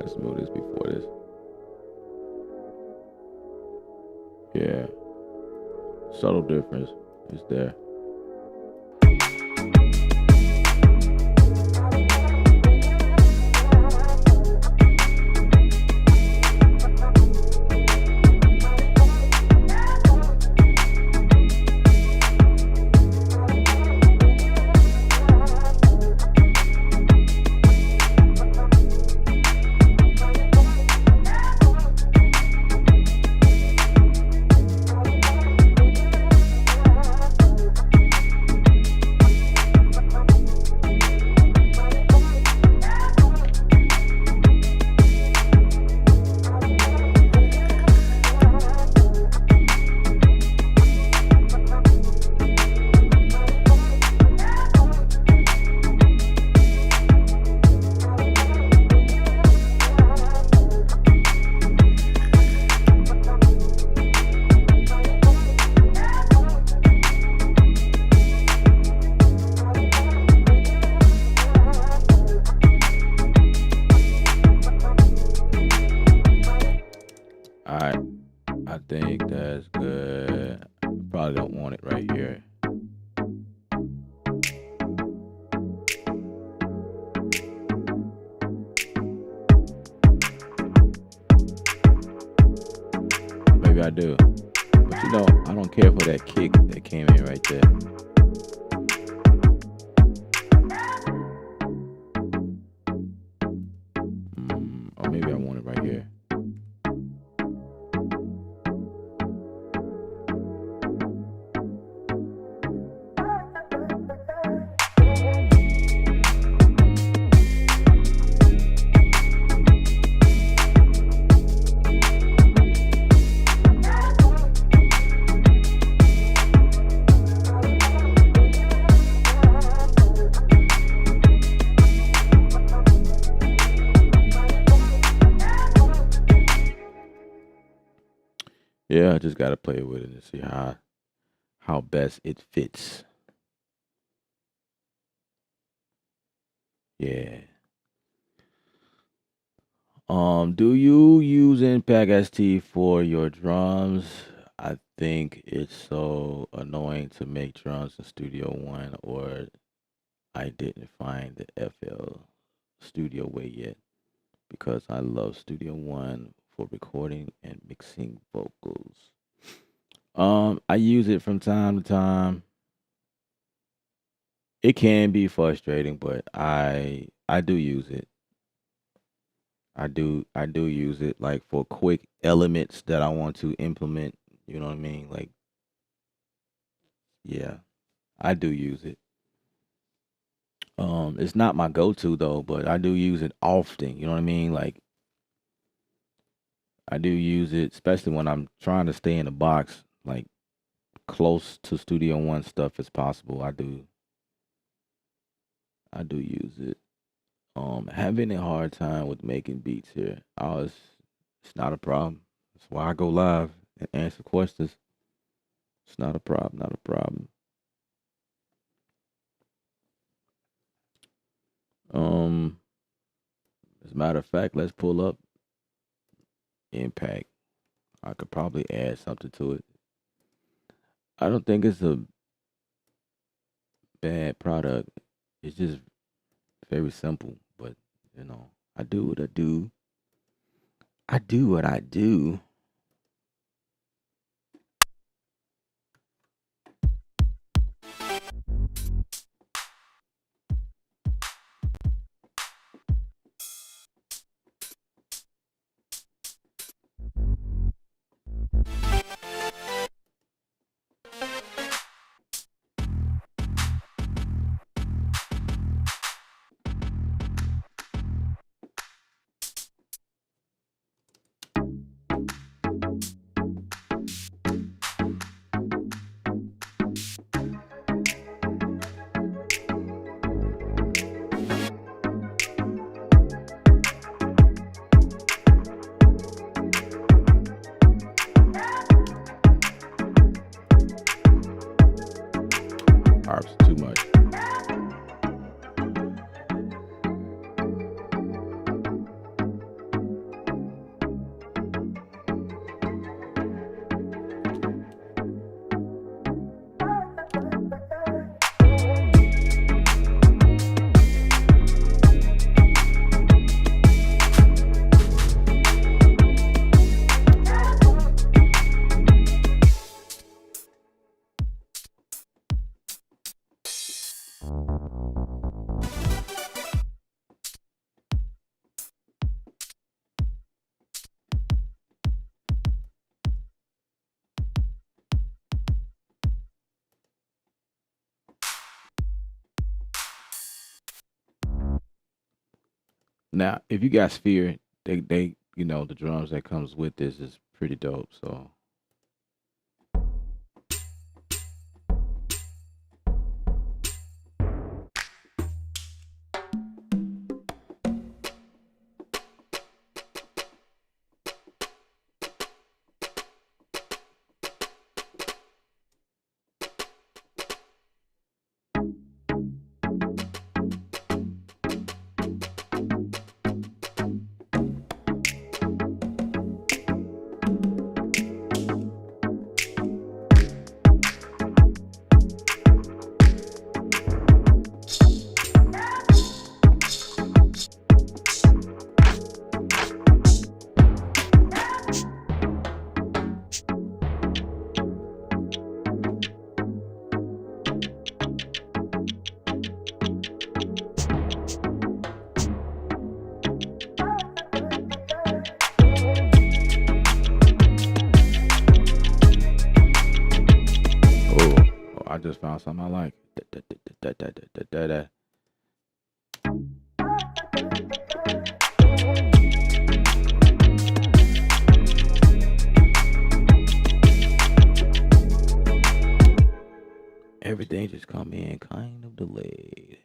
Let's move this before this. Yeah. Subtle difference is there. All right, I think that's good. Probably don't want it right here. Maybe I do, but you know, I don't care for that kick that came in right there. Or maybe I want it right here. Yeah, I just gotta play with it and see how best it fits. Yeah. Do you use Impact ST for your drums? I think it's so annoying to make drums in Studio One, or I didn't find the FL Studio way yet, because I love Studio One for recording and mixing vocals. I use it from time to time. It can be frustrating, but I do use it. I do use it like for quick elements that I want to implement, you know what I mean? Like, yeah, I do use it. It's not my go-to though, but I do use it often, you know what I mean? Like, I do use it, especially when I'm trying to stay in the box, like close to Studio One stuff as possible. I do use it. Having a hard time with making beats here. It's not a problem. That's why I go live and answer questions. It's not a problem, not a problem. As a matter of fact, let's pull up Impact. I could probably add something to it. I don't think it's a bad product. It's just very simple, but you know, I do what I do. I do what I do. Now, if you got Sphere, they the drums that comes with this is pretty dope. So oh, I just found something I like. Da-da-da-da-da-da-da-da-da. Everything just come in kind of delayed.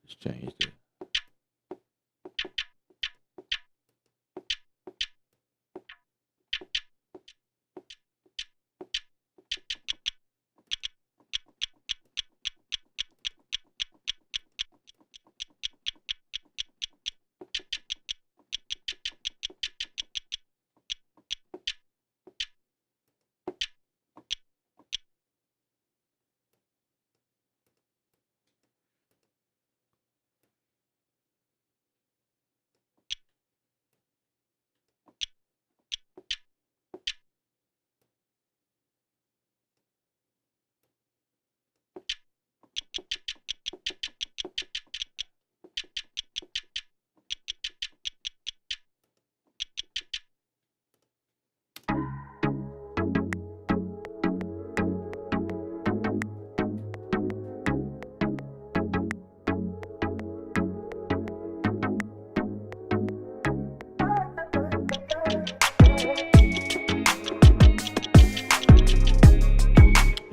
Let's change it.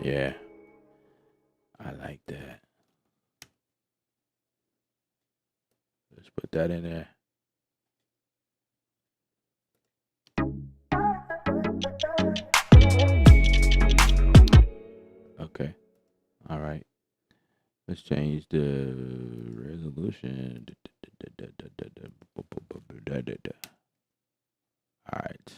Yeah, I like that. Let's put that in there. Okay. All right. Let's change the resolution. All right.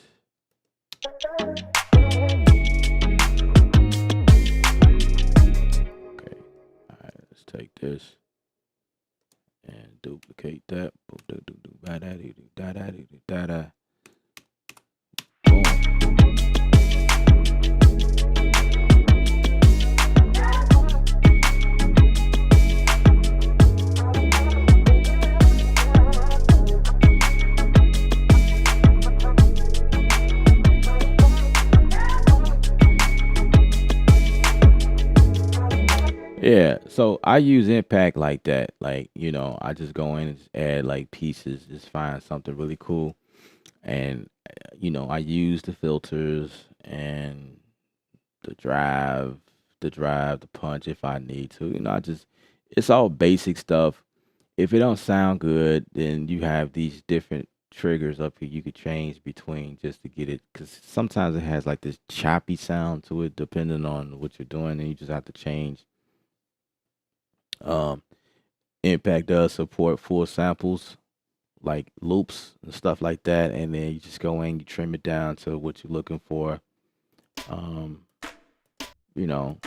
Okay. All right. Let's take this and duplicate that. Boom. Yeah, so I use Impact like that. Like, I just go in and just add like pieces, just find something really cool. And, I use the filters and the the punch if I need to. It's all basic stuff. If it don't sound good, then you have these different triggers up here you could change between just to get it. Because sometimes it has like this choppy sound to it, depending on what you're doing, and you just have to change. Um, Impact does support full samples, like loops and stuff like that, and then you just go in, you trim it down to what you're looking for. Um, you know,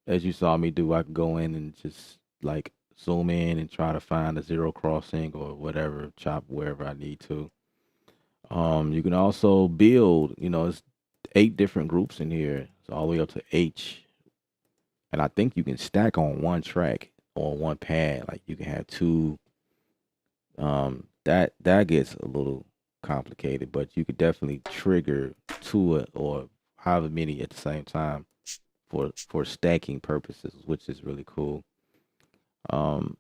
as you saw me do, I can go in and just like zoom in and try to find a zero crossing or whatever, chop wherever I need to. You can also build, it's 8 different groups in here. It's all the way up to H. And I think you can stack on one track or one pad. Like you can have two. That gets a little complicated, but you could definitely trigger two or however many at the same time for stacking purposes, which is really cool. Um,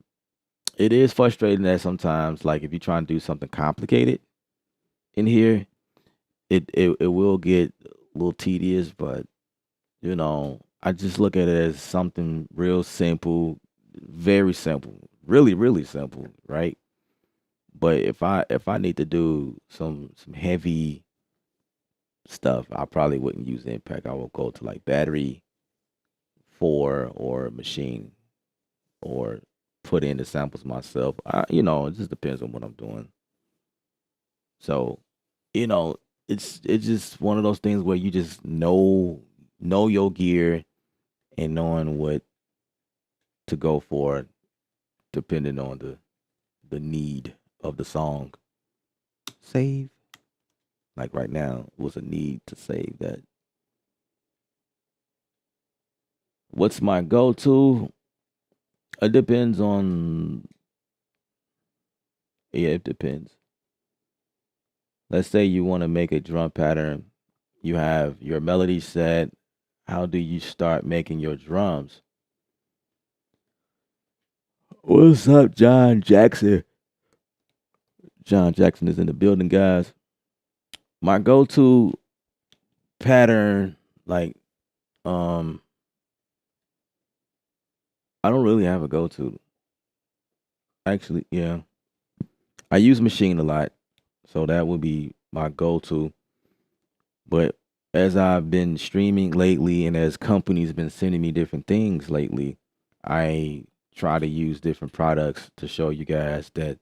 it is frustrating that sometimes, like if you try and do something complicated in here, it will get a little tedious, but I just look at it as something real simple, very simple, really, really simple, right? But if I need to do some heavy stuff, I probably wouldn't use Impact. I will go to like Battery 4 or Machine or put in the samples myself. It just depends on what I'm doing. So, you know, it's just one of those things where you just know your gear and knowing what to go for depending on the need of the song. Save. Like right now, it was a need to save that. What's my go-to? It depends on, yeah, it depends. Let's say you want to make a drum pattern. You have your melody set. How do you start making your drums? What's up, John Jackson? John Jackson is in the building, guys. My go-to pattern, like, um, I don't really have a go-to. Actually, yeah. I use Machine a lot, so that would be my go-to. But as I've been streaming lately and as companies been sending me different things lately, I try to use different products to show you guys that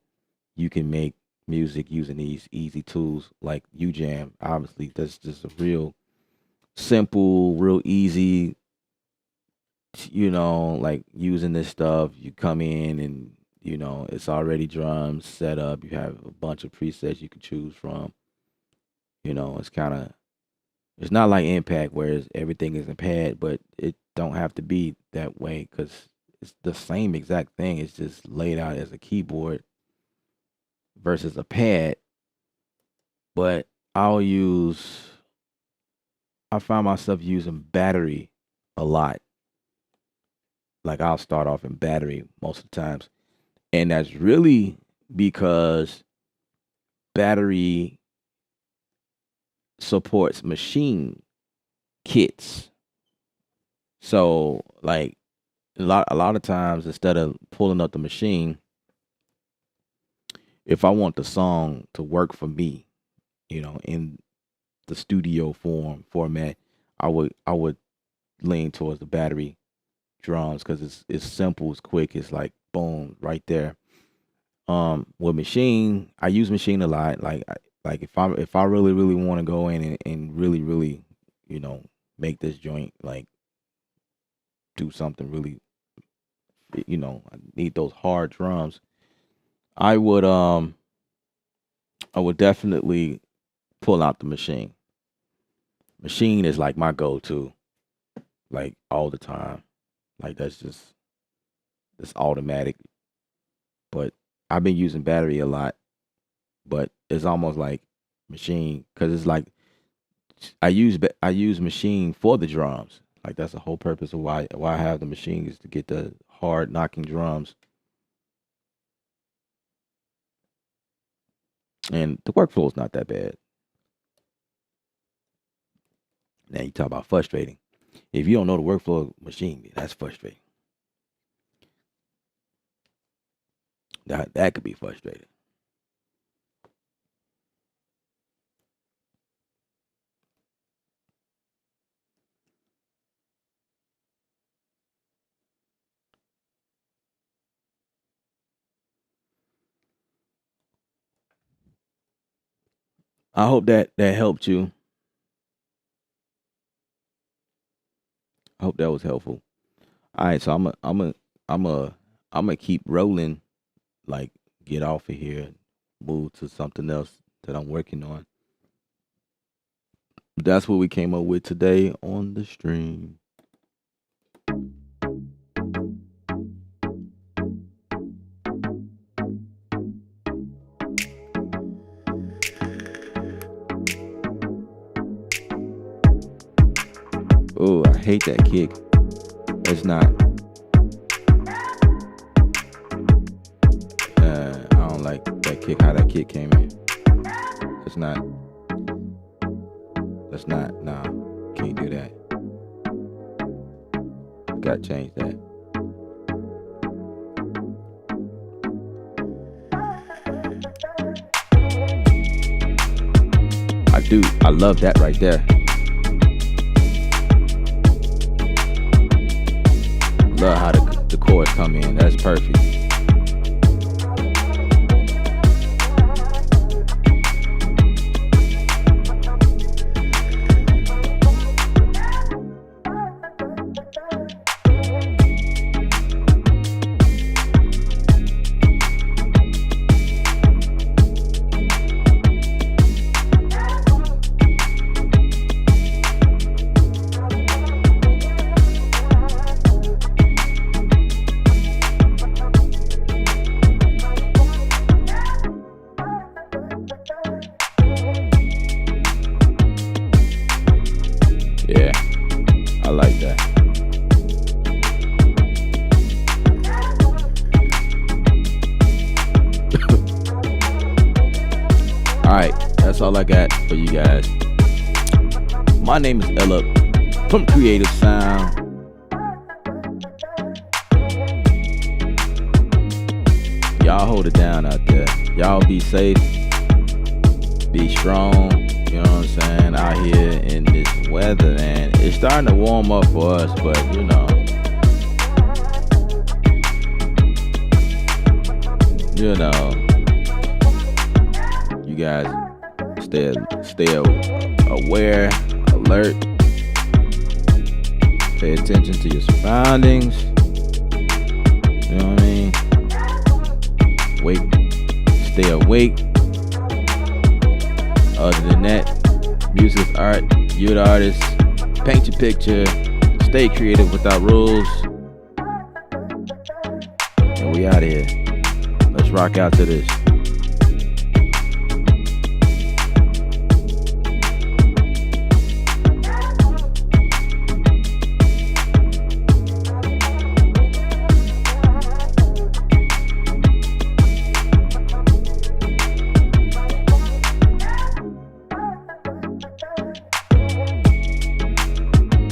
you can make music using these easy tools like ujam. Obviously, that's just a real simple, real easy, like using this stuff. You come in and, it's already drums set up. You have a bunch of presets you can choose from. It's kind of it's not like Impact where everything is in pad, but it don't have to be that way because it's the same exact thing. It's just laid out as a keyboard versus a pad. But I'll use. I find myself using Battery a lot. Like I'll start off in Battery most of the times, and that's really because Battery supports machine kits. So like a lot of times instead of pulling up the machine, if I want the song to work for me, in the studio format, I would lean towards the Battery drums because it's simple, it's quick, it's like boom right there. With Machine, I use Machine a lot. Like if I really really want to go in and really really, you know, make this joint like do something really, I need those hard drums. I would um I would definitely pull out the Machine. Machine is like my go-to, like all the time. Like that's automatic. But I've been using Battery a lot, but it's almost like Machine because it's like I use Machine for the drums. Like that's the whole purpose of why I have the Machine is to get the hard knocking drums, and the workflow is not that bad. Now you talk about frustrating. If you don't know the workflow of Machine, that's frustrating. That could be frustrating. I hope that helped you. I hope that was helpful. All right, so I'm a I'm gonna keep rolling. Like get off of here, move to something else that I'm working on. That's what we came up with today on the stream. hate that kick. It's not. I don't like that kick. How that kick came in. It's not. That's not. Nah, can't do that. Gotta change that. I love that right there. Love how the chords come in. That's perfect. Yeah, I like that. All right, that's all I got for you guys. My name is Ella from Kreatve Sound. Y'all hold it down out there. Y'all be safe, be strong. You know what I'm saying? Out here in this weather, man. It's starting to warm up for us, but you know. You guys stay aware, alert. Pay attention to your surroundings. You know what I mean? Stay awake. Other than that, music's art. You're the artist. Paint your picture. Stay creative without rules. And we out here. Let's rock out to this.